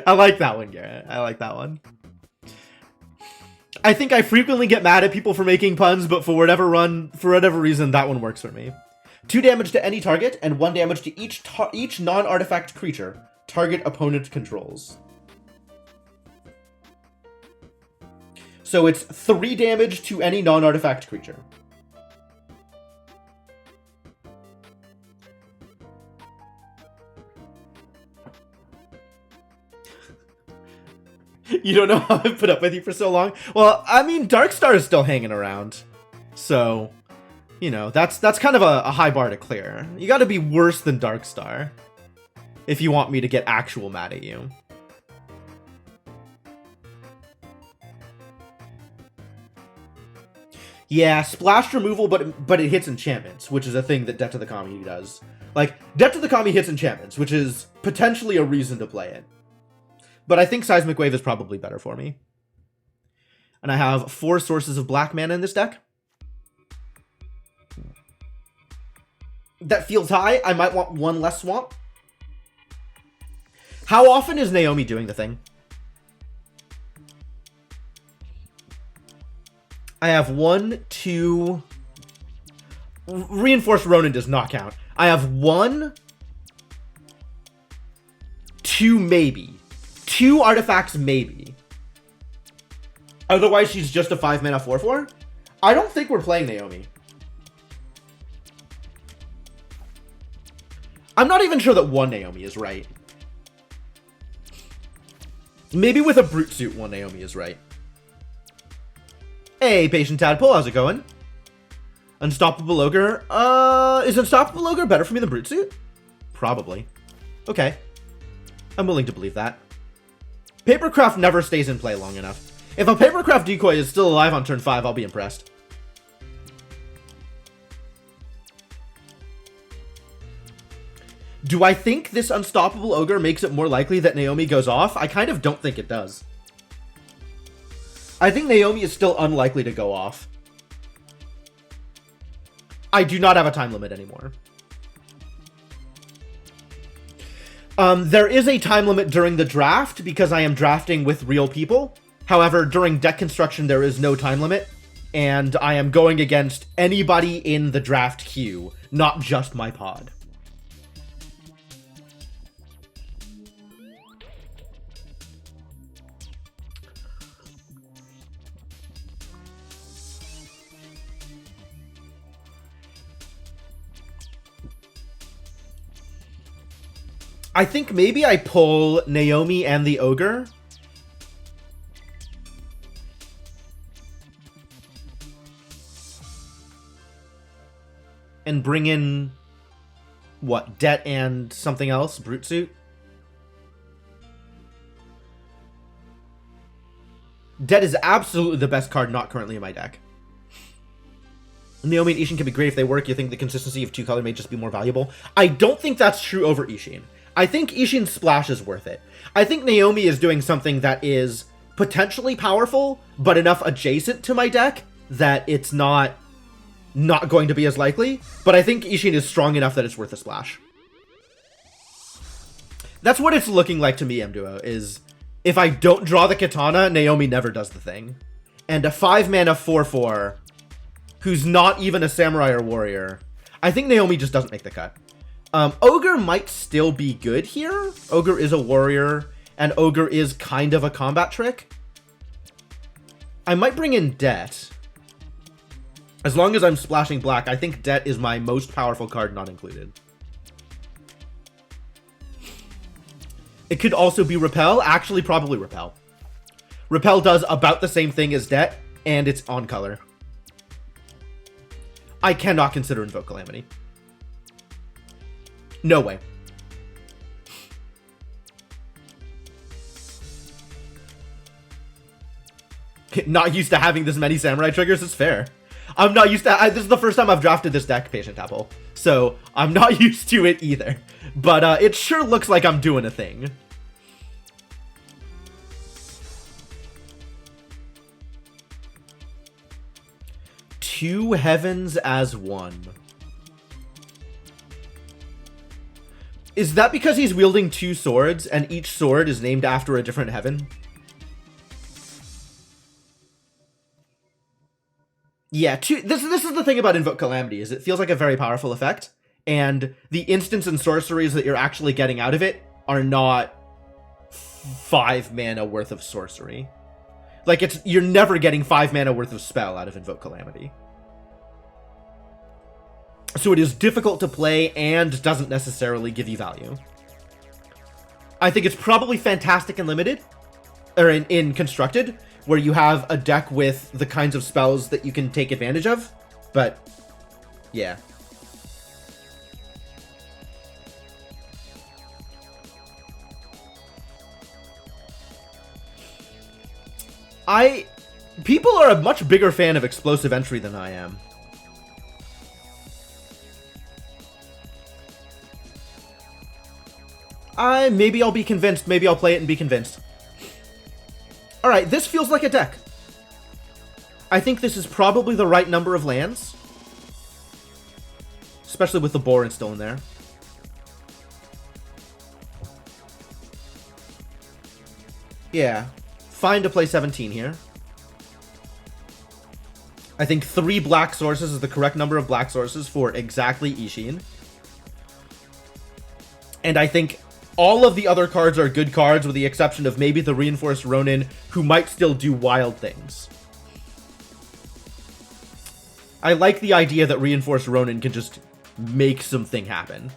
Speaker 1: like that one, Garrett. I like that one. I think I frequently get mad at people for making puns, but for whatever reason, that one works for me. 2 damage to any target, and 1 damage to each non-artifact creature target opponent controls. So it's 3 damage to any non-artifact creature. You don't know how I've put up with you for so long? Well, I mean, Darkstar is still hanging around. So, You know, that's kind of a high bar to clear. You gotta be worse than Darkstar if you want me to get actual mad at you. Yeah, splash removal, but it hits enchantments, which is a thing that Debt to the Kami does. Like, Debt to the Kami hits enchantments, which is potentially a reason to play it. But I think Seismic Wave is probably better for me. And I have 4 sources of black mana in this deck. That feels high. I might want 1 less swamp. How often is Naomi doing the thing? I have 1, 2... Reinforced Ronin does not count. I have 1, 2 maybe. 2 artifacts maybe. Otherwise, she's just a 5-mana 4/4. I don't think we're playing Naomi. I'm not even sure that 1 Naomi is right. Maybe with a Brute Suit, 1 Naomi is right. Hey, Patient Tadpole, how's it going? Unstoppable Ogre. Is Unstoppable Ogre better for me than Brute Suit? Probably. Okay. I'm willing to believe that. Papercraft never stays in play long enough. If a Papercraft decoy is still alive on turn 5, I'll be impressed. Do I think this Unstoppable Ogre makes it more likely that Naomi goes off? I kind of don't think it does. I think Naomi is still unlikely to go off. I do not have a time limit anymore. There is a time limit during the draft because I am drafting with real people. However, during deck construction, there is no time limit. And I am going against anybody in the draft queue, not just my pod. I think maybe I pull Naomi and the Ogre. And bring in, what, Debt and something else? Brute Suit? Debt is absolutely the best card not currently in my deck. Naomi and Ishin can be great if they work. You think the consistency of 2 color may just be more valuable? I don't think that's true over Ishin. I think Ishin's splash is worth it. I think Naomi is doing something that is potentially powerful, but enough adjacent to my deck that it's not going to be as likely. But I think Ishin is strong enough that it's worth a splash. That's what it's looking like to me, MDuo, is if I don't draw the Katana, Naomi never does the thing. And a 5-mana 4/4 who's not even a Samurai or Warrior, I think Naomi just doesn't make the cut. Ogre might still be good here. Ogre is a warrior, and Ogre is kind of a combat trick. I might bring in Debt. As long as I'm splashing black, I think Debt is my most powerful card not included. It could also be Repel. Actually, probably Repel. Repel does about the same thing as Debt, and it's on color. I cannot consider Invoke Calamity. No way. Not used to having this many Samurai triggers, it's fair. I'm not used to... this is the first time I've drafted this deck, Patient Apple. So, I'm not used to it either. But it sure looks like I'm doing a thing. Two heavens as one. Is that because he's wielding 2 swords and each sword is named after a different heaven? Yeah, this is the thing about Invoke Calamity, is it feels like a very powerful effect, and the instants and sorceries that you're actually getting out of it are not 5 mana worth of sorcery. Like, you're never getting 5 mana worth of spell out of Invoke Calamity. So it is difficult to play and doesn't necessarily give you value. I think it's probably fantastic in Limited, or in Constructed, where you have a deck with the kinds of spells that you can take advantage of, but Yeah. People are a much bigger fan of explosive entry than I am. Maybe I'll be convinced. Maybe I'll play it and be convinced. Alright, this feels like a deck. I think this is probably the right number of lands. Especially with the Boron still in there. Yeah. Fine to play 17 here. I think 3 black sources is the correct number of black sources for exactly Ishin. And I think all of the other cards are good cards with the exception of maybe the Reinforced Ronin, who might still do wild things. I like the idea that Reinforced Ronin can just make something happen.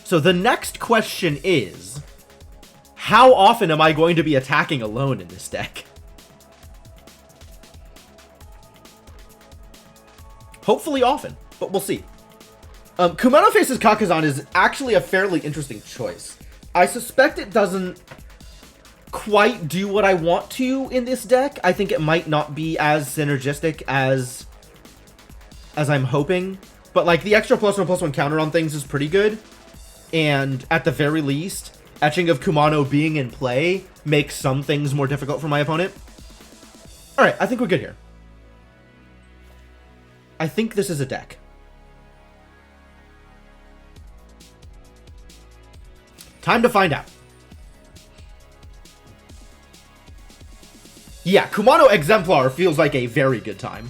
Speaker 1: So the next question is, how often am I going to be attacking alone in this deck? Hopefully often, but we'll see. Kumano faces Kakazan is actually a fairly interesting choice. I suspect it doesn't quite do what I want to in this deck. I think it might not be as synergistic as I'm hoping. But like the extra +1/+1 counter on things is pretty good. And at the very least, Etching of Kumano being in play makes some things more difficult for my opponent. Alright, I think we're good here. I think this is a deck. Time to find out. Yeah, Kumano Exemplar feels like a very good time.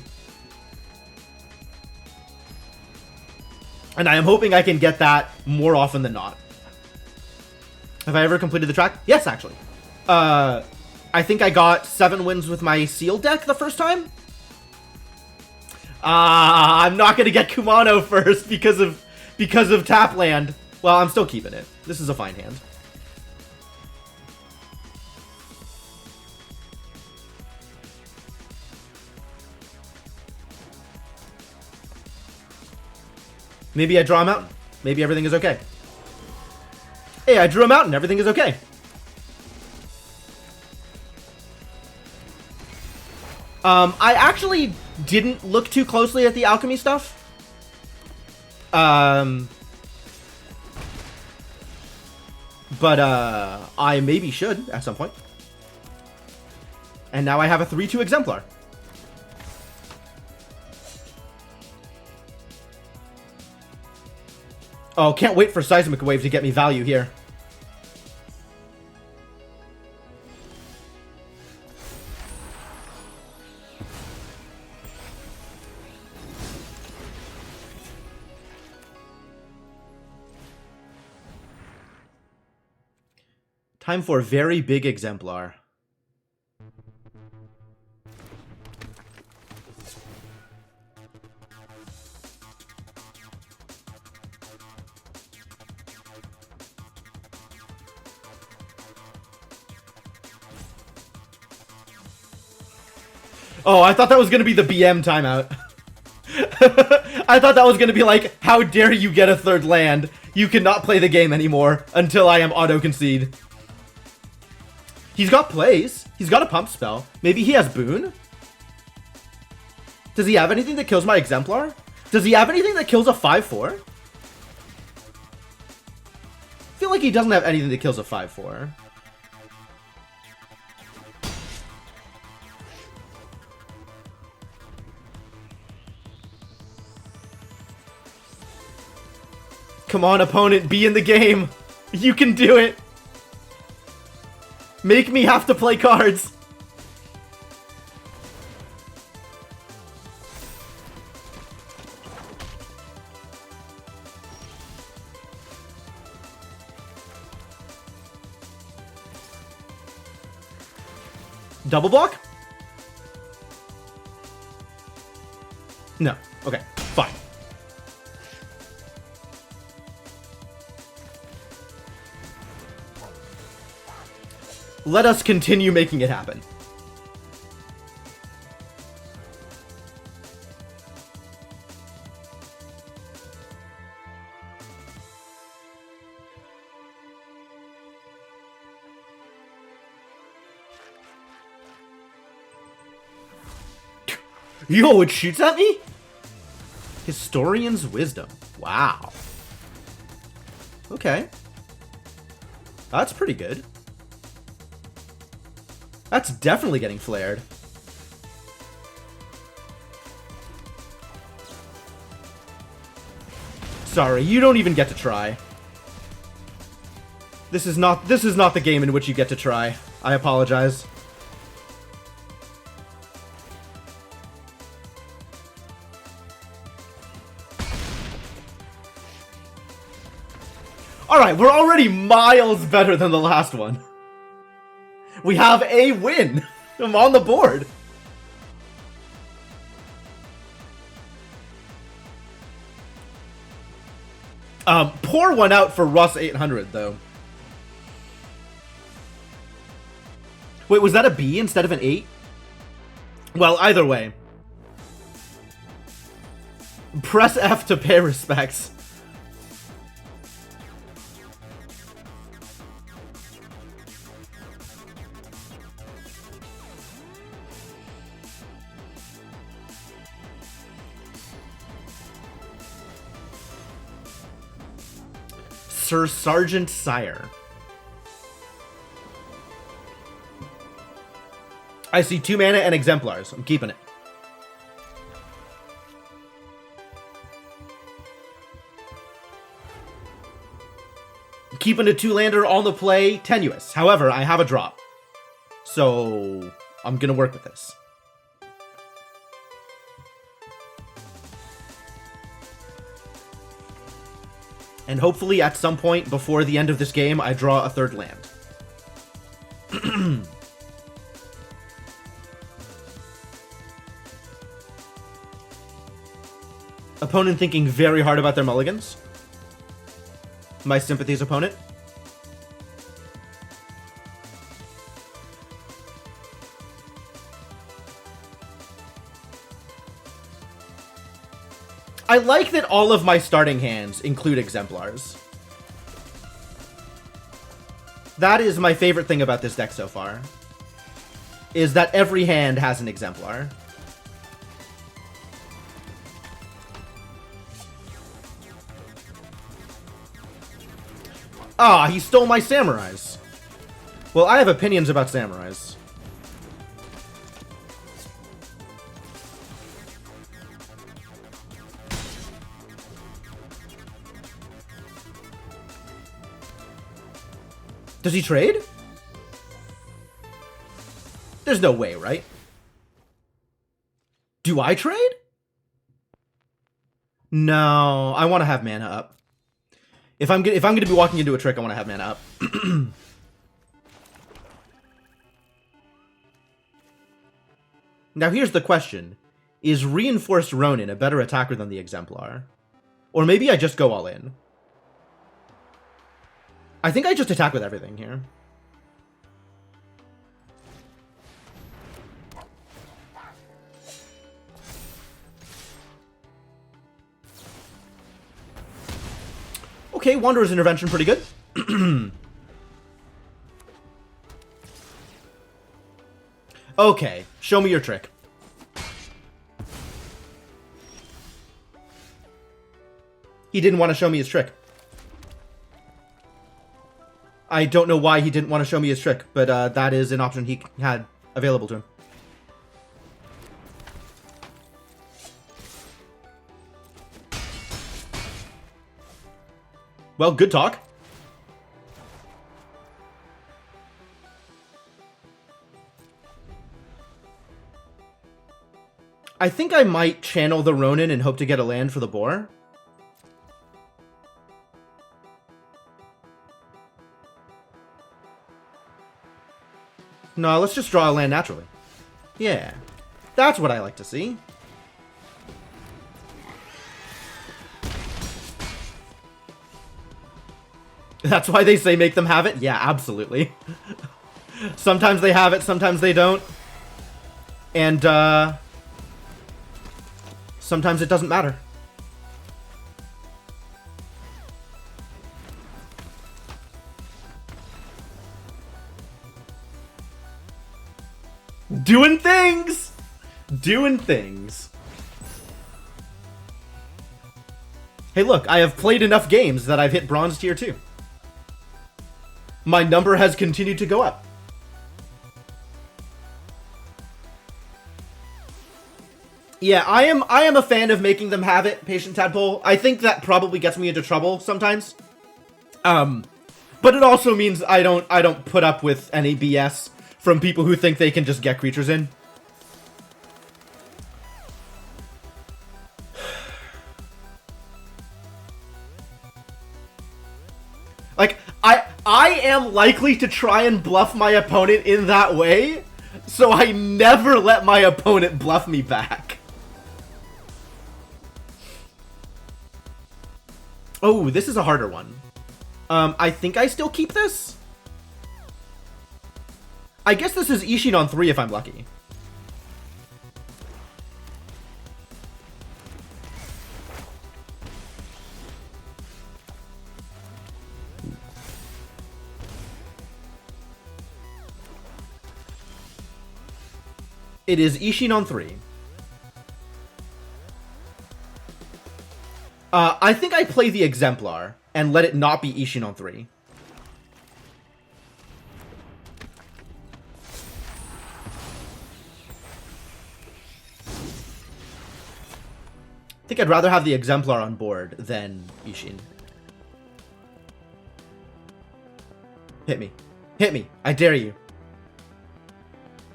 Speaker 1: And I am hoping I can get that more often than not. Have I ever completed the track? Yes, actually. I think I got 7 wins with my Seal deck the first time. I'm not going to get Kumano first because of Tapland. Well, I'm still keeping it. This is a fine hand. Maybe I draw a mountain. Maybe everything is okay. Hey, I drew a mountain. Everything is okay. I actually didn't look too closely at the alchemy stuff. But I maybe should at some point. And now I have a 3/2 Exemplar. Oh, can't wait for Seismic Wave to get me value here. Time for very big Exemplar. Oh, I thought that was going to be the BM timeout. I thought that was going to be like, how dare you get a 3rd land? You cannot play the game anymore until I am auto-concede. He's got plays. He's got a pump spell. Maybe he has Boon? Does he have anything that kills my Exemplar? Does he have anything that kills a 5/4? I feel like he doesn't have anything that kills a 5/4. Come on, opponent, be in the game. You can do it. Make me have to play cards. Double block? No. Okay, fine. Let us continue making it happen. Yo, it shoots at me? Historian's Wisdom. Wow. Okay. That's pretty good. That's definitely getting flared. Sorry, you don't even get to try. This is not the game in which you get to try. I apologize. Alright, we're already miles better than the last one. We have a win! I'm on the board! Pour one out for Russ 800, though. Wait, was that a B instead of an 8? Well, either way. Press F to pay respects. Sir Sergeant Sire. I see 2 mana and exemplars. I'm keeping it. Keeping a 2-lander on the play, tenuous. However, I have a drop. So, I'm gonna work with this. And hopefully at some point before the end of this game, I draw a 3rd land. Opponent thinking very hard about their mulligans. My sympathies, opponent. I like that all of my starting hands include exemplars. That is my favorite thing about this deck so far. Is that every hand has an exemplar. Ah, he stole my samurais. Well, I have opinions about samurais. Does he trade? There's no way, right? Do I trade? No, I want to have mana up. If I'm going to be walking into a trick, I want to have mana up. Now here's the question. Is Reinforced Ronin a better attacker than the Exemplar? Or maybe I just go all in. I think I just attack with everything here. Okay, Wanderer's Intervention, pretty good. Okay, show me your trick. He didn't want to show me his trick. I don't know why he didn't want to show me his trick, but that is an option he had available to him. Well, good talk. I think I might channel the Ronin and hope to get a land for the boar. No, let's just draw a land naturally. Yeah, that's what I like to see. That's why they say make them have it? Yeah, absolutely. Sometimes they have it, sometimes they don't. And, sometimes it doesn't matter. Doing things! Doing things. Hey look, I have played enough games that I've hit bronze tier 2. My number has continued to go up. Yeah, I am a fan of making them have it, Patient Tadpole. I think that probably gets me into trouble sometimes. But it also means I don't put up with any BS from people who think they can just get creatures in. Like, I am likely to try and bluff my opponent in that way, so I never let my opponent bluff me back. Oh, this is a harder one. I think I still keep this? I guess this is Ishin on 3 if I'm lucky. It is Ishin on 3. I think I play the Exemplar and let it not be Ishin on 3. I think I'd rather have the Exemplar on board than Ishin. Hit me. Hit me. I dare you.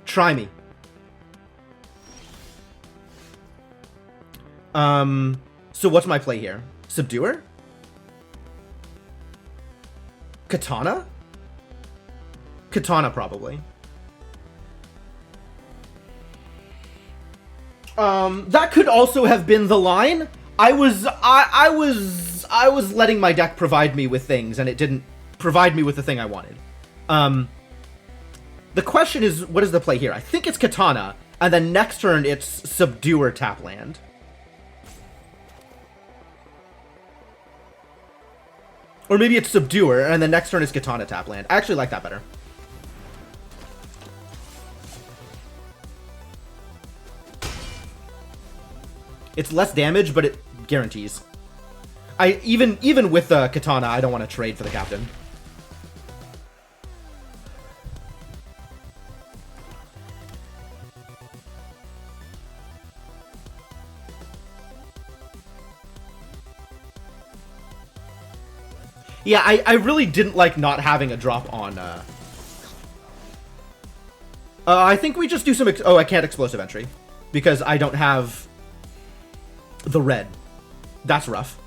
Speaker 1: Try me. So what's my play here? Subduer? Katana? Katana, probably. That could also have been the line. I was letting my deck provide me with things, and it didn't provide me with the thing I wanted. The question is, what is the play here? I think it's Katana, and then next turn it's Subduer tap land. Or maybe it's Subduer, and then next turn is Katana tap land. I actually like that better. It's less damage, but it guarantees. Even with Katana, I don't want to trade for the captain. Yeah, I really didn't like not having a drop on, I think we just do some, oh, I can't explosive entry. Because I don't have the red. That's rough.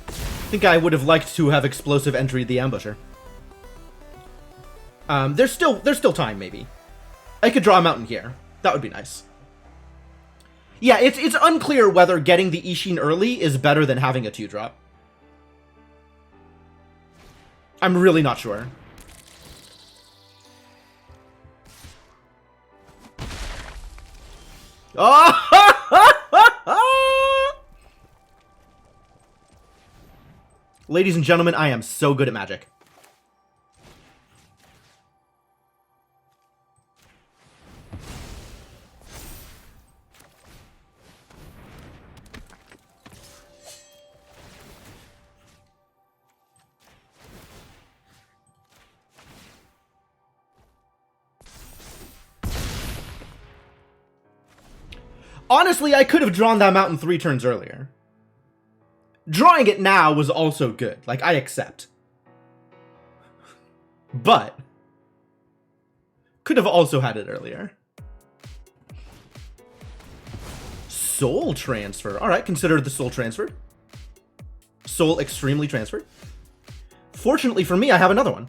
Speaker 1: I think I would have liked to have explosive entry the ambusher. There's still time, maybe. I could draw a mountain here. That would be nice. Yeah, it's unclear whether getting the Ishin early is better than having a 2-drop. I'm really not sure. Ladies and gentlemen, I am so good at Magic. Honestly, I could have drawn that mountain 3 turns earlier. Drawing it now was also good. Like, I accept. But could have also had it earlier. Soul transfer. Alright, consider the soul transferred. Soul extremely transferred. Fortunately for me, I have another one.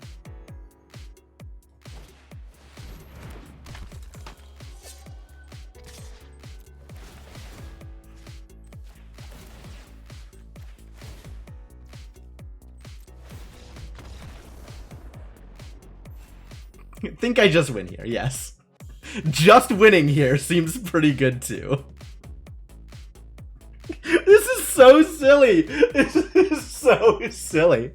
Speaker 1: think I just win here, yes. Just winning here seems pretty good too. This is so silly. This is so silly.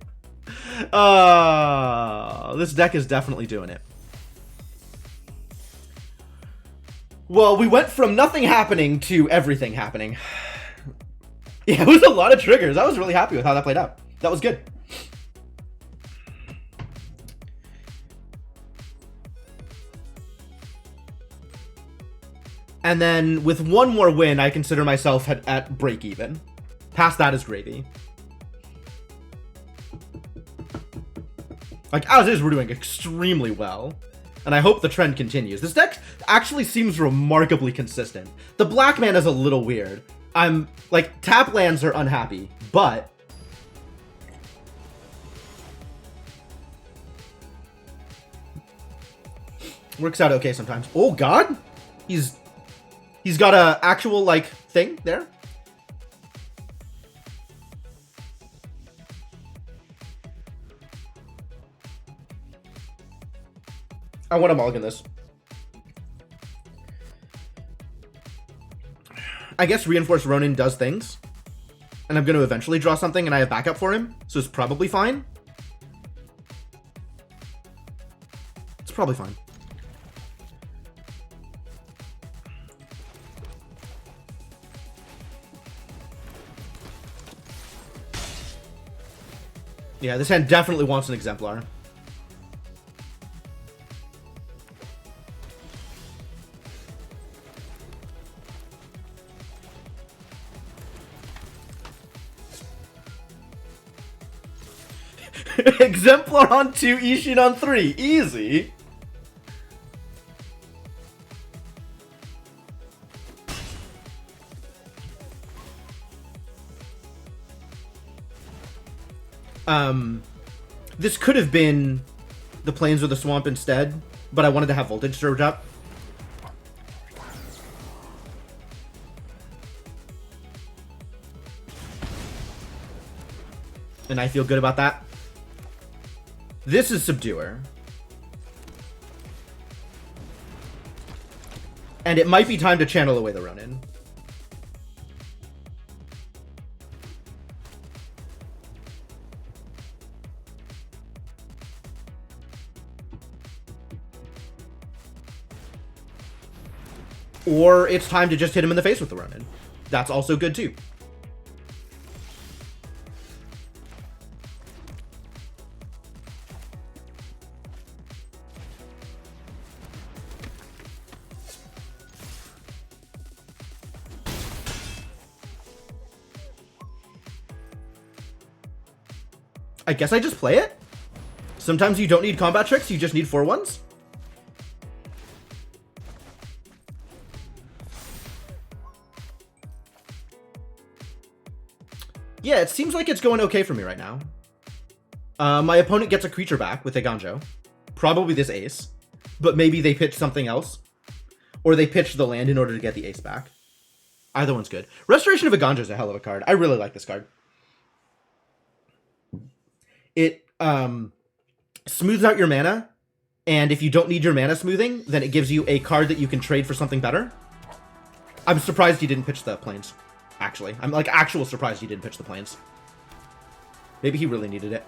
Speaker 1: This deck is definitely doing it. Well, we went from nothing happening to everything happening. Yeah, it was a lot of triggers. I was really happy with how that played out. That was good. And then with one more win, I consider myself at break even. Past that is gravy. Like, as is, we're doing extremely well. And I hope the trend continues. This deck actually seems remarkably consistent. The black mana is a little weird. Like, tap lands are unhappy, but works out okay sometimes. Oh god, he's got a actual like thing there. I want to mulligan this. I guess Reinforced Ronin does things. And I'm going to eventually draw something and I have backup for him. So it's probably fine. It's probably fine. Yeah, this hand definitely wants an Exemplar. Exemplar on 2, Ishin on 3. Easy. This could have been the Plains or the Swamp instead, but I wanted to have Voltage Surge up. And I feel good about that. This is Subduer. And it might be time to channel away the Ronin. Or it's time to just hit him in the face with the Ronin. That's also good too. I guess I just play it. Sometimes you don't need combat tricks, you just need 4/1s. Yeah, it seems like it's going okay for me right now. My opponent gets a creature back with a Ganjo. Probably this ace. But maybe they pitch something else. Or they pitch the land in order to get the ace back. Either one's good. Restoration of a Ganjo is a hell of a card. I really like this card. It smooths out your mana. And if you don't need your mana smoothing, then it gives you a card that you can trade for something better. I'm surprised he didn't pitch the Plains. Actually, I'm like actual surprised he didn't pitch the Plains. Maybe he really needed it.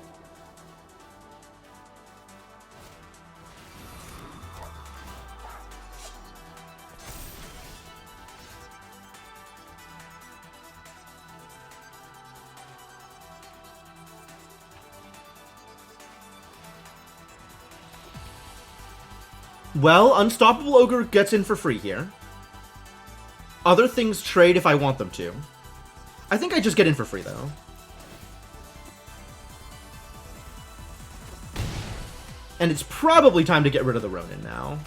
Speaker 1: Well, Unstoppable Ogre gets in for free here. Other things trade if I want them to. I think I just get in for free, though. And it's probably time to get rid of the Ronin now.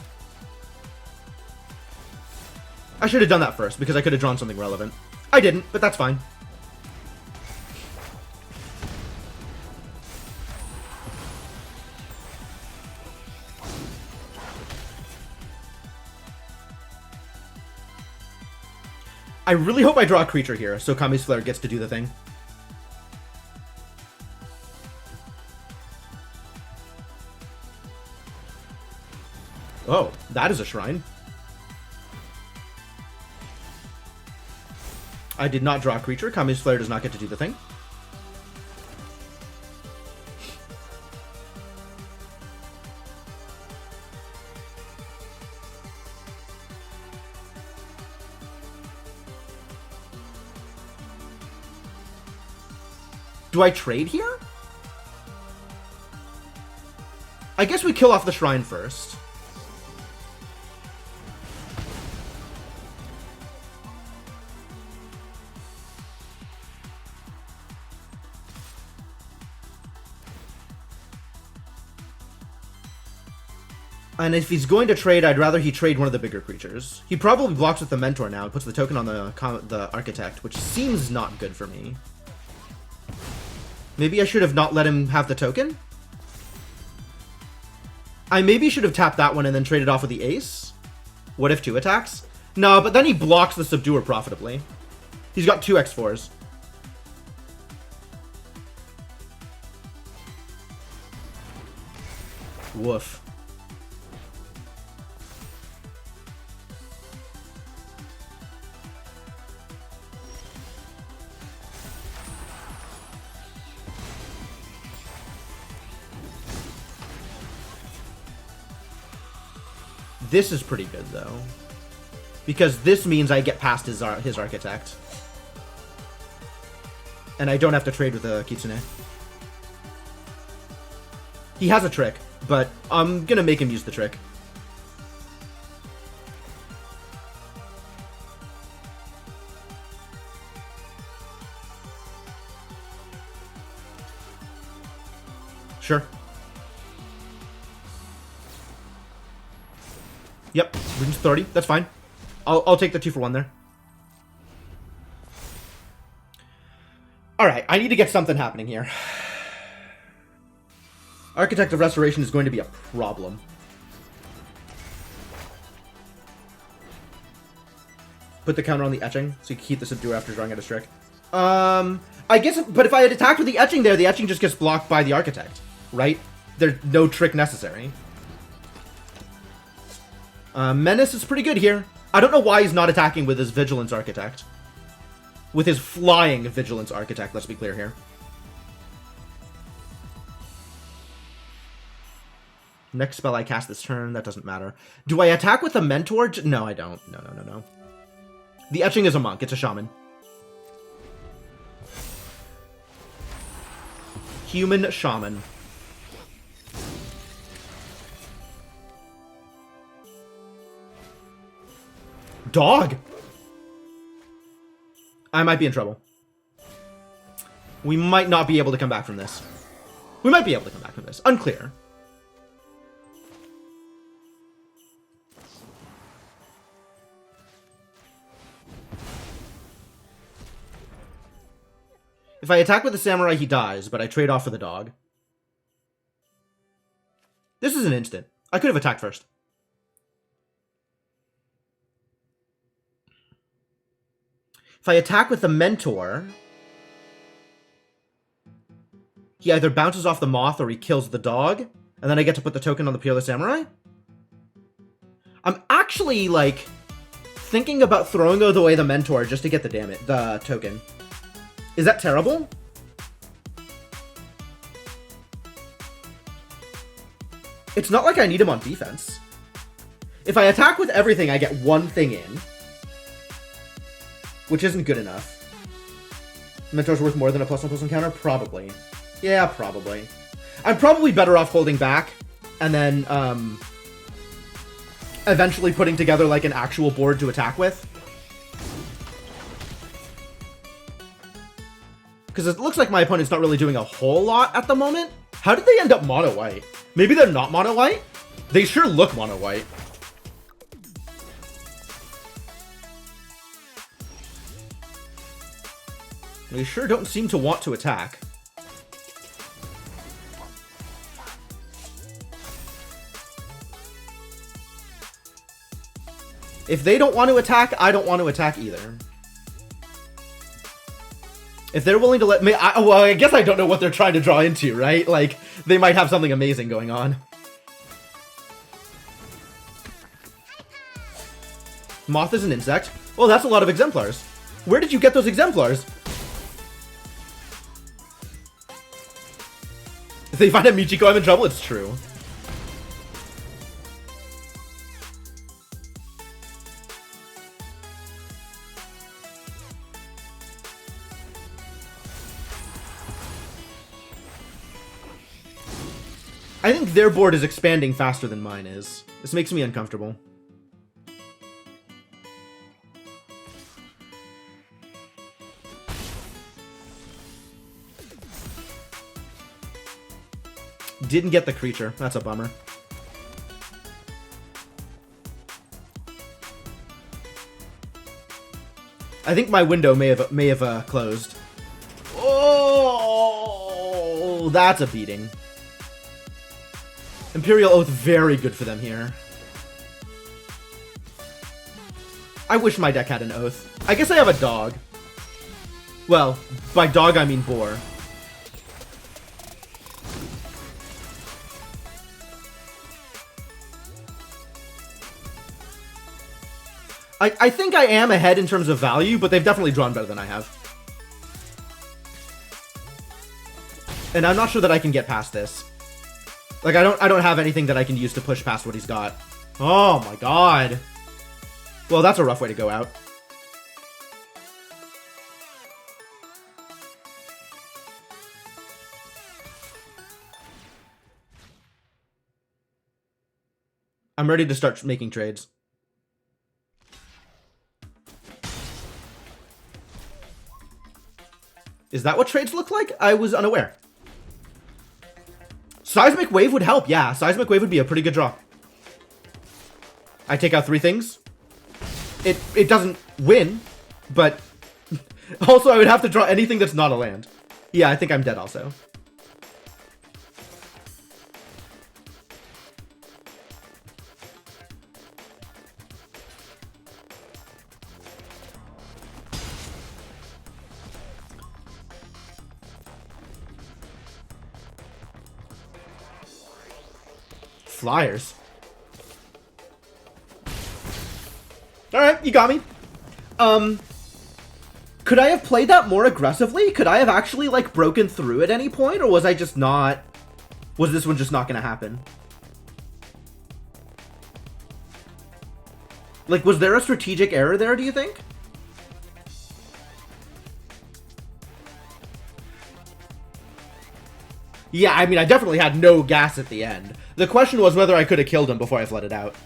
Speaker 1: I should have done that first, because I could have drawn something relevant. I didn't, but that's fine. I really hope I draw a creature here, so Kami's Flare gets to do the thing. Oh, that is a shrine. I did not draw a creature. Kami's Flare does not get to do the thing. Do I trade here? I guess we kill off the shrine first. And if he's going to trade, I'd rather he trade one of the bigger creatures. He probably blocks with the Mentor now and puts the token on the Architect, which seems not good for me. Maybe I should have not let him have the token? I maybe should have tapped that one and then traded off with the Ace. What if 2 attacks? No, but then he blocks the Subduer profitably. He's got 2 X4s. Woof. This is pretty good, though. Because this means I get past his Architect. And I don't have to trade with a Kitsune. He has a trick, but I'm gonna make him use the trick. Sure. Yep, Rune's 30. That's fine. I'll take the 2-for-1 there. Alright, I need to get something happening here. Architect of Restoration is going to be a problem. Put the counter on the Etching, so you can keep the Subduer after drawing out a trick. I guess, but if I had attacked with the Etching there, the Etching just gets blocked by the Architect, right? There's no trick necessary. Menace is pretty good here. I don't know why he's not attacking with his Vigilance Architect. With his flying Vigilance Architect, let's be clear here. Next spell I cast this turn, that doesn't matter. Do I attack with a Mentor? No, I don't. No. The Etching is a Monk, it's a Shaman. Human Shaman. Dog! I might be in trouble. We might not be able to come back from this. We might be able to come back from this. Unclear. If I attack with the Samurai, he dies, but I trade off for the dog. This is an instant. I could have attacked first. If I attack with the Mentor, he either bounces off the Moth or he kills the dog, and then I get to put the token on the Peerless Samurai? I'm actually, like, thinking about throwing away the Mentor just to get the token. Is that terrible? It's not like I need him on defense. If I attack with everything, I get one thing in. Which isn't good enough. Mentor's worth more than a +1/+1 counter? Probably. Yeah, probably. I'm probably better off holding back, and then, eventually putting together, like, an actual board to attack with. Because it looks like my opponent's not really doing a whole lot at the moment. How did they end up mono-white? Maybe they're not mono-white? They sure look mono-white. They sure don't seem to want to attack. If they don't want to attack, I don't want to attack either. If they're willing to let me... well, I guess I don't know what they're trying to draw into, right? Like, they might have something amazing going on. Moth is an insect? Well, that's a lot of exemplars. Where did you get those exemplars? If they find a Michiko, I'm in trouble. It's true. I think their board is expanding faster than mine is. This makes me uncomfortable. Didn't get the creature. That's a bummer. I think my window may have closed. Oh, that's a beating. Imperial Oath, very good for them here. I wish my deck had an Oath. I guess I have a dog. Well, by dog I mean boar. I think I am ahead in terms of value, but they've definitely drawn better than I have. And I'm not sure that I can get past this. Like, I don't have anything that I can use to push past what he's got. Oh my god. Well, that's a rough way to go out. I'm ready to start making trades. Is that what trades look like? I was unaware. Seismic Wave would help, yeah. Seismic Wave would be a pretty good draw. I take out 3 things. It doesn't win, but also I would have to draw anything that's not a land. Yeah, I think I'm dead also. Flyers. Alright, you got me. Could I have played that more aggressively? Could I have actually, like, broken through at any point? Or was I just not... Was this one just not gonna happen? Like, was there a strategic error there, do you think? Yeah, I mean, I definitely had no gas at the end. The question was whether I could have killed him before I flooded out.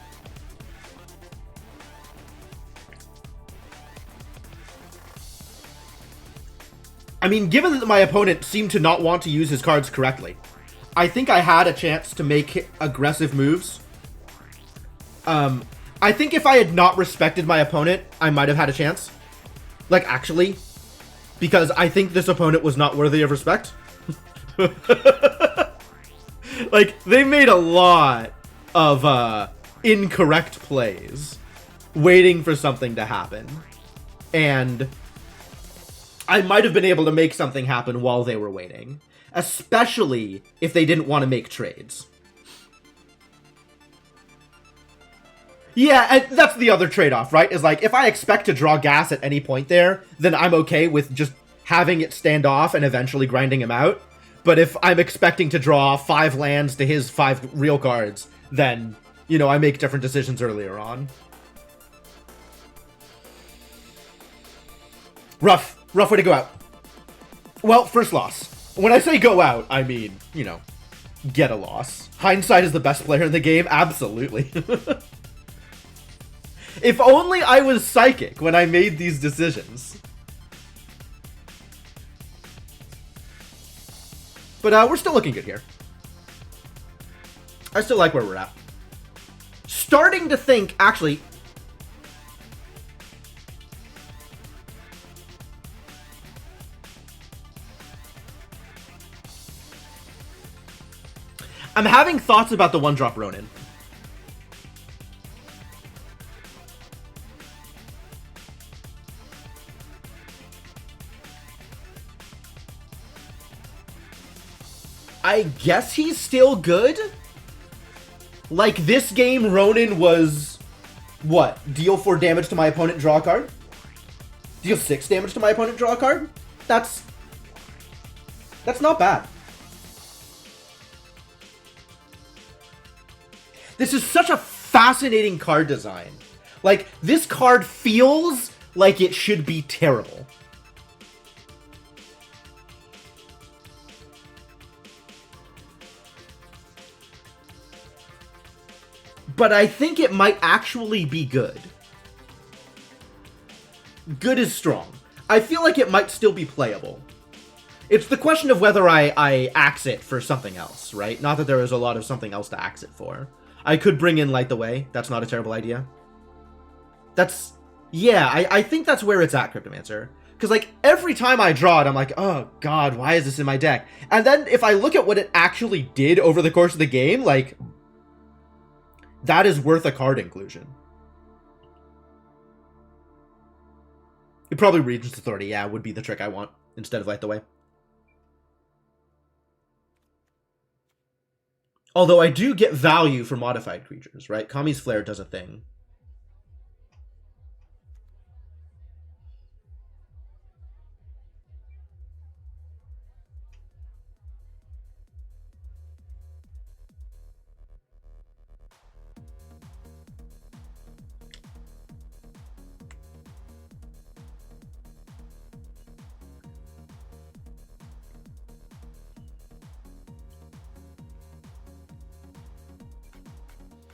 Speaker 1: I mean, given that my opponent seemed to not want to use his cards correctly, I think I had a chance to make aggressive moves. I think if I had not respected my opponent, I might have had a chance. Like, actually. Because I think this opponent was not worthy of respect. Like, they made a lot of incorrect plays waiting for something to happen. And I might have been able to make something happen while they were waiting. Especially if they didn't want to make trades. Yeah, and that's the other trade-off, right? Is like, if I expect to draw gas at any point there, then I'm okay with just having it stand off and eventually grinding him out. But if I'm expecting to draw 5 lands to his 5 real cards, then, you know, I make different decisions earlier on. Rough way to go out. Well, first loss. When I say go out, I mean, you know, get a loss. Hindsight is the best player in the game? Absolutely. If only I was psychic when I made these decisions. But we're still looking good here. I still like where we're at. Starting to think, actually... I'm having thoughts about the 1-drop Ronin. I guess he's still good? Like, this game, Ronin was What? Deal 4 damage to my opponent, draw a card? Deal 6 damage to my opponent, draw a card? That's not bad. This is such a fascinating card design. Like, this card feels like it should be terrible. But I think it might actually be good. Good is strong. I feel like it might still be playable. It's the question of whether I axe it for something else, right? Not that there is a lot of something else to axe it for. I could bring in Light the Way. That's not a terrible idea. That's... Yeah, I think that's where it's at, Cryptomancer. Because, like, every time I draw it, I'm like, oh, God, why is this in my deck? And then if I look at what it actually did over the course of the game, like... that is worth a card inclusion. It probably Regent's Authority, yeah, would be the trick I want instead of Light the Way. Although I do get value for modified creatures, right? Kami's Flare does a thing.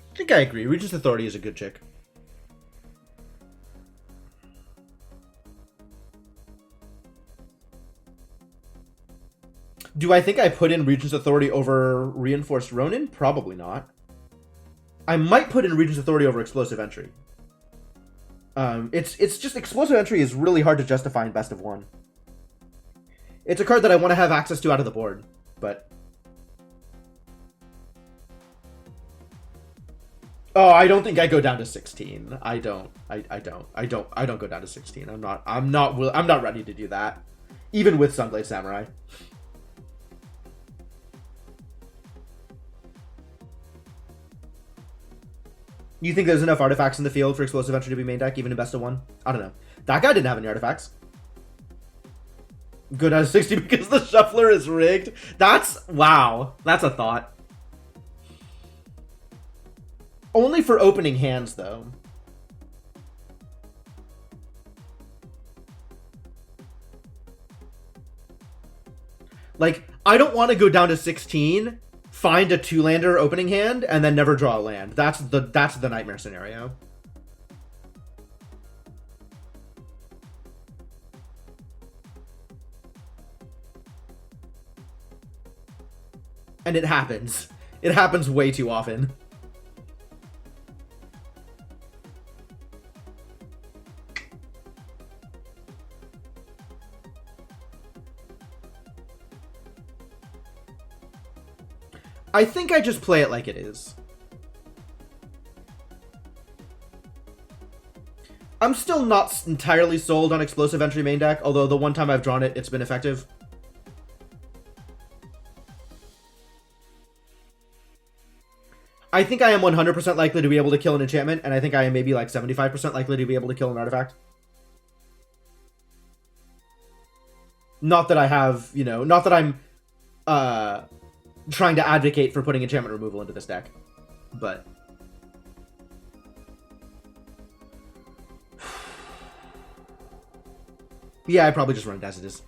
Speaker 1: I think I agree. Regent's Authority is a good chick. Do I think I put in Regent's Authority over Reinforced Ronin? Probably not. I might put in Regent's Authority over Explosive Entry. It's just Explosive Entry is really hard to justify in Best of 1. It's a card that I want to have access to out of the board, but... Oh, I don't think I go down to 16. I don't go down to 16. I'm not ready to do that. Even with Sunblade Samurai. You think there's enough artifacts in the field for Explosive Entry to be main deck, even in Best of 1? I don't know. That guy didn't have any artifacts. Go down to 60 because the Shuffler is rigged? That's... wow. That's a thought. Only for opening hands, though. Like, I don't want to go down to 16, find a 2-lander opening hand, and then never draw a land. That's the nightmare scenario. And it happens. It happens way too often. I think I just play it like it is. I'm still not entirely sold on Explosive Entry main deck, although the one time I've drawn it, it's been effective. I think I am 100% likely to be able to kill an enchantment, and I think I am maybe like 75% likely to be able to kill an artifact. Not that I have, you know, not that I'm trying to advocate for putting enchantment removal into this deck, but... yeah, I probably just run it as it is.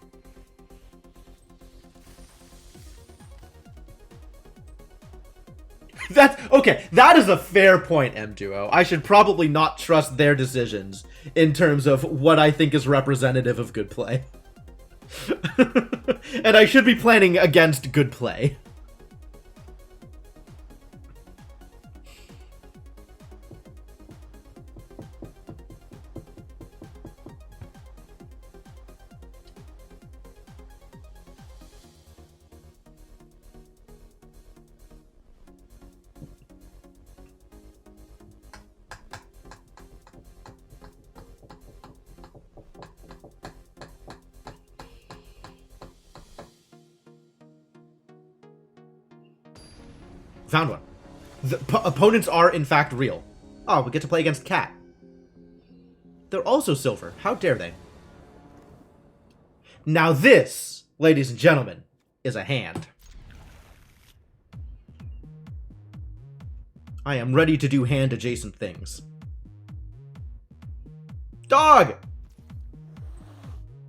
Speaker 1: That's okay. That is a fair point, M Duo. I should probably not trust their decisions in terms of what I think is representative of good play. And I should be planning against good play. Found one. The opponents are, in fact, real. Oh, we get to play against Cat. They're also silver. How dare they? Now this, ladies and gentlemen, is a hand. I am ready to do hand-adjacent things. Dog!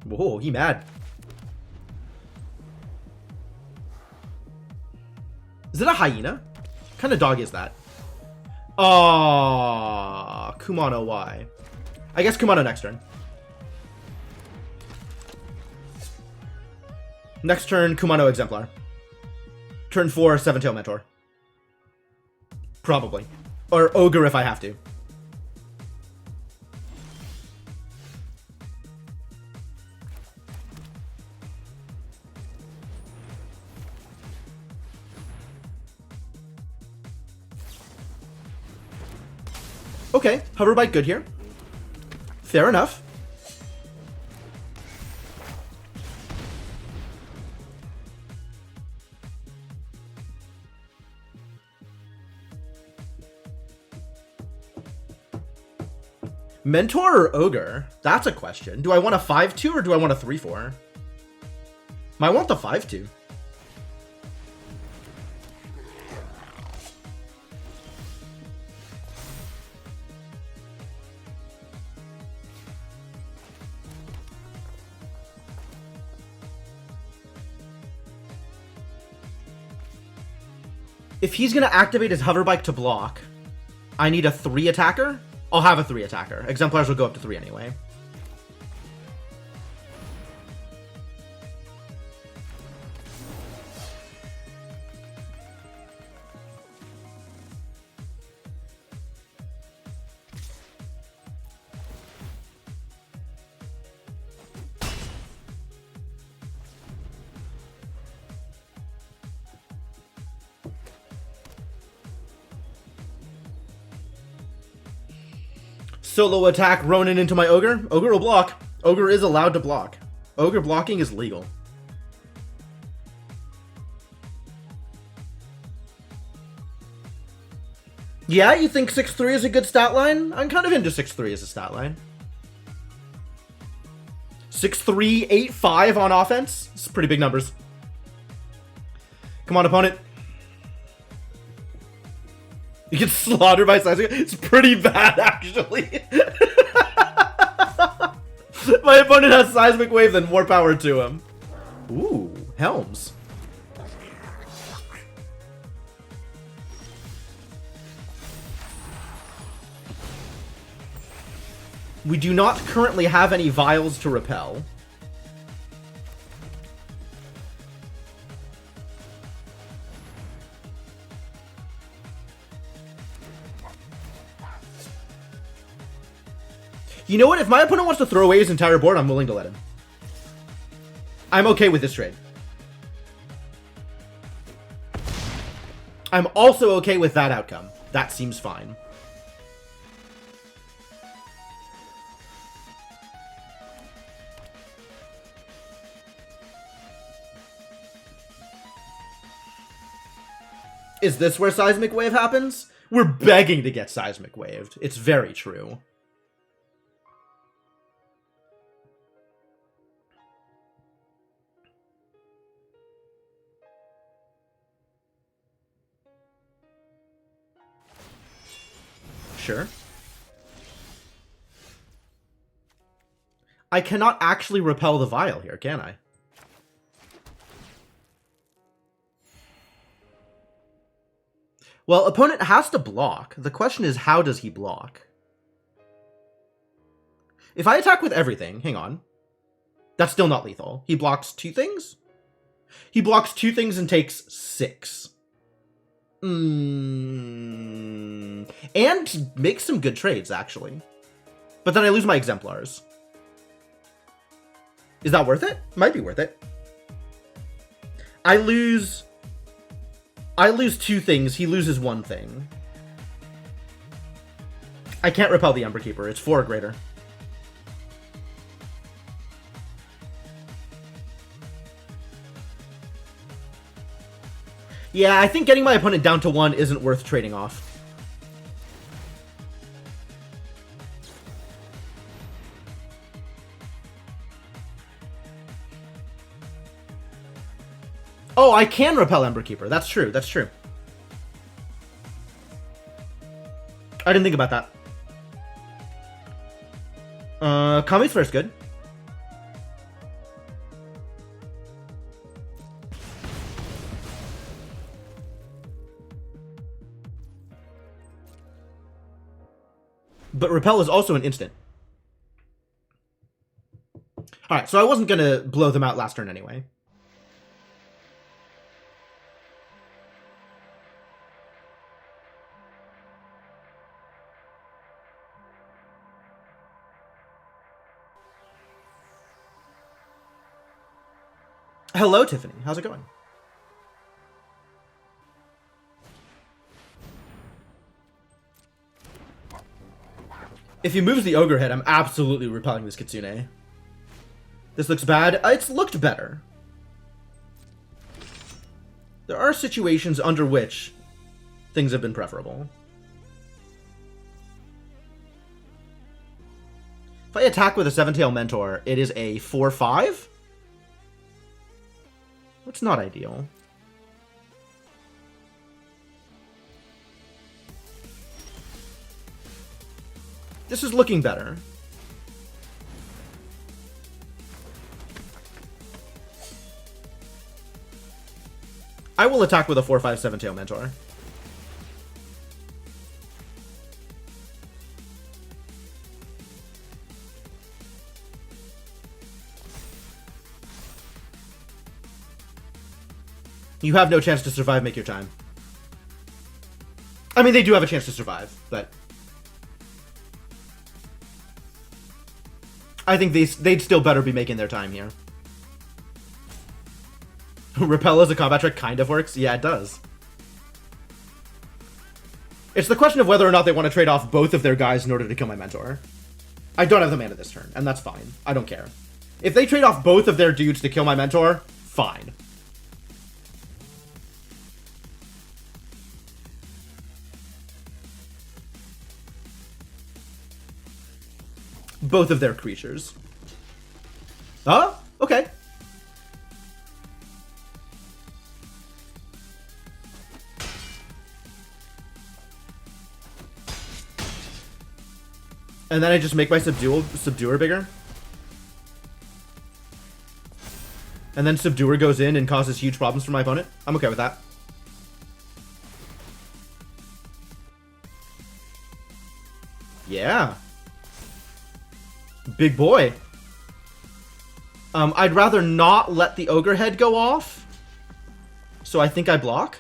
Speaker 1: Whoa, he mad. Is it a hyena? What kind of dog is that? Oh, Kumano Y. I guess Kumano next turn. Next turn, Kumano Exemplar. Turn 4, Seven-Tail Mentor. Probably. Or Ogre if I have to. Okay, Hoverbike good here. Fair enough. Mentor or Ogre? That's a question. Do I want a 5-2 or do I want a 3-4? I want the 5-2. If he's going to activate his Hoverbike to block, I need a 3 attacker? I'll have a 3 attacker. Exemplars will go up to 3 anyway. Solo attack Ronin into my Ogre. Ogre will block. Ogre is allowed to block. Ogre blocking is legal. Yeah, you think 6-3 is a good stat line? I'm kind of into 6-3 as a stat line. 6-3, 8-5 on offense. It's pretty big numbers. Come on, opponent. You get slaughtered by Seismic. It's pretty bad, actually. My opponent has Seismic Wave, then more power to him. Ooh, Helms. We do not currently have any vials to repel. You know what? If my opponent wants to throw away his entire board, I'm willing to let him. I'm okay with this trade. I'm also okay with that outcome. That seems fine. Is this where Seismic Wave happens? We're begging to get Seismic Waved. It's very true. Sure. I cannot actually repel the vial here, can I? Well, opponent has to block. The question is, how does he block? If I attack with everything, hang on. That's still not lethal. He blocks 2 things? He blocks 2 things and takes 6. And makes some good trades, actually. But then I lose my exemplars. Is that worth it? Might be worth it. I lose 2 things. He loses 1 thing. I can't repel the Ember Keeper. It's 4 or greater. Yeah, I think getting my opponent down to 1 isn't worth trading off. Oh, I can repel Emberkeeper. That's true. That's true. I didn't think about that. Kami's first good. But repel is also an instant. Alright, so I wasn't going to blow them out last turn anyway. Hello, Tiffany. How's it going? If he moves the Ogre head, I'm absolutely repelling this Kitsune. This looks bad. It's looked better. There are situations under which things have been preferable. If I attack with a Seven-Tail Mentor, it is a 4/5? That's not ideal. This is looking better. I will attack with a 4/5 Seven-Tail Mentor. You have no chance to survive, make your time. I mean, they do have a chance to survive, but... I think they'd still better be making their time here. Repel as a combat trick kind of works? Yeah, it does. It's the question of whether or not they want to trade off both of their guys in order to kill my Mentor. I don't have the mana this turn, and that's fine. I don't care. If they trade off both of their dudes to kill my Mentor, fine. Both of their creatures. Oh, okay. And then I just make my Subduer bigger. And then Subduer goes in and causes huge problems for my opponent. I'm okay with that. Yeah. Big boy. I'd rather not let the Ogre head go off. So I think I block.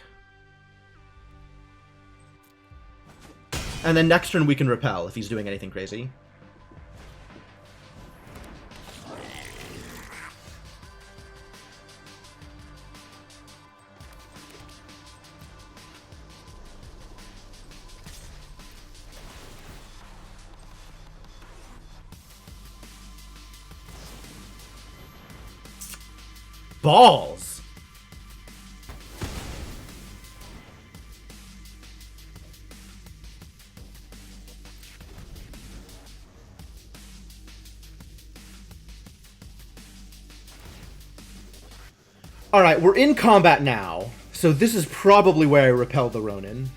Speaker 1: And then next turn we can repel if he's doing anything crazy. Balls. All right, we're in combat now, so this is probably where I repel the Ronin.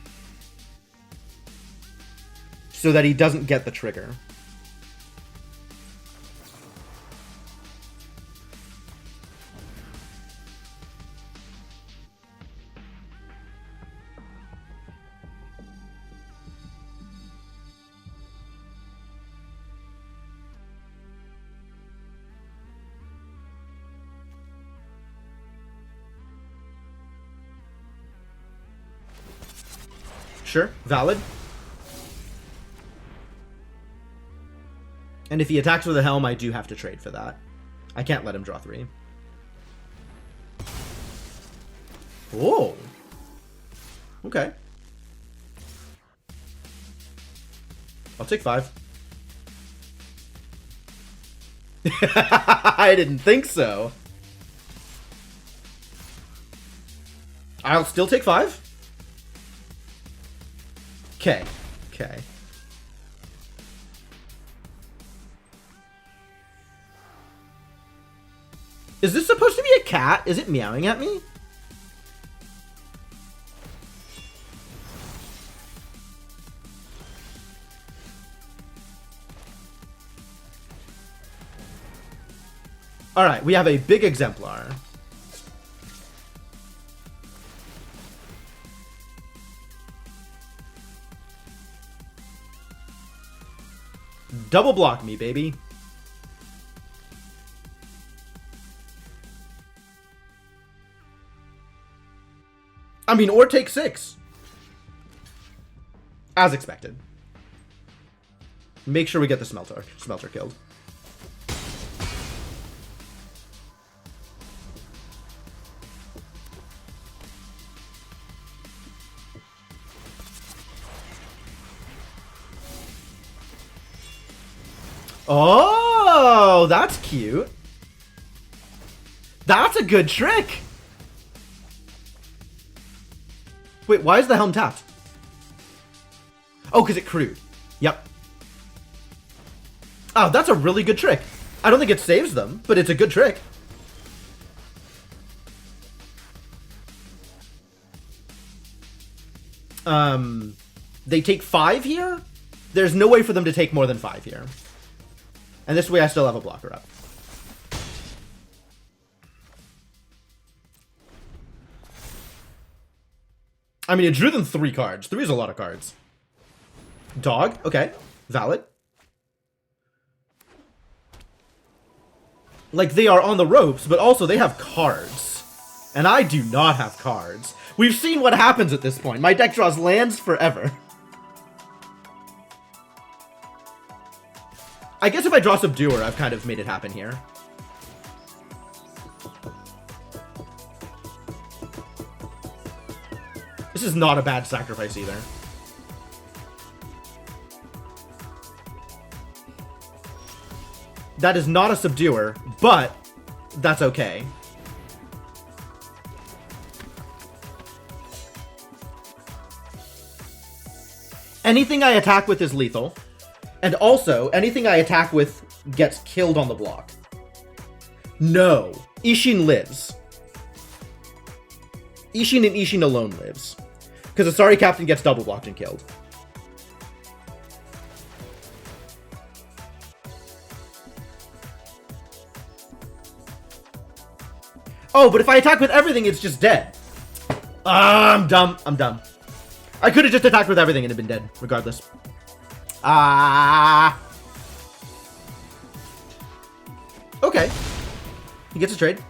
Speaker 1: So that he doesn't get the trigger. Sure, valid. And if he attacks with a Helm, I do have to trade for that. I can't let him draw 3. Oh. Okay. I'll take 5. I didn't think so. I'll still take 5. Okay. Okay. Is this supposed to be a cat? Is it meowing at me? Alright, we have a big exemplar. Double block me, baby. I mean, or take 6. As expected. Make sure we get the smelter killed. Oh, that's cute. That's a good trick. Wait, why is the helm tapped? Oh, because it crewed. Yep. Oh, that's a really good trick. I don't think it saves them, but it's a good trick. They take 5 here? There's no way for them to take more than 5 here. And this way I still have a blocker up. I mean, it drew them 3 cards. 3 is a lot of cards. Dog? Okay. Valid. Like, they are on the ropes, but also they have cards. And I do not have cards. We've seen what happens at this point. My deck draws lands forever. I guess if I draw Subduer, I've kind of made it happen here. This is not a bad sacrifice either. That is not a Subduer, but that's okay. Anything I attack with is lethal. And also, anything I attack with gets killed on the block. No. Ishin lives. Ishin and Ishin alone lives. Because the Sorry Captain gets double blocked and killed. Oh, but if I attack with everything, it's just dead. I'm dumb. I'm dumb. I could have just attacked with everything and it'd been dead, regardless. Okay. He gets a trade.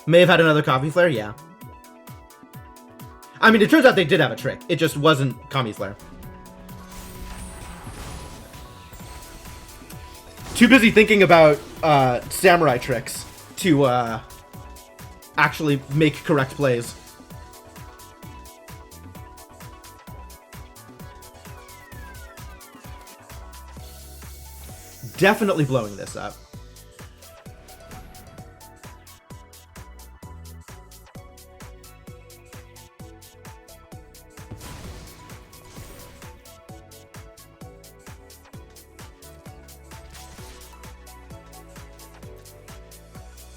Speaker 1: May have had another Coffee Flare, yeah. I mean, it turns out they did have a trick. It just wasn't Kami Flare. Too busy thinking about samurai tricks to actually make correct plays. Definitely blowing this up.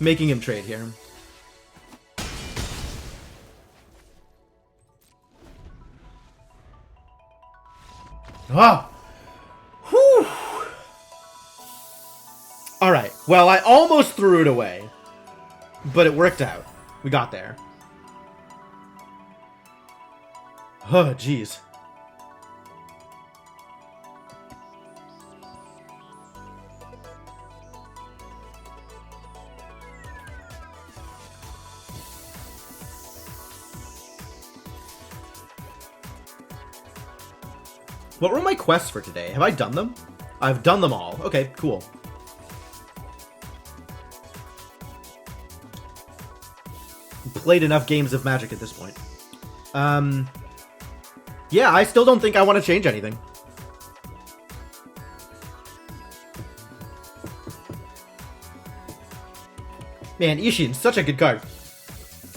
Speaker 1: Making him trade here. Ah! Whew! Alright, well, I almost threw it away. But it worked out. We got there. Oh, jeez. What were my quests for today? Have I done them? I've done them all. Okay, cool. Played enough games of Magic at this point. Yeah, I still don't think I want to change anything. Man, Ishin, such a good card.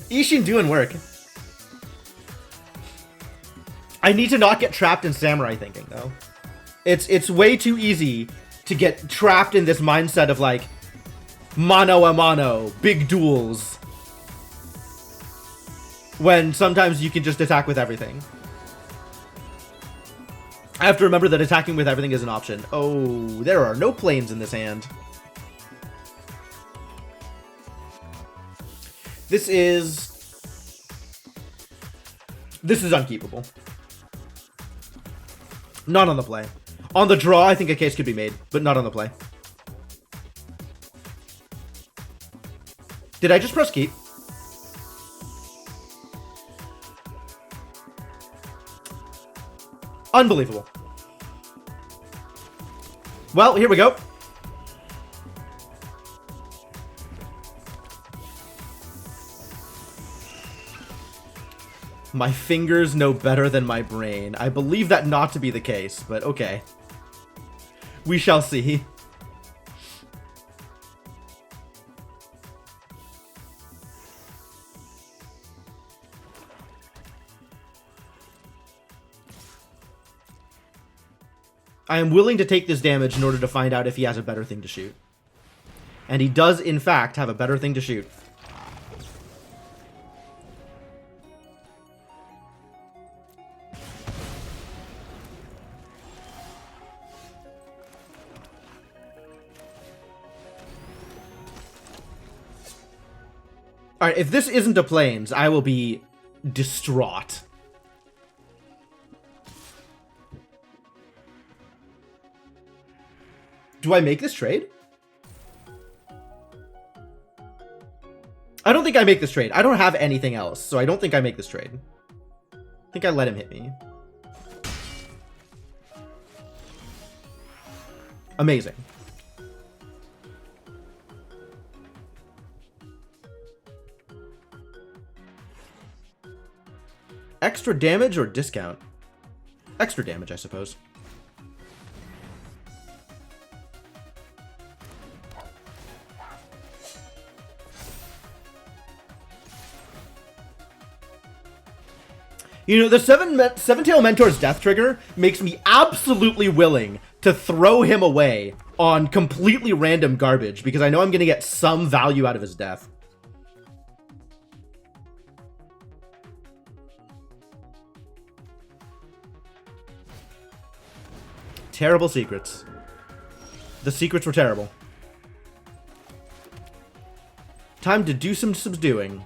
Speaker 1: Ishin doing work. I need to not get trapped in samurai thinking, though. It's way too easy to get trapped in this mindset of, like, mano a mano, big duels. When sometimes you can just attack with everything. I have to remember that attacking with everything is an option. Oh, there are no planes in this hand. This is unkeepable. Not on the play. On the draw, I think a case could be made, but not on the play. Did I just press keep? Unbelievable. Well, here we go. My fingers know better than my brain. I believe that not to be the case, but okay. We shall see. I am willing to take this damage in order to find out if he has a better thing to shoot. And he does, in fact, have a better thing to shoot. Alright, if this isn't a Plains, I will be distraught. Do I make this trade? I don't think I make this trade. I don't have anything else, so I don't think I make this trade. I think I let him hit me. Amazing. Extra damage or discount? Extra damage, I suppose. You know, the Seven-Tail Mentor's death trigger makes me absolutely willing to throw him away on completely random garbage because I know I'm going to get some value out of his death. Terrible secrets. The secrets were terrible. Time to do some subduing.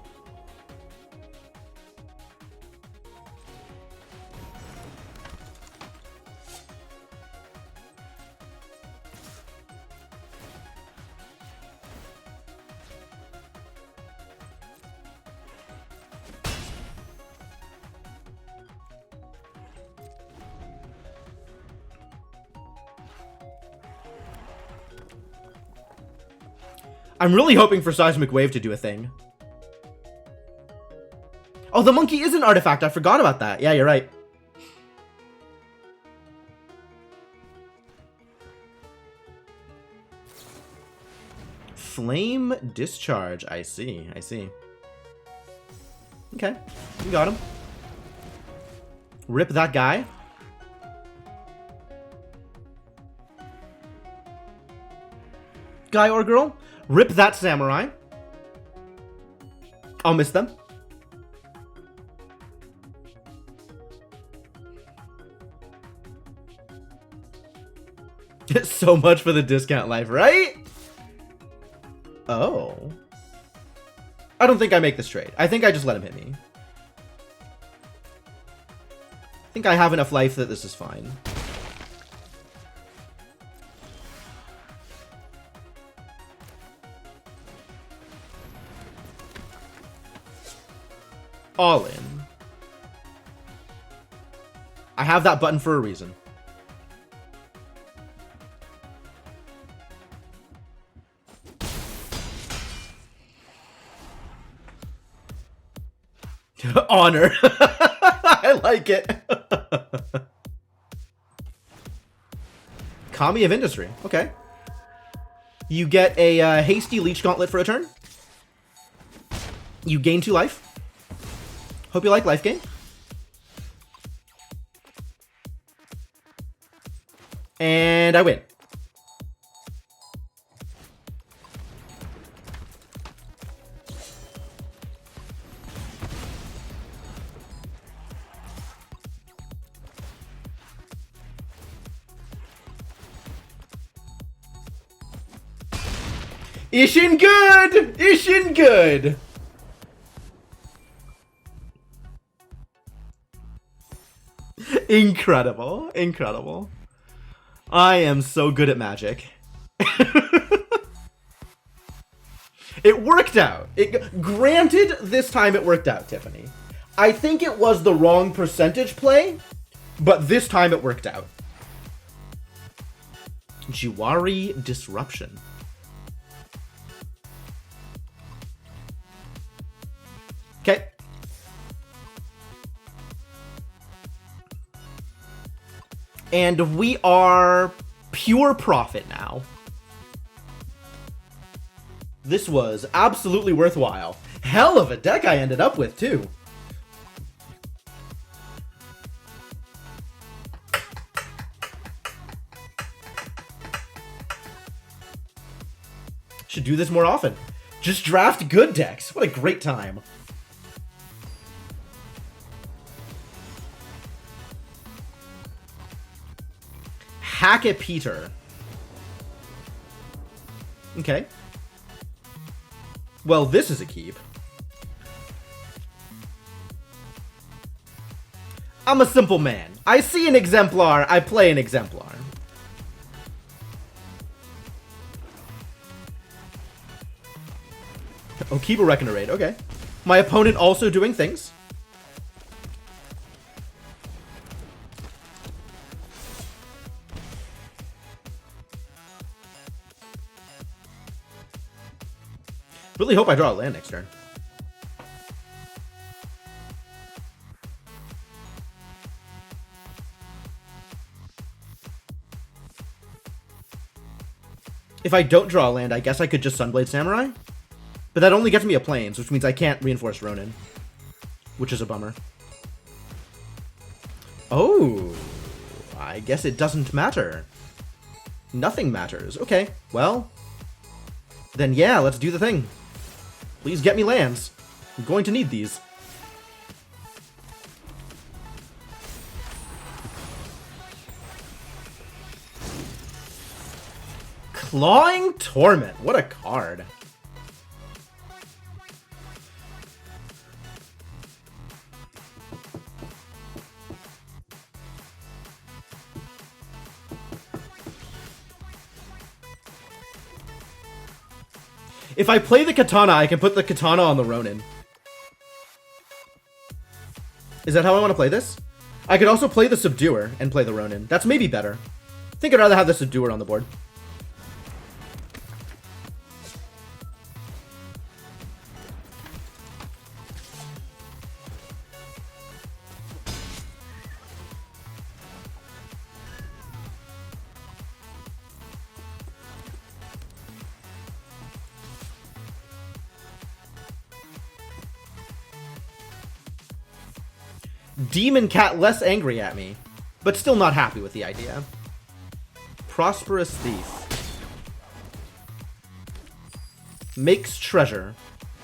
Speaker 1: I'm really hoping for Seismic Wave to do a thing. Oh, the monkey is an artifact. I forgot about that. Yeah, you're right. Flame Discharge. I see. I see. Okay. We got him. Rip that guy. Guy or girl? Rip that samurai. I'll miss them. So much for the discount life, right? Oh. I don't think I make this trade. I think I just let him hit me. I think I have enough life that this is fine. All in. I have that button for a reason. Honor. I like it. Kami of Industry. Okay. You get a hasty Leech Gauntlet for a turn. You gain 2 life. Hope you like life gain. And I win. Ishin good! Ishin good! Incredible. Incredible. I am so good at Magic. It worked out. Granted, this time it worked out, Tiffany. I think it was the wrong percentage play, but this time it worked out. Jiwari Disruption. Okay. And we are pure profit now. This was absolutely worthwhile. Hell of a deck I ended up with, too. Should do this more often. Just draft good decks. What a great time. Hack it, Peter. Okay. Well, this is a keep. I'm a simple man. I see an exemplar, I play an exemplar. Oh, keep a Reckon Raid, okay. My opponent also doing things. Really hope I draw a land next turn. If I don't draw a land, I guess I could just Sunblade Samurai. But that only gets me a Plains, which means I can't reinforce Ronin. Which is a bummer. Oh, I guess it doesn't matter. Nothing matters. Okay, well, then yeah, let's do the thing. Please get me lands. I'm going to need these. Clawing Torment. What a card. If I play the Katana, I can put the Katana on the Ronin. Is that how I want to play this? I could also play the Subduer and play the Ronin. That's maybe better. I think I'd rather have the Subduer on the board. Demon Cat less angry at me, but still not happy with the idea. Prosperous Thief. Makes treasure.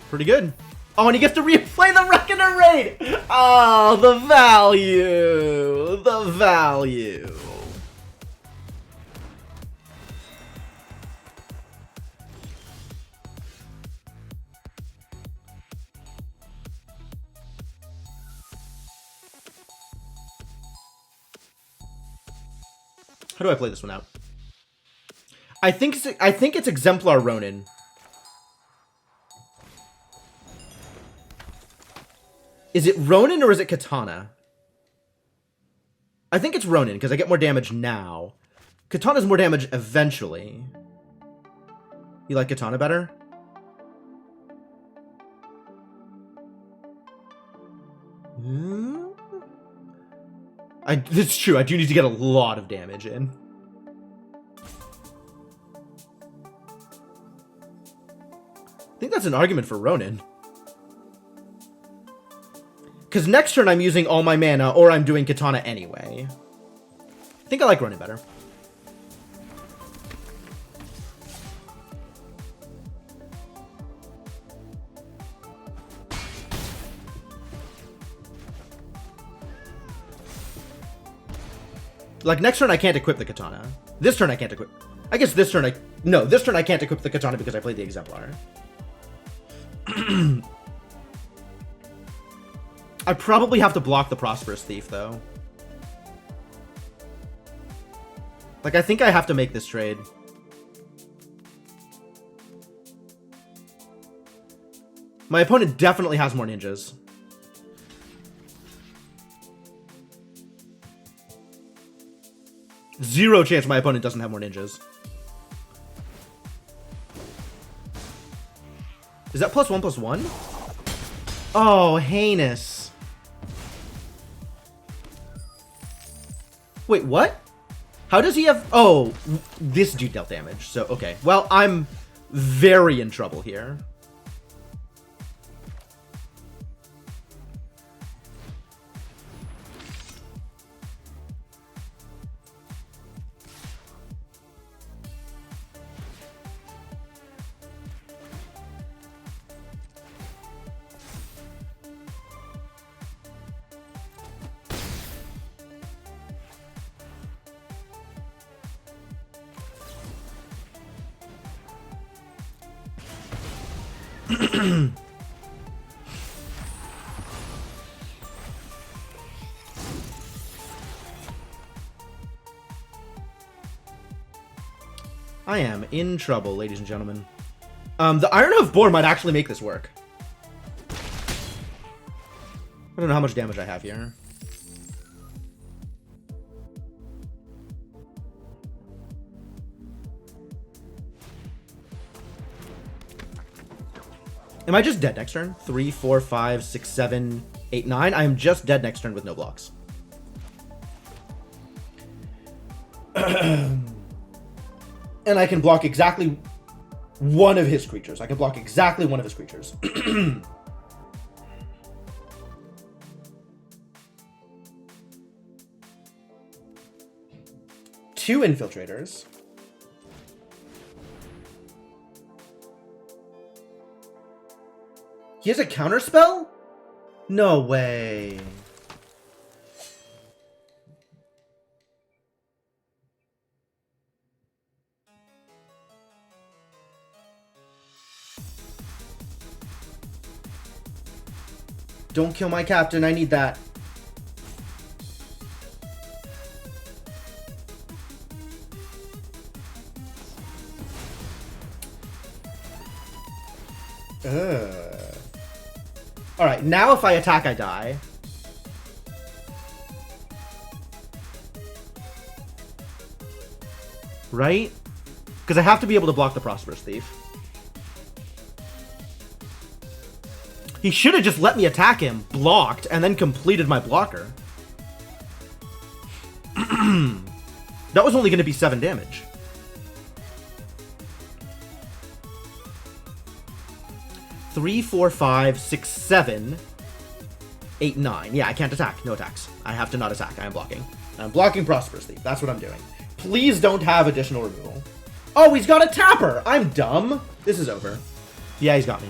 Speaker 1: Pretty good. Oh, and he gets to replay the Reckoner Raid! Oh, the value! The value! How do I play this one out? I think it's Exemplar Ronin. Is it Ronin or is it Katana? I think it's Ronin because I get more damage now. Katana's more damage eventually. You like Katana better? It's true, I do need to get a lot of damage in. I think that's an argument for Ronin. Because next turn I'm using all my mana, or I'm doing Katana anyway. I think I like Ronin better. Like, next turn I can't equip the Katana. This turn I can't equip... I guess this turn No, this turn I can't equip the Katana because I played the Exemplar. I probably have to block the Prosperous Thief, though. Like, I think I have to make this trade. My opponent definitely has more ninjas. Zero chance my opponent doesn't have more ninjas. Is that +1/+1? Oh, heinous. Wait, what? How does he have... Oh, this dude dealt damage. So, okay. Well, I'm very in trouble here. I am in trouble, ladies and gentlemen. The Iron Hoof Boar might actually make this work. I don't know how much damage I have here. Am I just dead next turn? 3, 4, 5, 6, 7, 8, 9. I am just dead next turn with no blocks. And I can block exactly one of his creatures. I can block exactly one of his creatures. 2 infiltrators. He has a counterspell? No way. Don't kill my captain, I need that. Alright, now if I attack, I die. Right? Because I have to be able to block the Prosperous Thief. He should have just let me attack him, blocked, and then completed my blocker. That was only going to be 7 damage. Three, 4, 5, 6, 7, 8, 9. Yeah, I can't attack. No attacks. I have to not attack. I am blocking. I'm blocking Prosperous Thief. That's what I'm doing. Please don't have additional removal. Oh, he's got a tapper! I'm dumb. This is over. Yeah, he's got me.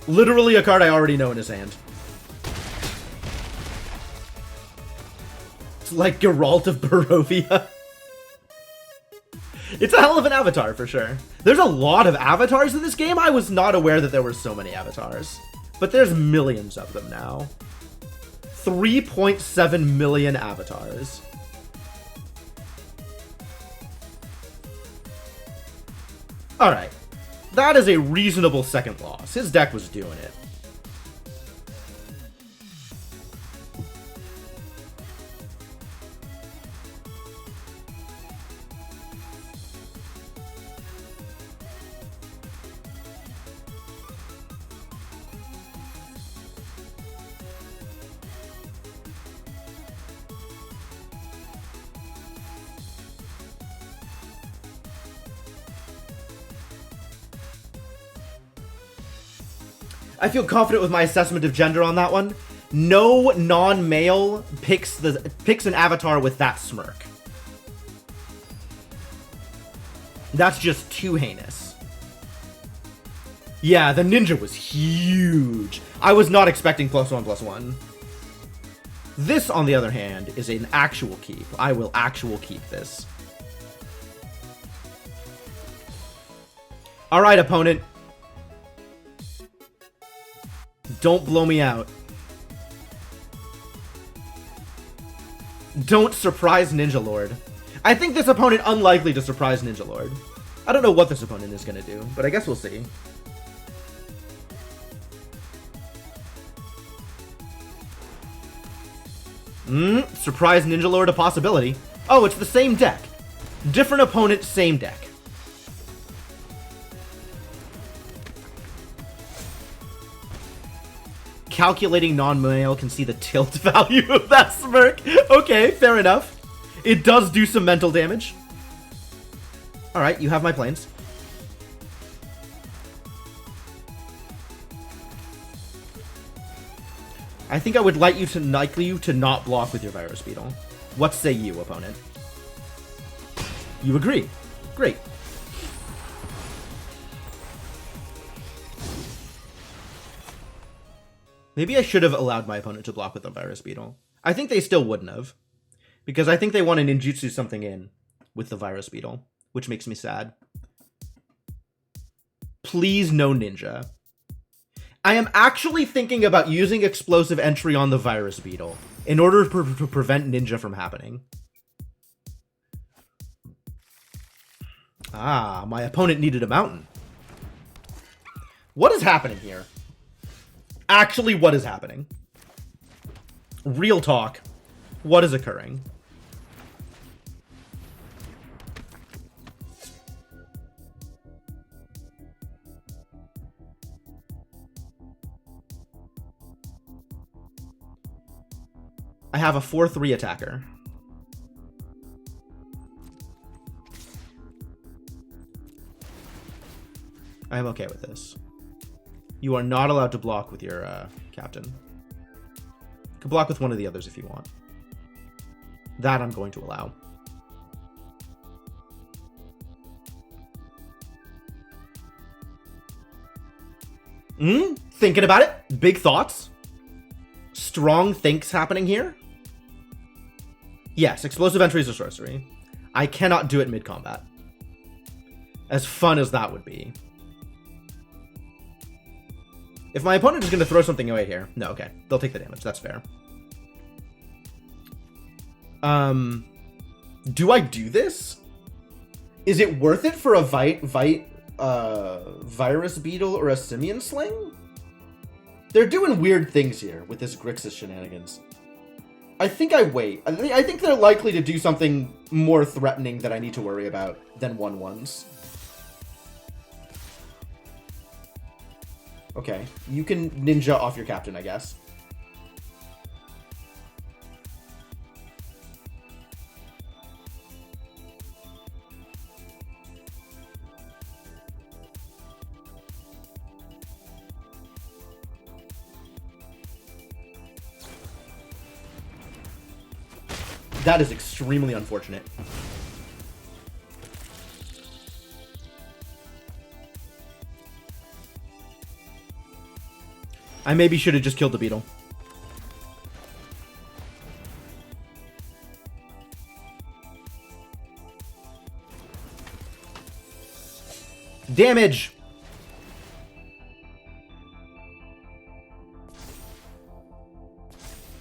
Speaker 1: Literally a card I already know in his hand. It's like Geralt of Barovia. It's a hell of an avatar, for sure. There's a lot of avatars in this game. I was not aware that there were so many avatars. But there's millions of them now. 3.7 million avatars. Alright. That is a reasonable second loss. His deck was doing it. I feel confident with my assessment of gender on that one. No non-male picks an avatar with that smirk. That's just too heinous. Yeah, the ninja was huge. I was not expecting +1/+1. This, on the other hand, is an actual keep. I will actual keep this. Alright, opponent. Don't blow me out. Don't surprise Ninja Lord. I think this opponent unlikely to surprise Ninja Lord. I don't know what this opponent is going to do, but I guess we'll see. Surprise Ninja Lord a possibility. Oh, it's the same deck. Different opponent, same deck. Calculating non-male can see the tilt value of that smirk. Okay, fair enough. It does do some mental damage. Alright, you have my planes. I think I would like you to not block with your Virus Beetle. What say you, opponent? You agree. Great. Maybe I should have allowed my opponent to block with the Virus Beetle. I think they still wouldn't have. Because I think they want to ninjutsu something in with the Virus Beetle, which makes me sad. Please no ninja. I am actually thinking about using explosive entry on the Virus Beetle in order to prevent ninja from happening. Ah, my opponent needed a mountain. What is happening here? Actually, what is happening? Real talk. What is occurring? I have a 4/3 attacker. I am okay with this. You are not allowed to block with your captain. You can block with one of the others if you want. That I'm going to allow. Thinking about it? Big thoughts? Strong thinks happening here? Yes, explosive entry is a sorcery. I cannot do it mid-combat. As fun as that would be. If my opponent is going to throw something away here... No, okay. They'll take the damage. That's fair. Do I do this? Is it worth it for a Virus Beetle or a Simian Sling? They're doing weird things here with this Grixis shenanigans. I think I wait. I think they're likely to do something more threatening that I need to worry about than 1/1s. Okay, you can ninja off your captain, I guess. That is extremely unfortunate. I maybe should have just killed the beetle. Damage!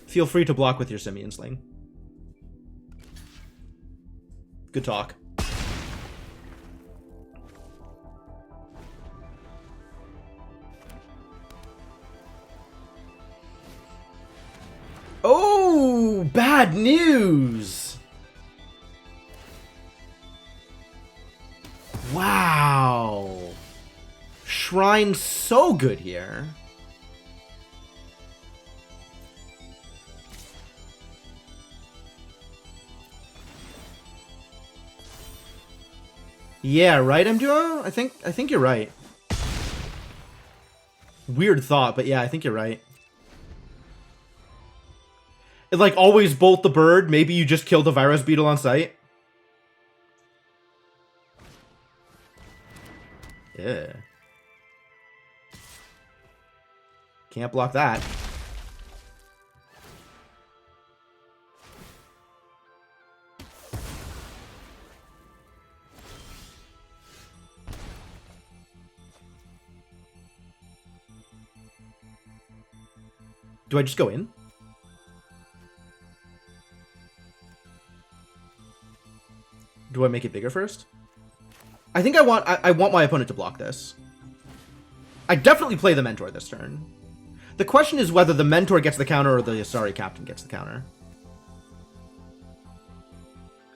Speaker 1: Feel free to block with your Simian Sling. Good talk. Oh, bad news. Wow. Shrine's so good here. Yeah, right, M-Duo? I think you're right. Weird thought, but yeah, I think you're right. It, like, always bolt the bird. Maybe you just kill the Virus Beetle on sight. Yeah. Can't block that. Do I just go in? Do I make it bigger first? I think I want my opponent to block this. I definitely play the Mentor this turn. The question is whether the Mentor gets the counter or the Asari Captain gets the counter.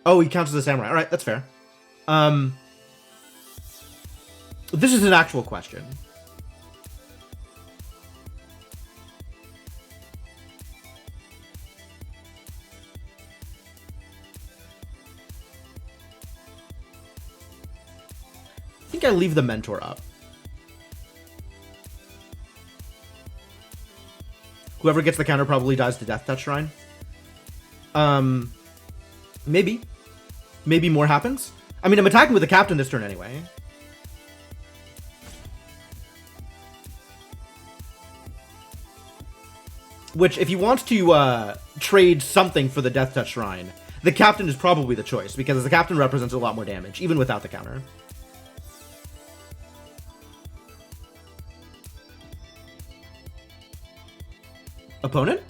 Speaker 1: Oh, he counts as a Samurai. Alright, that's fair. This is an actual question. I think I leave the Mentor up. Whoever gets the counter probably dies to Death Touch Shrine. Maybe. Maybe more happens. I mean, I'm attacking with the Captain this turn anyway. Which, if you want to trade something for the Death Touch Shrine, the Captain is probably the choice, because the Captain represents a lot more damage, even without the counter. Opponent?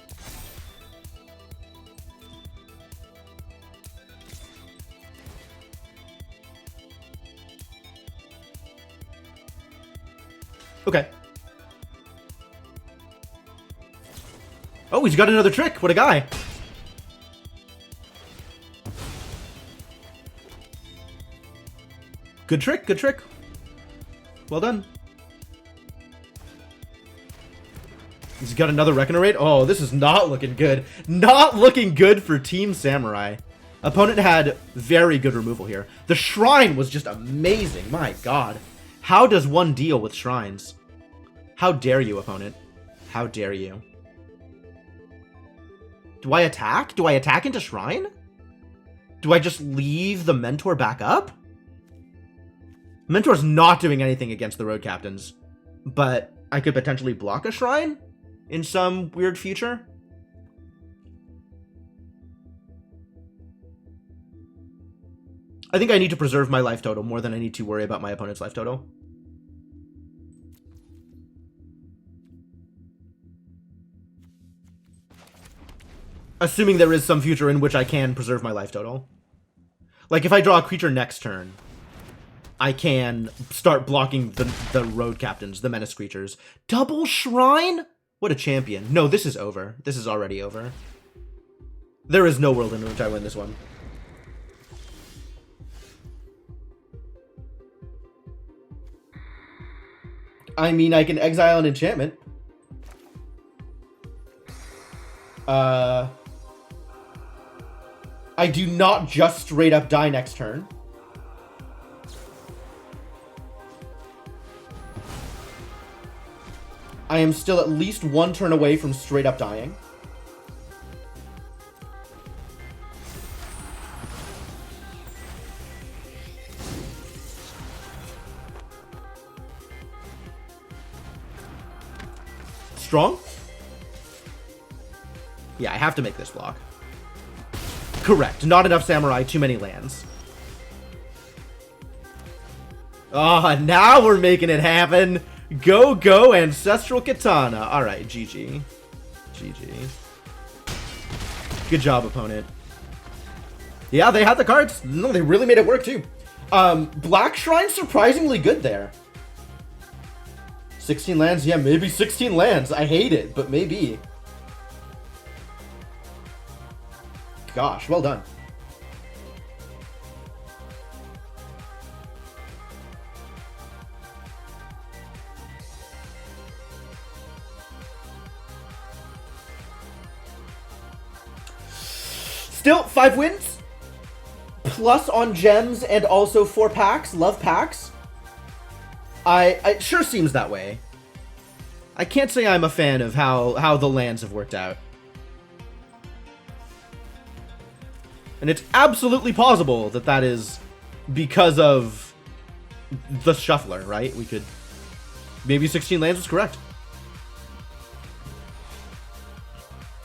Speaker 1: Okay. Oh, he's got another trick. What a guy. Good trick, good trick. Well done. He's got another Reckoner Raid. Oh, this is not looking good. Not looking good for Team Samurai. Opponent had very good removal here. The Shrine was just amazing. My god. How does one deal with Shrines? How dare you, opponent? How dare you? Do I attack? Do I attack into Shrine? Do I just leave the Mentor back up? Mentor's not doing anything against the Road Captains, but I could potentially block a Shrine in some weird future. I think I need to preserve my life total more than I need to worry about my opponent's life total. Assuming there is some future in which I can preserve my life total. Like, if I draw a creature next turn, I can start blocking the Road Captains, the Menace creatures. Double Shrine? What a champion. No, this is over. This is already over. There is no world in which I win this one. I mean, I can exile an enchantment. I do not just straight up die next turn. I am still at least one turn away from straight up dying. Strong? Yeah, I have to make this block. Correct. Not enough Samurai, too many lands. Ah, now we're making it happen. Go, go, Ancestral Katana. Alright, GG. GG. Good job, opponent. Yeah, they had the cards. No, they really made it work, too. Black Shrine, surprisingly good there. 16 lands? Yeah, maybe 16 lands. I hate it, but maybe. Gosh, well done. Still, 5 wins. Plus on gems and also 4 packs. Love packs. It sure seems that way. I can't say I'm a fan of how the lands have worked out. And it's absolutely possible that that is because of the Shuffler, right? We could... Maybe 16 lands was correct.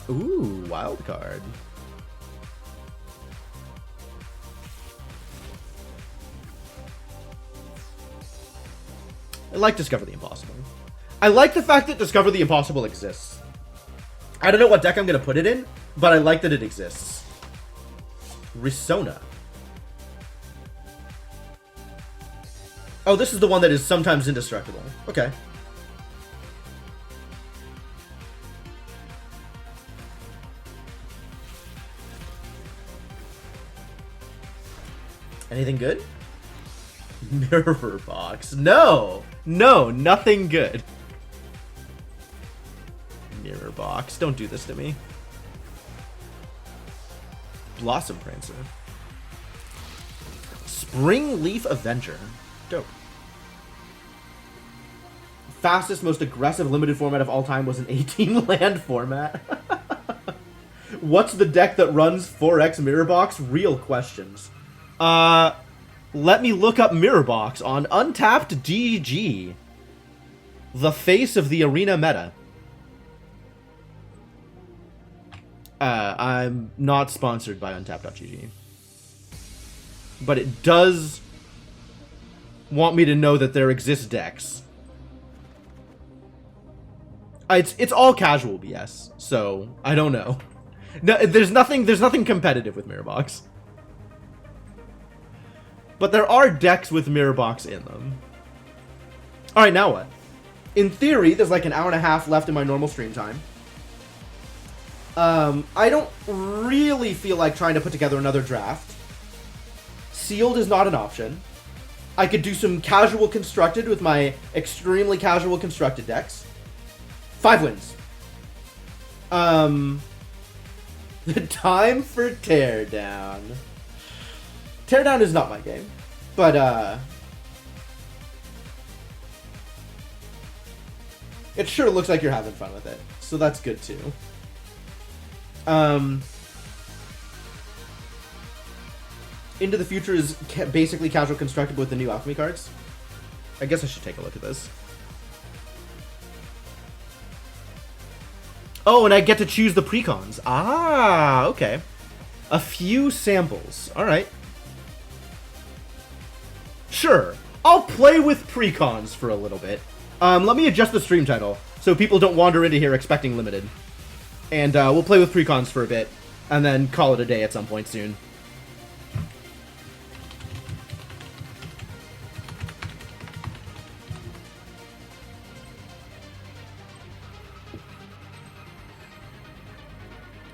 Speaker 1: Ooh, wild card. I like Discover the Impossible. I like the fact that Discover the Impossible exists. I don't know what deck I'm going to put it in, but I like that it exists. Risona. Oh, this is the one that is sometimes indestructible. Okay. Anything good? Mirror box. No! No, nothing good. Mirror box. Don't do this to me. Blossom Prancer. Spring Leaf Avenger. Dope. Fastest, most aggressive limited format of all time was an 18 land format. What's the deck that runs 4x Mirror Box? Real questions. Let me look up Mirror Box on Untapped DG. The face of the arena meta. I'm not sponsored by Untapped.gg. But it does want me to know that there exist decks. It's all casual BS, so I don't know. No, there's nothing competitive with Mirror Box. But there are decks with Mirror Box in them. Alright, now what? In theory, there's like an hour and a half left in my normal stream time. I don't really feel like trying to put together another draft. Sealed is not an option. I could do some casual constructed with my extremely casual constructed decks. 5 wins. The time for Teardown. Teardown is not my game, but it sure looks like you're having fun with it, so that's good too. Into the Future is basically casual constructed with the new alchemy cards. I guess I should take a look at this. Oh, and I get to choose the precons. Ah, okay. A few samples. All right. Sure. I'll play with precons for a little bit. Let me adjust the stream title so people don't wander into here expecting limited. And we'll play with precons for a bit and then call it a day at some point soon.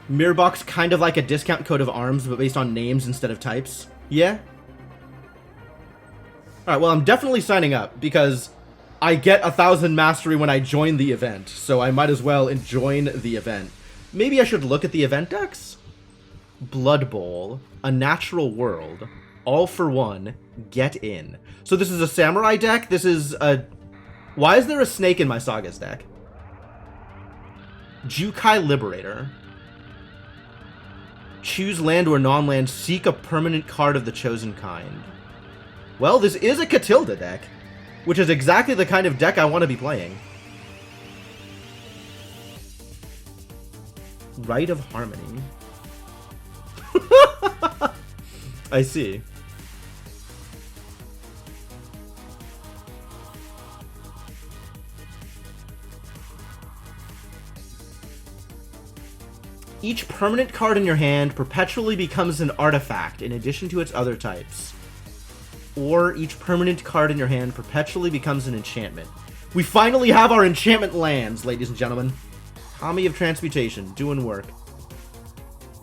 Speaker 1: Mirror Box kind of like a discount coat of arms, but based on names instead of types. Yeah? Alright, well, I'm definitely signing up, because I get 1,000 mastery when I join the event, so I might as well join the event. Maybe I should look at the event decks? Blood Bowl, A Natural World, All for One, Get In. So this is a Samurai deck? This is a... Why is there a snake in my Sagas deck? Jukai Liberator. Choose land or non-land, seek a permanent card of the chosen kind. Well, this is a Catilda deck, which is exactly the kind of deck I want to be playing. Rite of Harmony. I see. Each permanent card in your hand perpetually becomes an artifact in addition to its other types. Or each permanent card in your hand perpetually becomes an enchantment. We finally have our enchantment lands, ladies and gentlemen. Kami of Transmutation, doing work.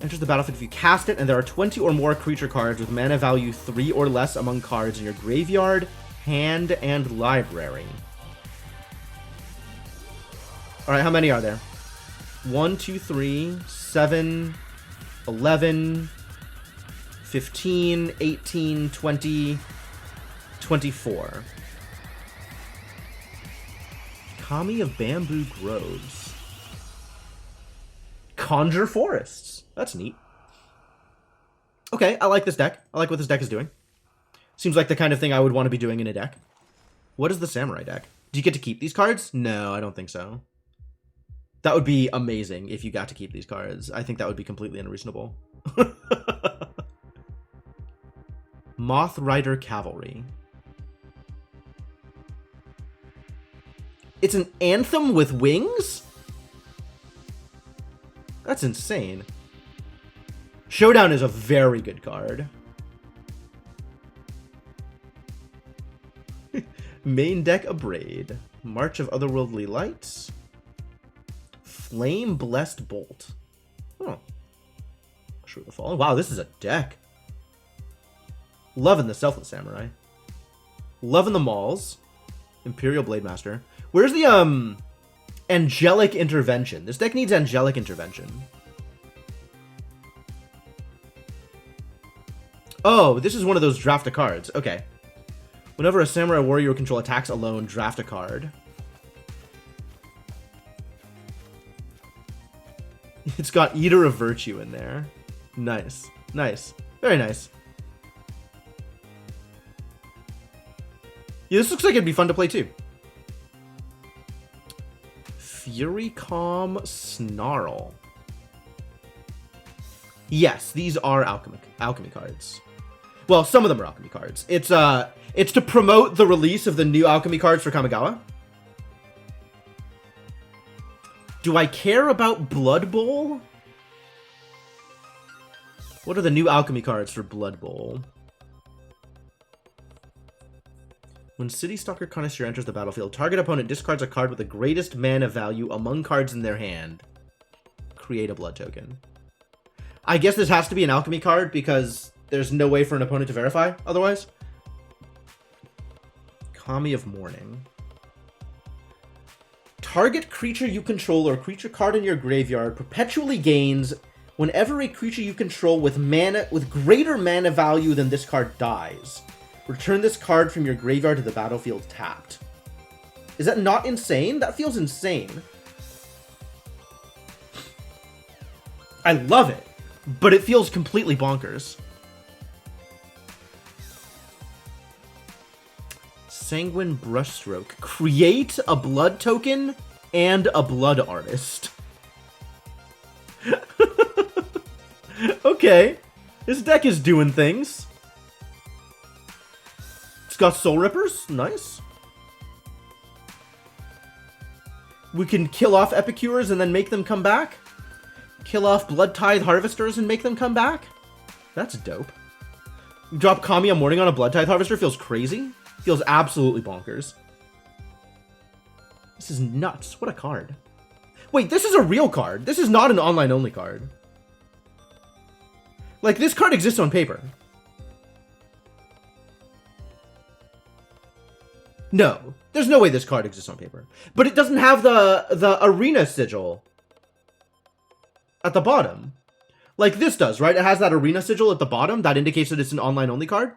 Speaker 1: Enters the battlefield if you cast it, and there are 20 or more creature cards with mana value 3 or less among cards in your graveyard, hand, and library. Alright, how many are there? 1, 2, 3, 7, 11, 15, 18, 20, 24. Kami of Bamboo Groves. Conjure Forests. That's neat. Okay, I like this deck. I like what this deck is doing. Seems like the kind of thing I would want to be doing in a deck. What is the Samurai deck? Do you get to keep these cards? No, I don't think so. That would be amazing if you got to keep these cards. I think that would be completely unreasonable. Moth Rider Cavalry. It's an Anthem with wings? That's insane. Showdown is a very good card. Main deck Abrade. March of Otherworldly Lights. Flame Blessed Bolt. Oh. Sure the Fallen. Wow, this is a deck. Loving the Selfless Samurai. Loving the Mauls. Imperial Blade Master. Where's the, Angelic Intervention? This deck needs Angelic Intervention. Oh, this is one of those draft a cards. Okay. Whenever a Samurai Warrior you control attacks alone, draft a card. It's got Eater of Virtue in there. Nice. Nice. Very nice. Yeah, this looks like it'd be fun to play too. Fury Calm Snarl. Yes, these are alchemy cards. Well, some of them are alchemy cards. It's to promote the release of the new alchemy cards for Kamigawa. Do I care about Blood Bowl? What are the new alchemy cards for Blood Bowl? When City Stalker Connoisseur enters the battlefield, target opponent discards a card with the greatest mana value among cards in their hand. Create a blood token. I guess this has to be an alchemy card because there's no way for an opponent to verify otherwise. Kami of Mourning. Target creature you control or creature card in your graveyard perpetually gains whenever a creature you control with greater mana value than this card dies. Return this card from your graveyard to the battlefield tapped. Is that not insane? That feels insane. I love it, but it feels completely bonkers. Sanguine Brushstroke. Create a blood token and a blood artist. Okay. This deck is doing things. It's got Soul Rippers. Nice. We can kill off Epicures and then make them come back. Kill off Blood Tithe Harvesters and make them come back. That's dope. Drop Kami of Mourning on a Blood Tithe Harvester feels crazy. Feels absolutely bonkers. This is nuts. What a card. Wait, this is a real card. This is not an online-only card. Like, this card exists on paper. No. There's no way this card exists on paper. But it doesn't have the arena sigil at the bottom. Like this does, right? It has that arena sigil at the bottom. That indicates that it's an online-only card.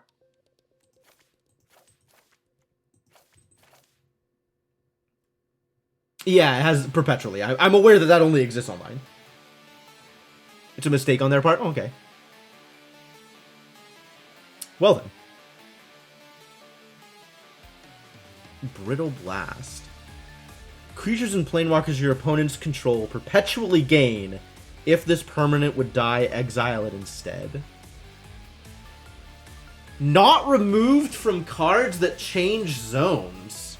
Speaker 1: Yeah, it has perpetually. I'm aware that that only exists online. It's a mistake on their part? Okay. Well then. Brittle Blast. Creatures and planewalkers your opponents control perpetually gain. If this permanent would die, exile it instead. Not removed from cards that change zones.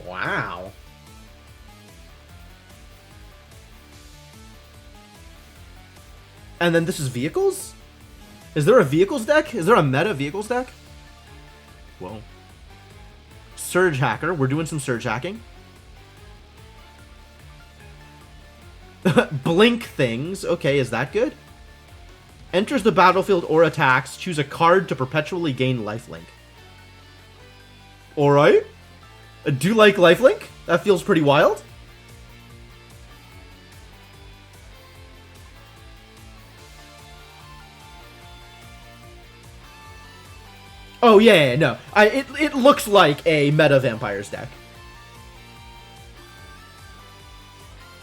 Speaker 1: Wow. And then this is vehicles? Is there a vehicles deck? Is there a meta vehicles deck? Whoa. Surge Hacker. We're doing some surge hacking. Blink things. Okay, is that good? Enters the battlefield or attacks. Choose a card to perpetually gain lifelink. Alright. Do you like lifelink? That feels pretty wild. Oh, yeah, no. It looks like a meta vampires deck.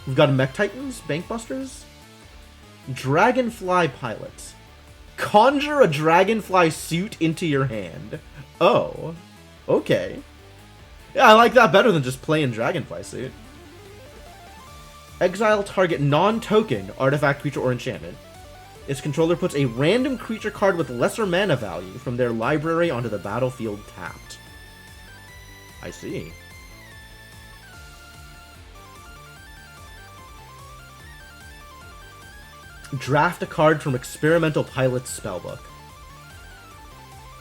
Speaker 1: We've got Mech Titans, Bankbusters, Dragonfly Pilots. Conjure a Dragonfly suit into your hand. Oh, okay. Yeah, I like that better than just playing Dragonfly suit. Exile target non-token artifact, creature, or enchantment. Its controller puts a random creature card with lesser mana value from their library onto the battlefield tapped. I see. Draft a card from Experimental Pilot's spellbook.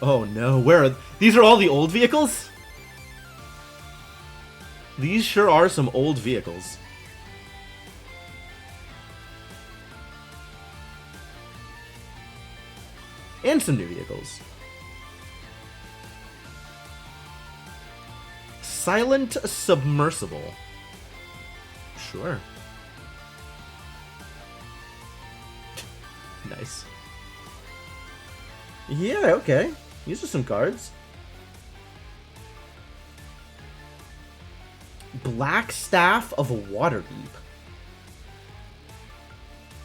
Speaker 1: Oh no, where are... These are all the old vehicles? These sure are some old vehicles. And some new vehicles. Silent Submersible. Sure. Nice. Yeah, okay. These are some cards. Black Staff of Waterdeep.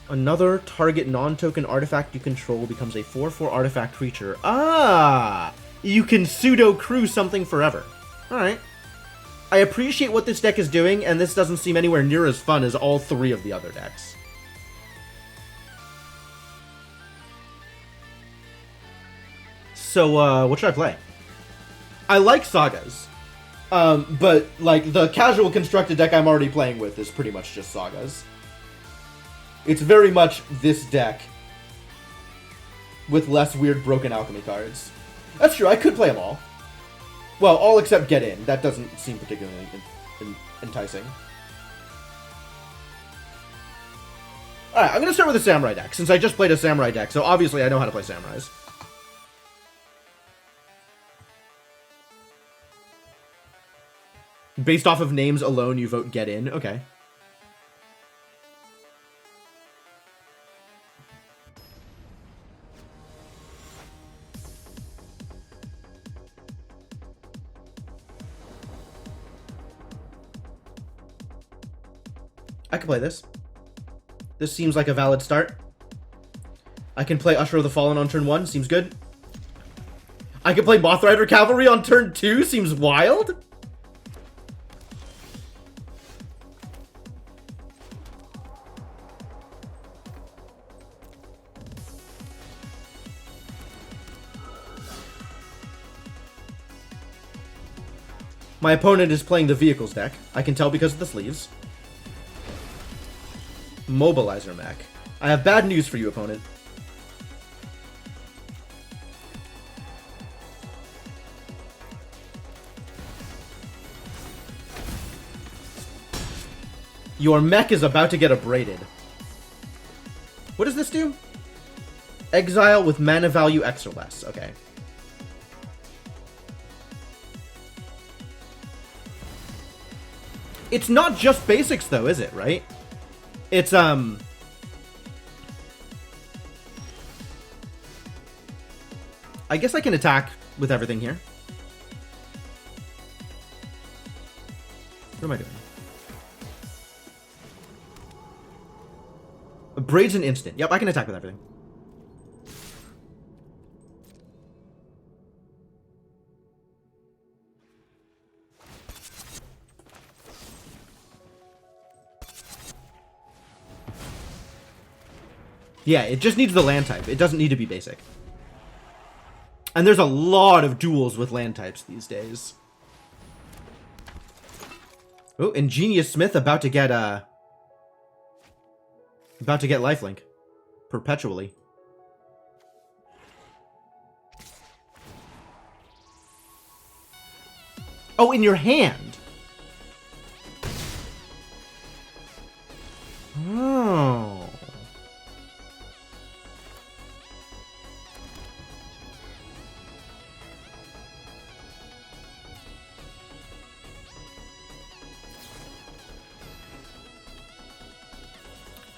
Speaker 1: Another target non-token artifact you control becomes a 4/4 artifact creature. Ah! You can pseudo-crew something forever. Alright. I appreciate what this deck is doing, and this doesn't seem anywhere near as fun as all three of the other decks. So, what should I play? I like Sagas. But, like, the casual constructed deck I'm already playing with is pretty much just Sagas. It's very much this deck with less weird Broken Alchemy cards. That's true, I could play them all. Well, all except Get In. That doesn't seem particularly enticing. Alright, I'm gonna start with a Samurai deck, since I just played a Samurai deck, so obviously I know how to play Samurais. Based off of names alone, you vote Get In? Okay. I can play this. This seems like a valid start. I can play Usher of the Fallen on turn 1. Seems good. I can play Mothrider Cavalry on turn 2. Seems wild. My opponent is playing the Vehicles deck. I can tell because of the sleeves. Mobilizer Mech. I have bad news for you, opponent. Your mech is about to get abraded. What does this do? Exile with mana value X or less. Okay. It's not just basics, though, is it, right? It's, I guess I can attack with everything here. What am I doing? Abrade's an instant. Yep, I can attack with everything. Yeah, it just needs the land type. It doesn't need to be basic. And there's a lot of duels with land types these days. Oh, Ingenious Smith about to get lifelink. Perpetually. Oh, in your hand. Oh.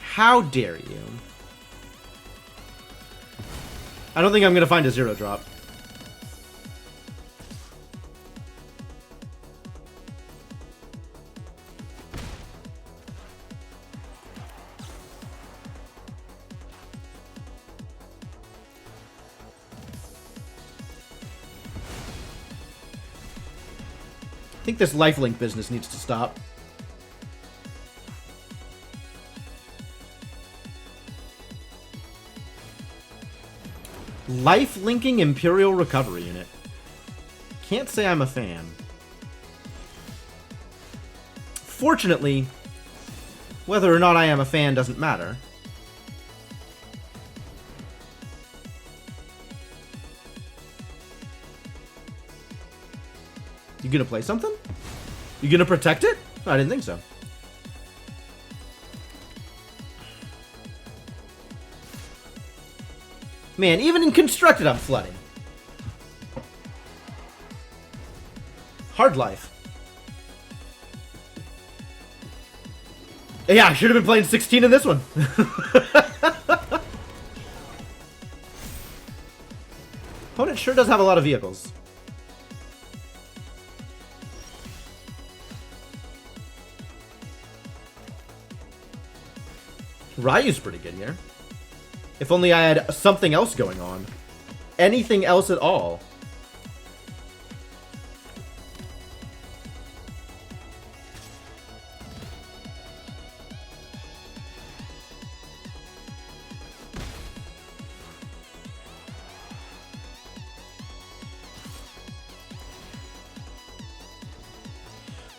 Speaker 1: How dare you? I don't think I'm gonna find a 0-drop. I think this lifelink business needs to stop. Life-linking Imperial Recovery Unit. Can't say I'm a fan. Fortunately, whether or not I am a fan doesn't matter. You gonna play something? You gonna protect it? I didn't think so. Man, even in constructed, I'm flooding. Hard life. Yeah, I should have been playing 16 in this one. Opponent sure does have a lot of vehicles. Ryu's pretty good here. If only I had something else going on. Anything else at all.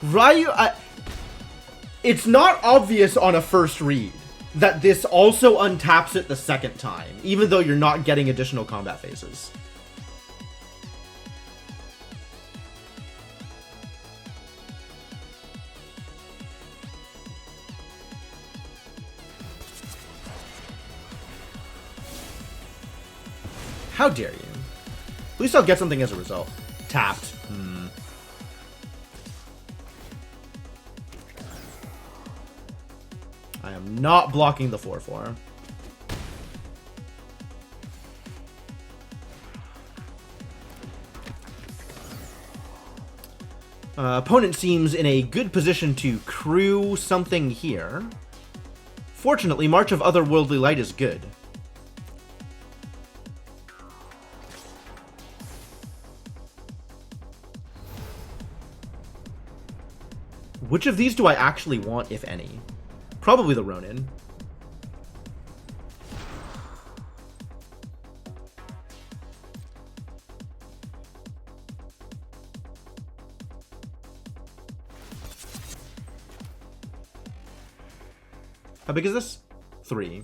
Speaker 1: Ryu, it's not obvious on a first read that this also untaps it the second time, even though you're not getting additional combat phases. How dare you? At least I'll get something as a result. Tapped. I am not blocking the 4/4. Opponent seems in a good position to crew something here. Fortunately, March of Otherworldly Light is good. Which of these do I actually want, if any? Probably the Ronin. How big is this? 3.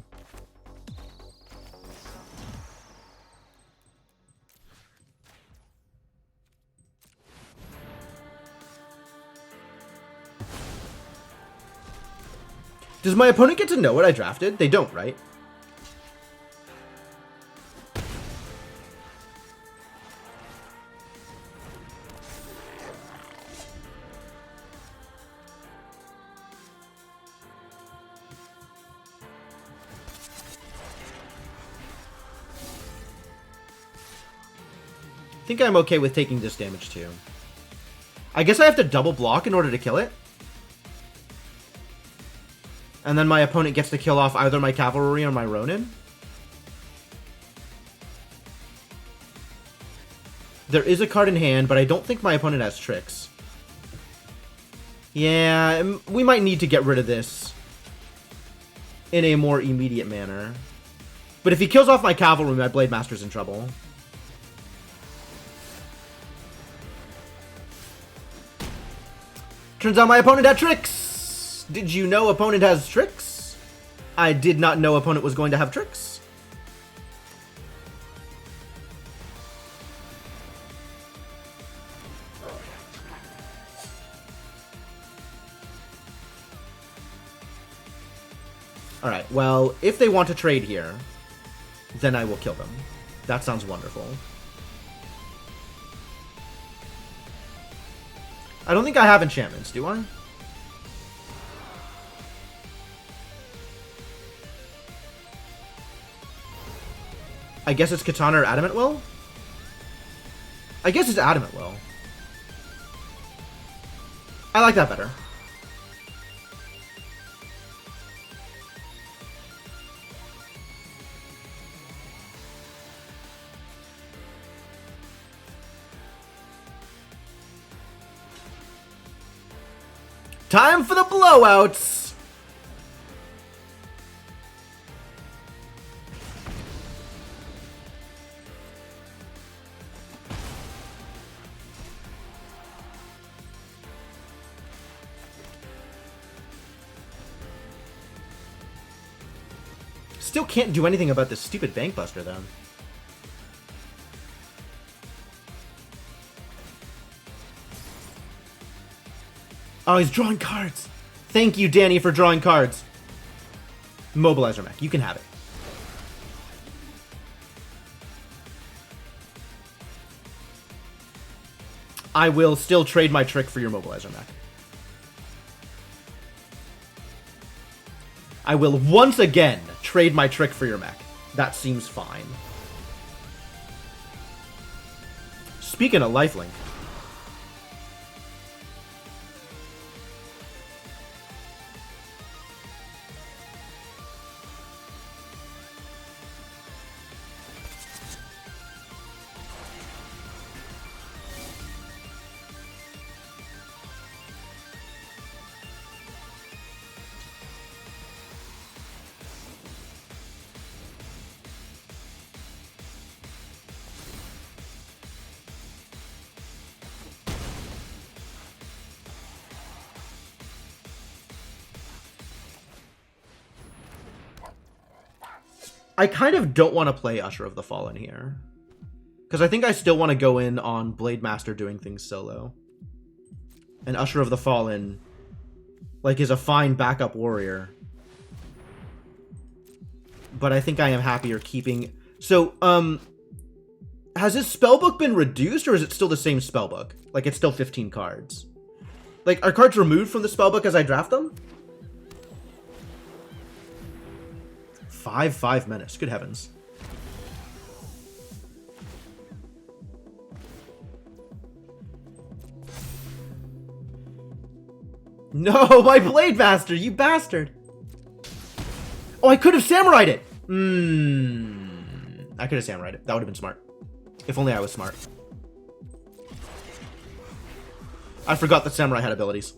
Speaker 1: Does my opponent get to know what I drafted? They don't, right? I think I'm okay with taking this damage too. I guess I have to double block in order to kill it. And then my opponent gets to kill off either my Cavalry or my Ronin. There is a card in hand, but I don't think my opponent has tricks. Yeah, we might need to get rid of this in a more immediate manner. But if he kills off my Cavalry, my Blade Master's in trouble. Turns out my opponent had tricks! Did you know opponent has tricks? I did not know opponent was going to have tricks. Alright, well, if they want to trade here, then I will kill them. That sounds wonderful. I don't think I have enchantments, do I? I guess it's Katana or Adamant Will? I guess it's Adamant Will. I like that better. Time for the blowouts! Still can't do anything about this stupid Bank Buster, though. Oh, he's drawing cards. Thank you, Danny, for drawing cards. Mobilizer mech. You can have it. I will still trade my trick for your mobilizer mech. I will once again trade my trick for your mech. That seems fine. Speaking of lifelink. I kind of don't want to play Usher of the Fallen here. Because I think I still want to go in on Blade Master doing things solo. And Usher of the Fallen, like, is a fine backup warrior. But I think I am happier keeping... So, has his spellbook been reduced, or is it still the same spellbook? Like, it's still 15 cards. Like, are cards removed from the spellbook as I draft them? 5/5 Menace. Good heavens. No, my Blade Master, you bastard! Oh, I could have samurai'd it! I could have samurai'd it. That would have been smart. If only I was smart. I forgot that samurai had abilities.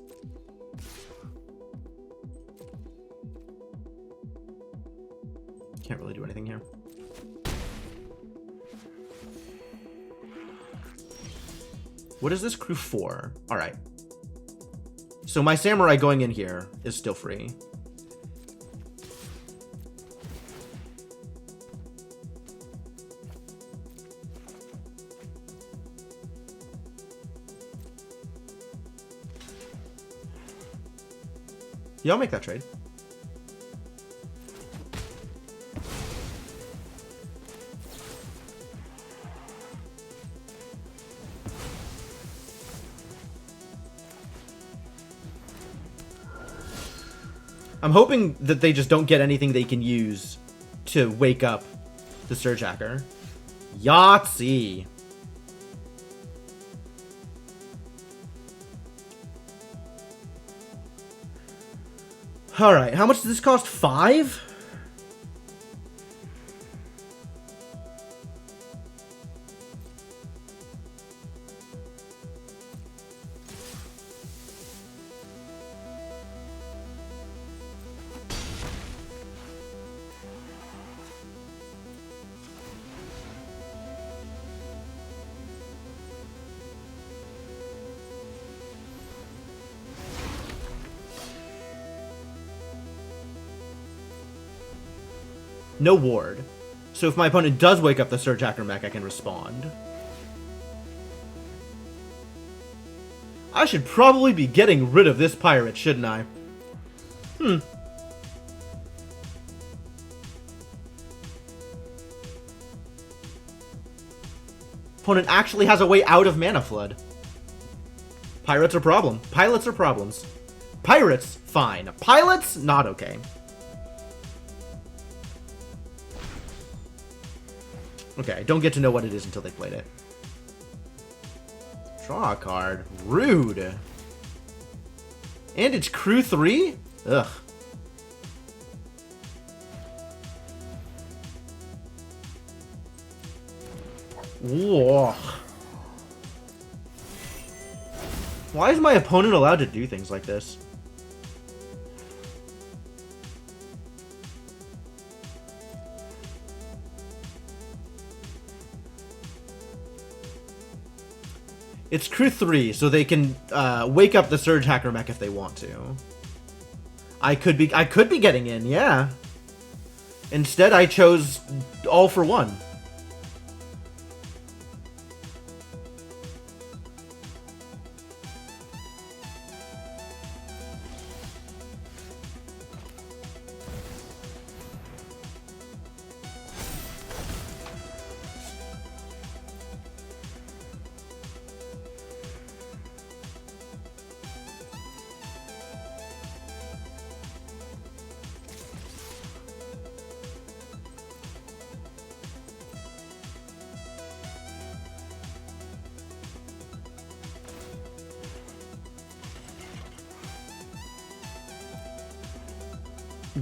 Speaker 1: Can't really do anything here. What is this crew for? Alright. So my samurai going in here is still free. Yeah, I'll make that trade. I'm hoping that they just don't get anything they can use to wake up the Surge Hacker. Yahtzee. Alright, how much does this cost? 5? No ward. So if my opponent does wake up the Surge Hacker mech, I can respond. I should probably be getting rid of this pirate, shouldn't I? Opponent actually has a way out of Mana Flood. Pirates are problem. Pilots are problems. Pirates, fine. Pilots, not okay. Okay, I don't get to know what it is until they played it. Draw a card. Rude. And it's crew 3? Ugh. Whoa. Why is my opponent allowed to do things like this? It's crew 3, so they can wake up the Surge Hacker mech if they want to. I could be getting in, yeah. Instead, I chose all for one.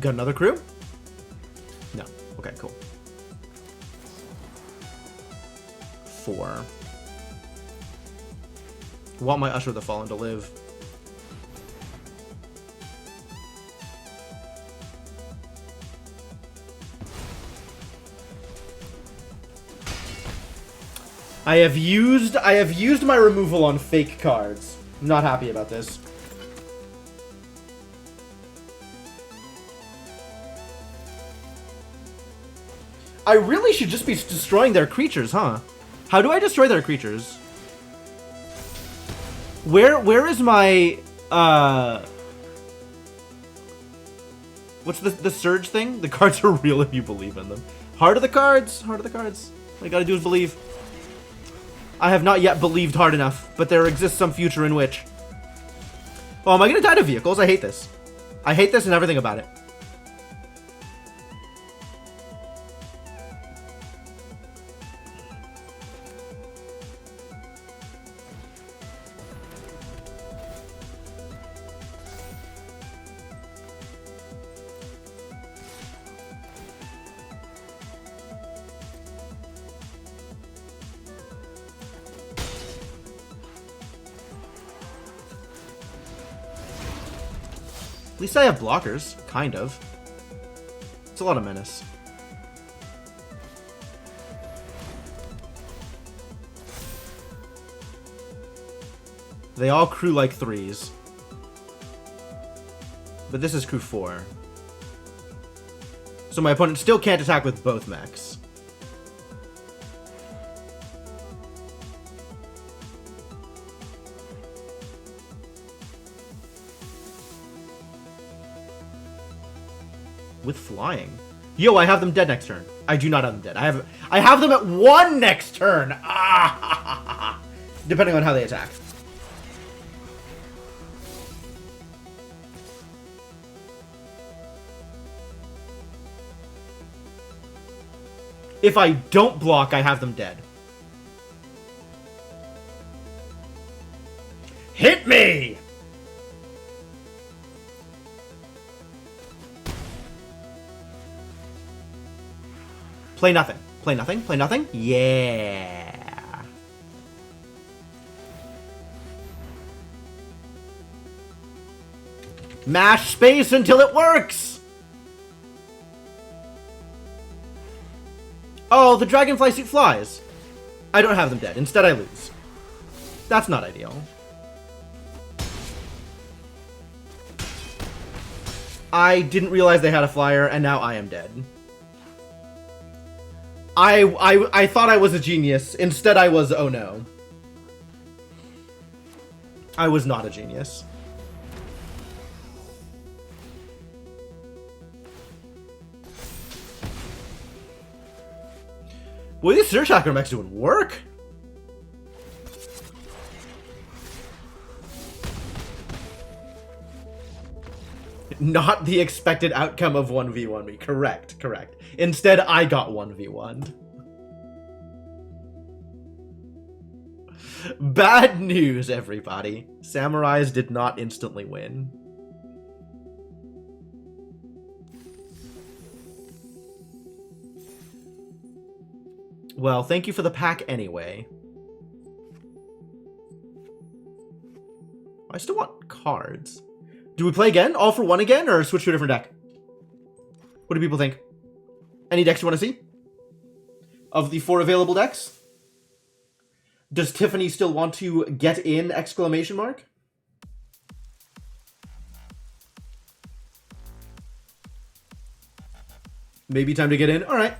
Speaker 1: Got another crew? No. Okay, cool. 4. Want my Usher of the Fallen to live. I have used my removal on fake cards. I'm not happy about this. I really should just be destroying their creatures, huh? How do I destroy their creatures? Where is my what's the surge thing? The cards are real if you believe in them. Heart of the cards. Heart of the cards. All you gotta do is believe. I have not yet believed hard enough, but there exists some future in which. Oh, am I gonna die to vehicles? I hate this. I hate this and everything about it. At least I have blockers, kind of. It's a lot of menace. They all crew like 3s. But this is crew 4. So my opponent still can't attack with both mechs. With flying. Yo, I have them dead next turn. I do not have them dead. I have them at 1 next turn. Ah, depending on how they attack. If I don't block, I have them dead. Hit me! Play nothing. Play nothing. Play nothing. Yeah. Mash space until it works. Oh, the dragonfly suit flies. I don't have them dead. Instead, I lose. That's not ideal. I didn't realize they had a flyer, and now I am dead. I thought I was a genius. Instead, I was, oh no. I was not a genius. Boy, these Surge Hacker mechs doing work. Not the expected outcome of 1v1 me. Correct, correct. Instead, I got 1v1'd. Bad news, everybody. Samurais did not instantly win. Well, thank you for the pack anyway. I still want cards. Do we play again? All for one again? Or switch to a different deck? What do people think? Any decks you want to see? Of the 4 available decks? Does Tiffany still want to get in? Exclamation mark? Maybe time to get in? Alright.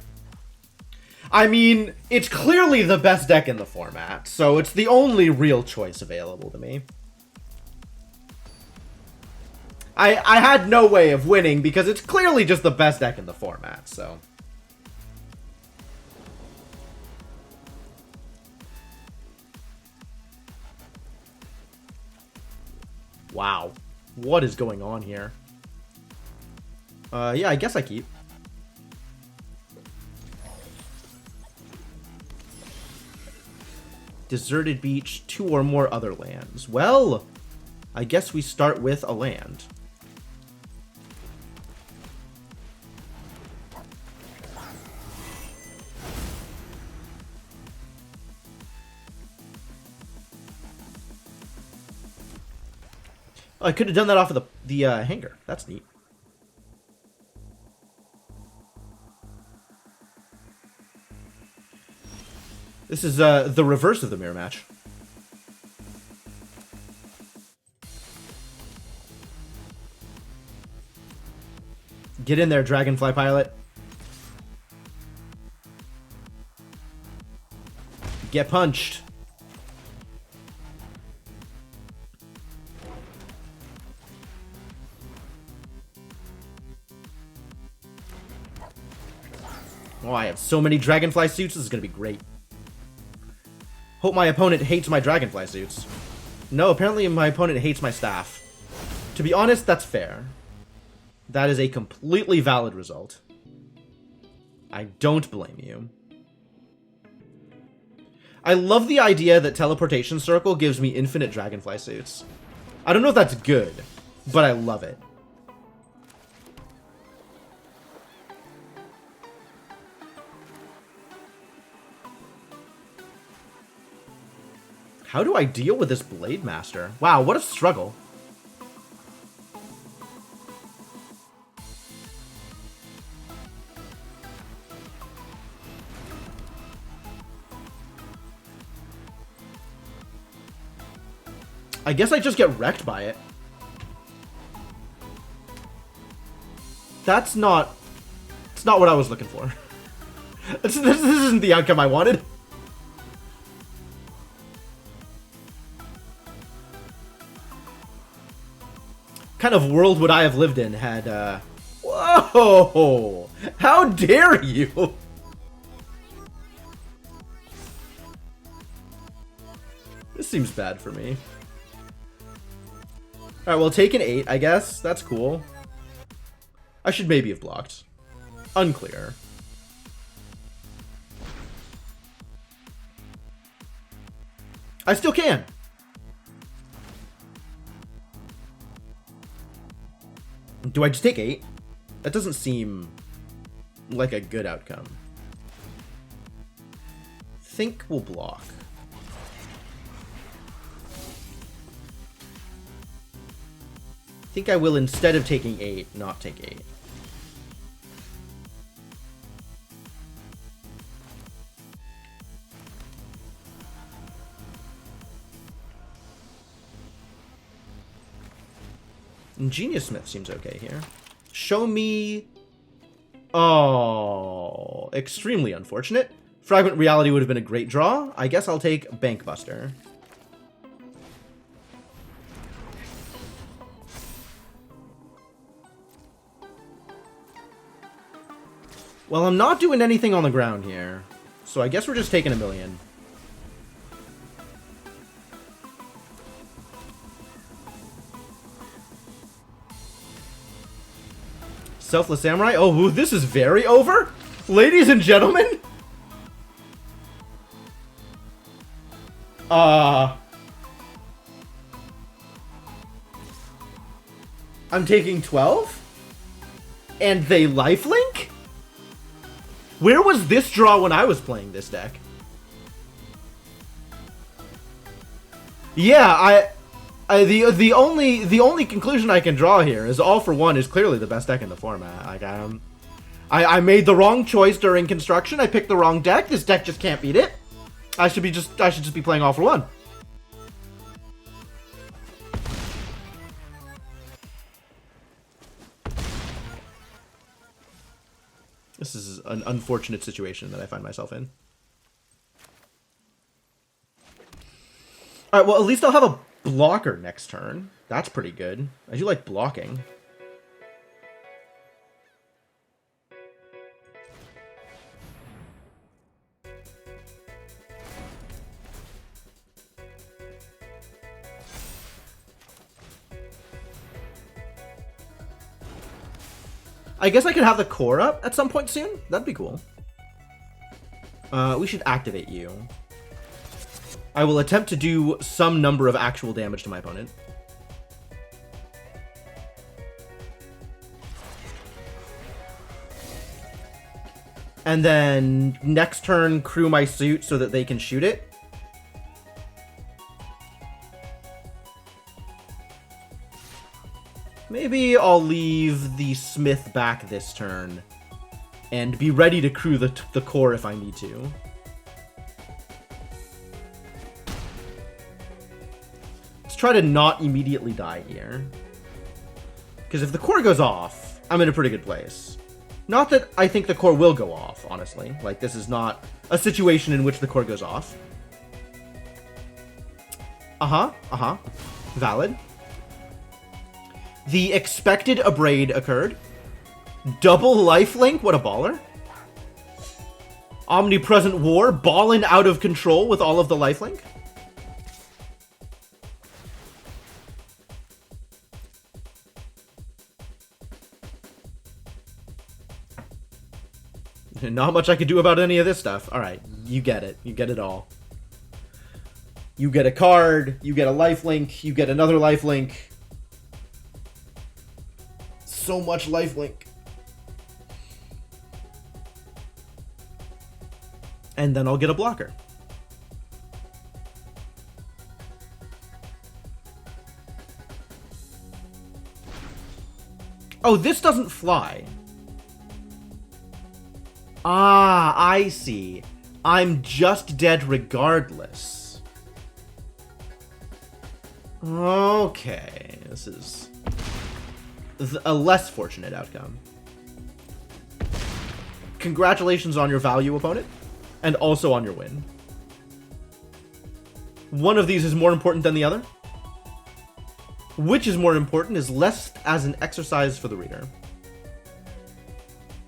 Speaker 1: I mean, it's clearly the best deck in the format, so it's the only real choice available to me. I had no way of winning because it's clearly just the best deck in the format, so. Wow. What is going on here? Yeah, I guess I keep. Deserted beach, 2 or more other lands. Well, I guess we start with a land. Oh, I could have done that off of the hanger. That's neat. This is the reverse of the mirror match. Get in there, Dragonfly Pilot. Get punched. Oh, I have so many Dragonfly suits. This is going to be great. Hope my opponent hates my Dragonfly suits. No, apparently my opponent hates my staff. To be honest, that's fair. That is a completely valid result. I don't blame you. I love the idea that Teleportation Circle gives me infinite Dragonfly suits. I don't know if that's good, but I love it. How do I deal with this Blade Master? Wow, what a struggle. I guess I just get wrecked by it. That's not... It's not what I was looking for. This isn't the outcome I wanted. Kind of world would I have lived in had, Whoa! How dare you! This seems bad for me. Alright, well, take an 8, I guess. That's cool. I should maybe have blocked. Unclear. I still can! Do I just take 8? That doesn't seem like a good outcome. Think we'll block. Think I will, instead of taking 8, not take 8. Ingenious Smith seems okay here. Show me... Oh, extremely unfortunate. Fragment Reality would have been a great draw. I guess I'll take Bankbuster. Well, I'm not doing anything on the ground here, so I guess we're just taking a million. Selfless Samurai? Oh, this is very over? Ladies and gentlemen? I'm taking 12? And they lifelink? Where was this draw when I was playing this deck? Yeah, the only conclusion I can draw here is All For One is clearly the best deck in the format. Like I made the wrong choice during construction. I picked the wrong deck. This deck just can't beat it. I should just be playing All For One. This is an unfortunate situation that I find myself in. Alright, well, at least I'll have a blocker next turn. That's pretty good. I do like blocking. I guess I could have the core up at some point soon. That'd be cool. We should activate you. I will attempt to do some number of actual damage to my opponent. And then next turn, crew my suit so that they can shoot it. Maybe I'll leave the Smith back this turn and be ready to crew the core if I need to. Let's try to not immediately die here. Because if the core goes off, I'm in a pretty good place. Not that I think the core will go off, honestly. Like, this is not a situation in which the core goes off. Valid. The expected abrade occurred. Double lifelink, what a baller. Omnipresent War, ballin' out of control with all of the lifelink. Not much I could do about any of this stuff. Alright, you get it. You get it all. You get a card, you get a lifelink, you get another lifelink. So much lifelink. And then I'll get a blocker. Oh, this doesn't fly. Ah, I see. I'm just dead regardless. Okay, this is a less fortunate outcome. Congratulations on your value, opponent, and also on your win. One of these is more important than the other. Which is more important is less as an exercise for the reader.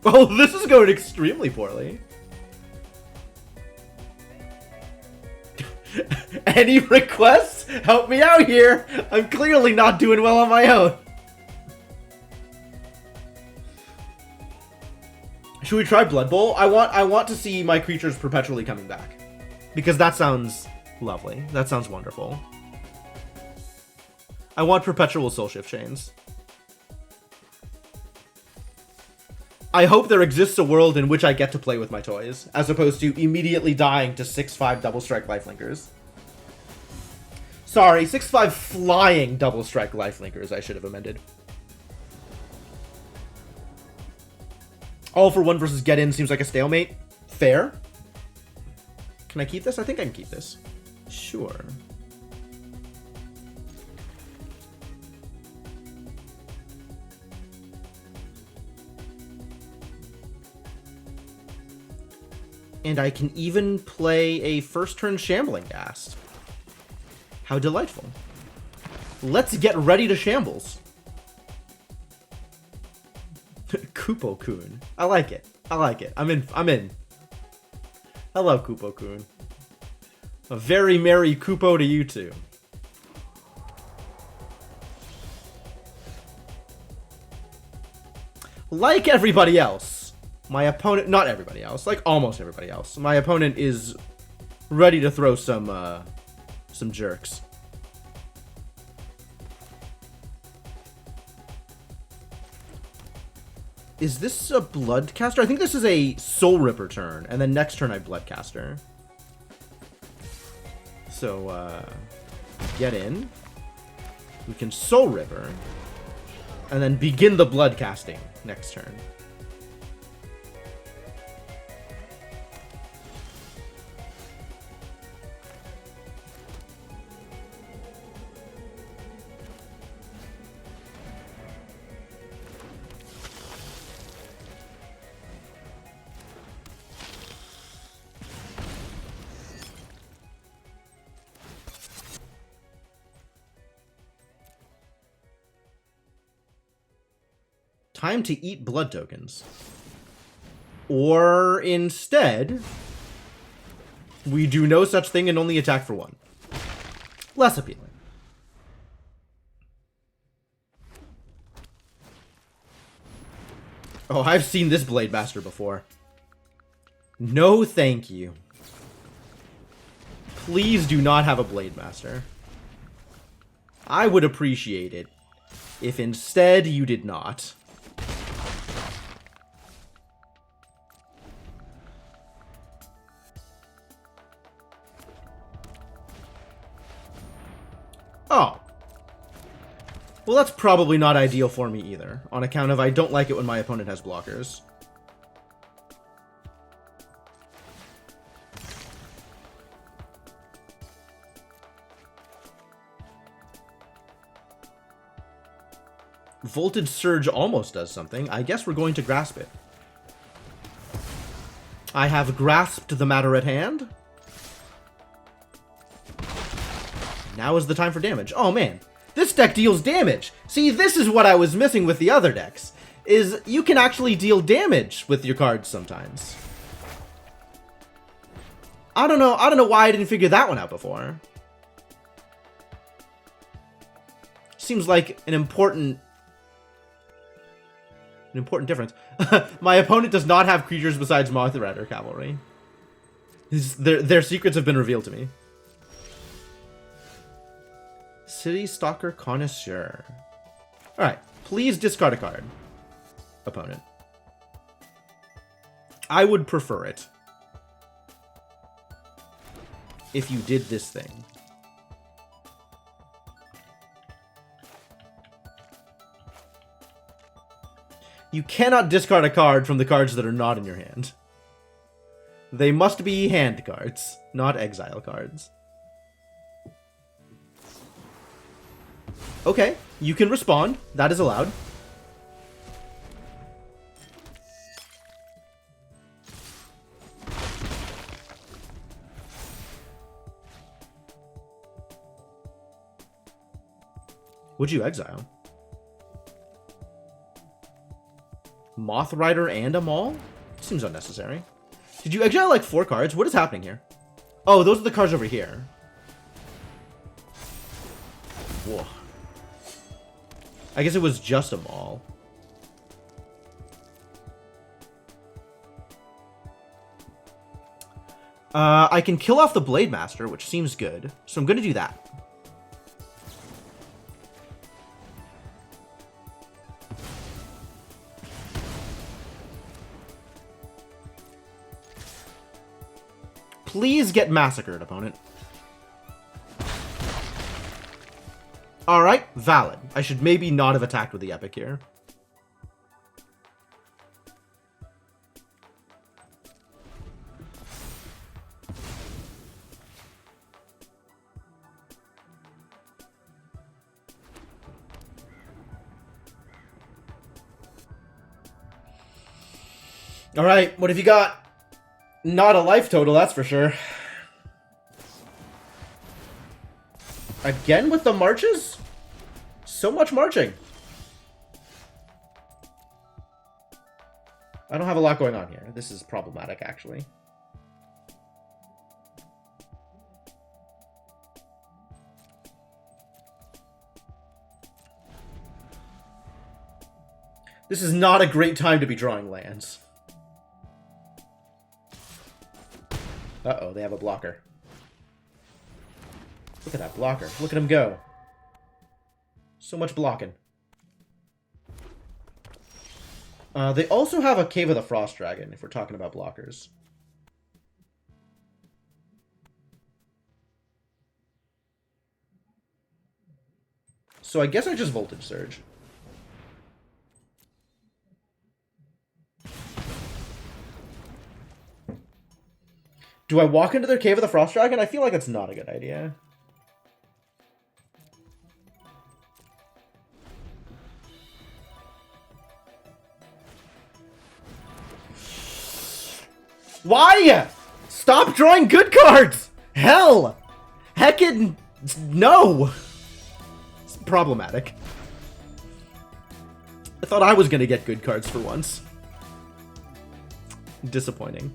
Speaker 1: Oh, this is going extremely poorly. Any requests? Help me out here. I'm clearly not doing well on my own. Should we try Blood Bowl? I want to see my creatures perpetually coming back. Because that sounds lovely. That sounds wonderful. I want perpetual Soul Shift Chains. I hope there exists a world in which I get to play with my toys, as opposed to immediately dying to 6/5 double strike lifelinkers. Sorry, 6/5 flying double strike lifelinkers, I should have amended. All for one versus get in seems like a stalemate. Fair. Can I keep this? I think I can keep this. Sure. And I can even play a first turn Shambling Ghast. How delightful. Let's get ready to shambles. Kupo-kun. I like it. I like it. I'm in. Hello, Kupo-kun. A very merry Kupo to you too. Like everybody else, my opponent, not everybody else, like almost everybody else, my opponent is ready to throw some jerks. Is this a Bloodcaster? I think this is a Soul Ripper turn, and then next turn I Bloodcaster. So, get in. We can Soul Ripper, and then begin the Bloodcasting next turn. Time to eat blood tokens. Or instead, we do no such thing and only attack for one. Less appealing. Oh, I've seen this Blade Master before. No, thank you. Please do not have a Blade Master. I would appreciate it if instead you did not. Oh. Well, that's probably not ideal for me either, on account of I don't like it when my opponent has blockers. Voltage Surge almost does something. I guess we're going to grasp it. I have grasped the matter at hand. Now is the time for damage. Oh man, this deck deals damage. See, this is what I was missing with the other decks, is you can actually deal damage with your cards sometimes. I don't know why I didn't figure that one out before. Seems like an important difference. My opponent does not have creatures besides Moth Rider Cavalry. Their secrets have been revealed to me. City Stalker Connoisseur. Alright, please discard a card, opponent. I would prefer it if you did this thing. You cannot discard a card from the cards that are not in your hand. They must be hand cards, not exile cards. Okay, you can respond. That is allowed. Would you exile? Moth Rider and a Maul? Seems unnecessary. Did you exile like 4 cards? What is happening here? Oh, those are the cards over here. Whoa. I guess it was just a Maul. I can kill off the Blade Master, which seems good. So I'm going to do that. Please get massacred, opponent. Alright, valid. I should maybe not have attacked with the Epic here. Alright, what have you got? Not a life total, that's for sure. Again with the marches? So much marching. I don't have a lot going on here. This is problematic, actually. This is not a great time to be drawing lands. Uh-oh, they have a blocker. Look at that blocker. Look at him go. So much blocking. They also have a Cave of the Frost Dragon, if we're talking about blockers. So I guess I just Voltage Surge. Do I walk into their Cave of the Frost Dragon? I feel like that's not a good idea. Why? Stop drawing good cards! Hell! Heckin' no! It's problematic. I thought I was gonna get good cards for once. Disappointing.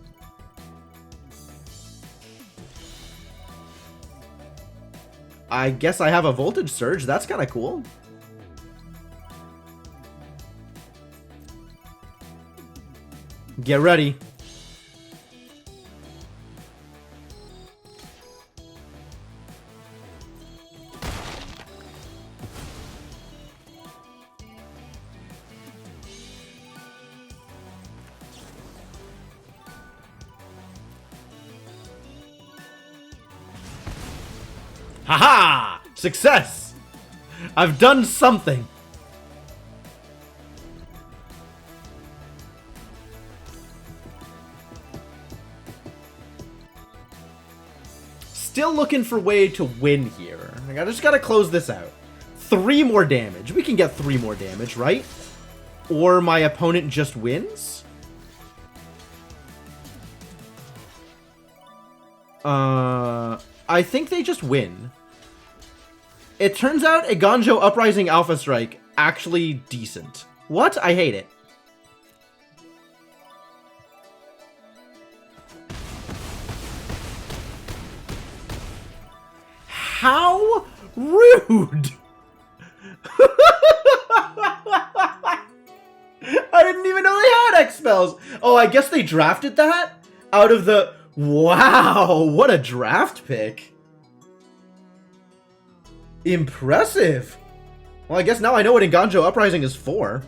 Speaker 1: I guess I have a Voltage Surge. That's kind of cool. Get ready. Haha! Success! I've done something. Still looking for a way to win here. I just gotta close this out. 3 more damage. We can get 3 more damage, right? Or my opponent just wins? I think they just win. It turns out a Ganjo Uprising Alpha Strike actually decent. What? I hate it. How rude! I didn't even know they had X-Spells! Oh, I guess they drafted that out of the... Wow, what a draft pick. Impressive. Well, I guess now I know what Ganjo Uprising is for.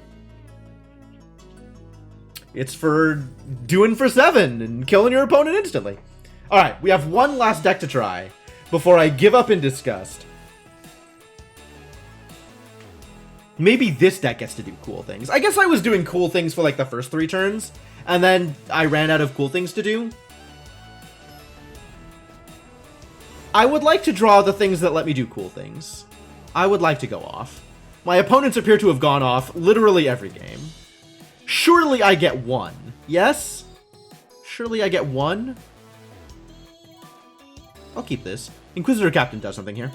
Speaker 1: It's for doing for 7 and killing your opponent instantly. Alright, we have one last deck to try before I give up in disgust. Maybe this deck gets to do cool things. I guess I was doing cool things for like the first 3 turns, and then I ran out of cool things to do. I would like to draw the things that let me do cool things. I would like to go off. My opponents appear to have gone off literally every game. Surely I get 1. Yes? Surely I get 1? I'll keep this. Inquisitor Captain does something here.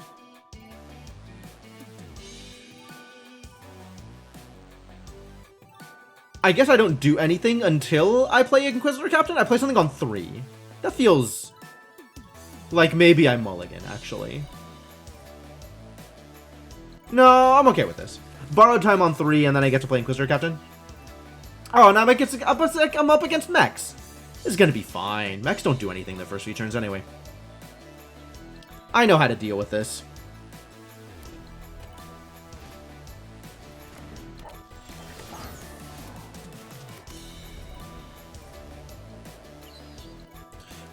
Speaker 1: I guess I don't do anything until I play Inquisitor Captain. I play something on 3. That feels like maybe I mulligan, actually. No, I'm okay with this. Borrowed time on 3, and then I get to play Inquisitor Captain. Oh, now I'm up against mechs. This is gonna be fine. Mechs don't do anything the first few turns anyway. I know how to deal with this.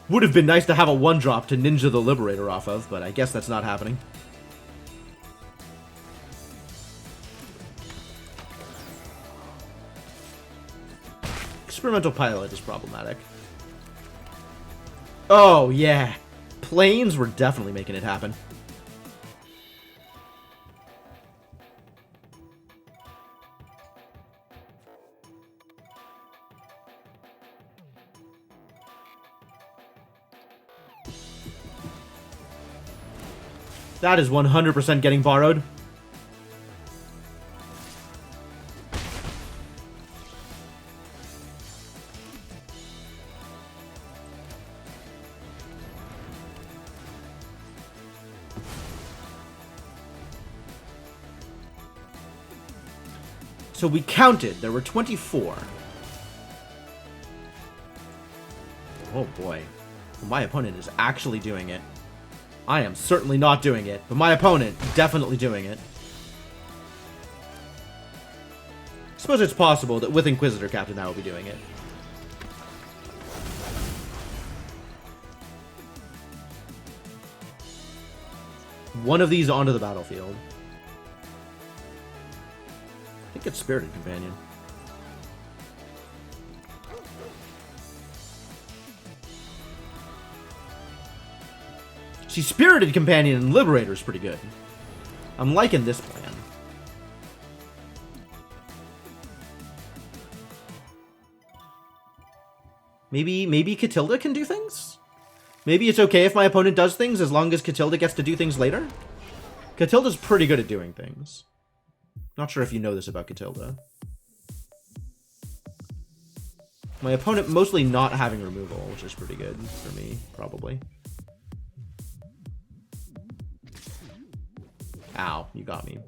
Speaker 1: Would have been nice to have a 1-drop to Ninja the Liberator off of, but I guess that's not happening. Experimental Pilot is problematic. Oh, yeah. Planes were definitely making it happen. That is 100% getting borrowed. So we counted. There were 24. Oh boy. My opponent is actually doing it. I am certainly not doing it, but my opponent definitely doing it. I suppose it's possible that with Inquisitor Captain I will be doing it. One of these onto the battlefield. I think it's Spirited Companion. See, Spirited Companion and Liberator is pretty good. I'm liking this plan. Maybe Catilda can do things? Maybe it's okay if my opponent does things as long as Catilda gets to do things later? Catilda's pretty good at doing things. Not sure if you know this about Catilda. My opponent mostly not having removal, which is pretty good for me, probably. Ow, you got me.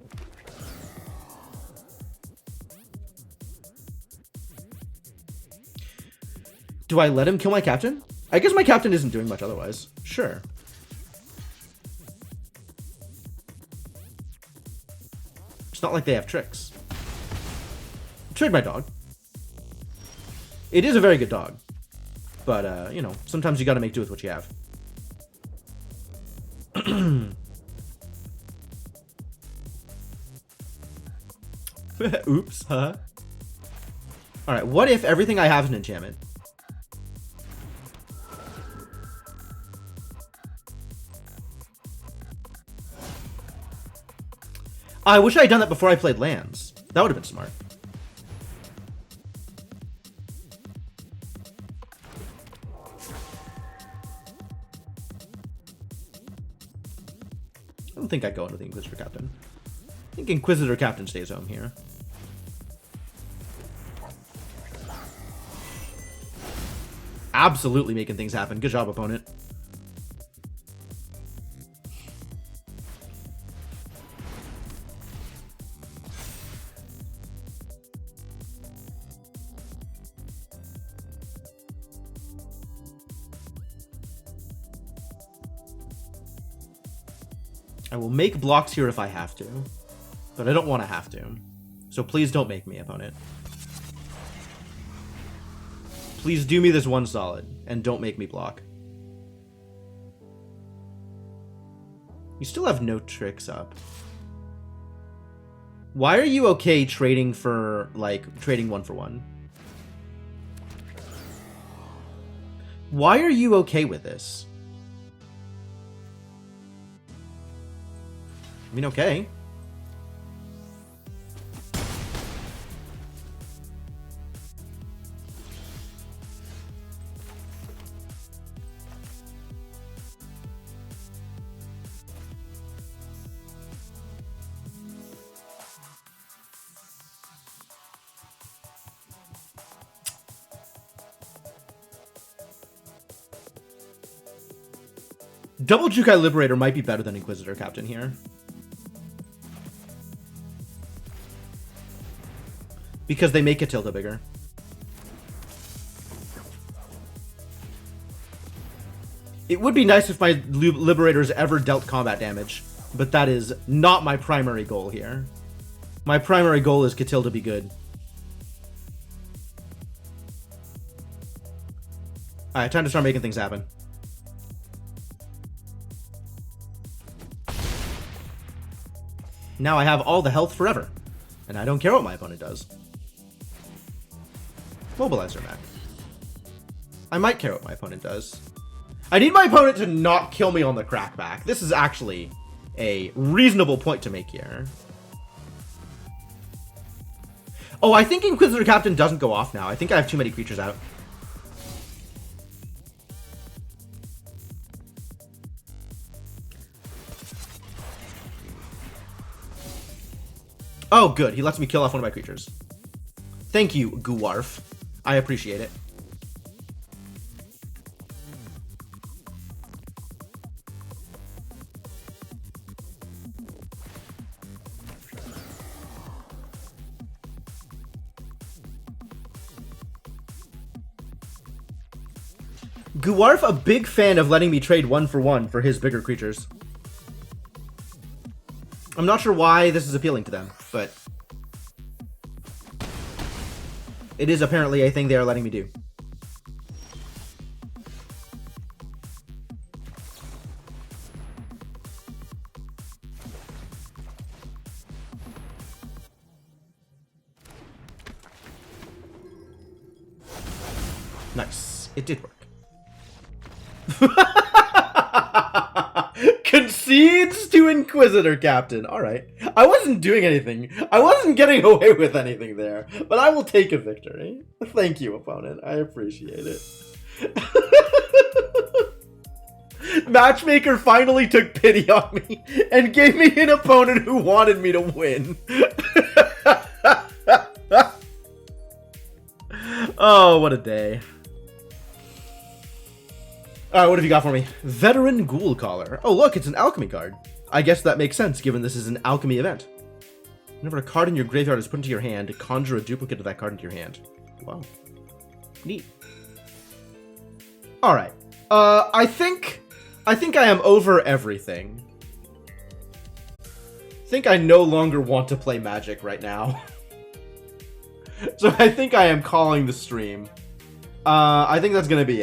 Speaker 1: Do I let him kill my captain? I guess my captain isn't doing much otherwise. Sure. It's not like they have tricks. Trade my dog. It is a very good dog. But, you know, sometimes you gotta make do with what you have. Oops, huh? Alright, what if everything I have is an enchantment? I wish I had done that before I played lands. That would have been smart. I don't think I go into the Inquisitor Captain. I think Inquisitor Captain stays home here. Absolutely making things happen. Good job, opponent. I will make blocks here if I have to, but I don't want to have to. So please don't make me, opponent. Please do me this one solid, and don't make me block. You still have no tricks up. Why are you okay trading for, like, trading 1-for-1? Why are you okay with this? I mean, okay. Double Jukai Liberator might be better than Inquisitor Captain here. Because they make Catilda bigger. It would be nice if my Liberators ever dealt combat damage, but that is not my primary goal here. My primary goal is Catilda be good. Alright, time to start making things happen. Now I have all the health forever, and I don't care what my opponent does. Mobilizer Mac. I might care what my opponent does. I need my opponent to not kill me on the crackback. This is actually a reasonable point to make here. Oh, I think Inquisitor Captain doesn't go off now. I think I have too many creatures out. Oh, good. He lets me kill off one of my creatures. Thank you, Guwarf. I appreciate it. Guwarf, a big fan of letting me trade 1-for-1 for his bigger creatures. I'm not sure why this is appealing to them, but it is apparently a thing they are letting me do. Nice. It did work. Concedes to Inquisitor Captain. Alright. I wasn't doing anything. I wasn't getting away with anything there. But I will take a victory. Thank you, opponent. I appreciate it. Matchmaker finally took pity on me and gave me an opponent who wanted me to win. Oh, what a day. Alright, what have you got for me? Veteran Ghoul Caller. Oh, look, it's an alchemy card. I guess that makes sense, given this is an alchemy event. Whenever a card in your graveyard is put into your hand, conjure a duplicate of that card into your hand. Wow. Neat. Alright. I think I am over everything. I think I no longer want to play Magic right now. So I think I am calling the stream. I think that's gonna be it.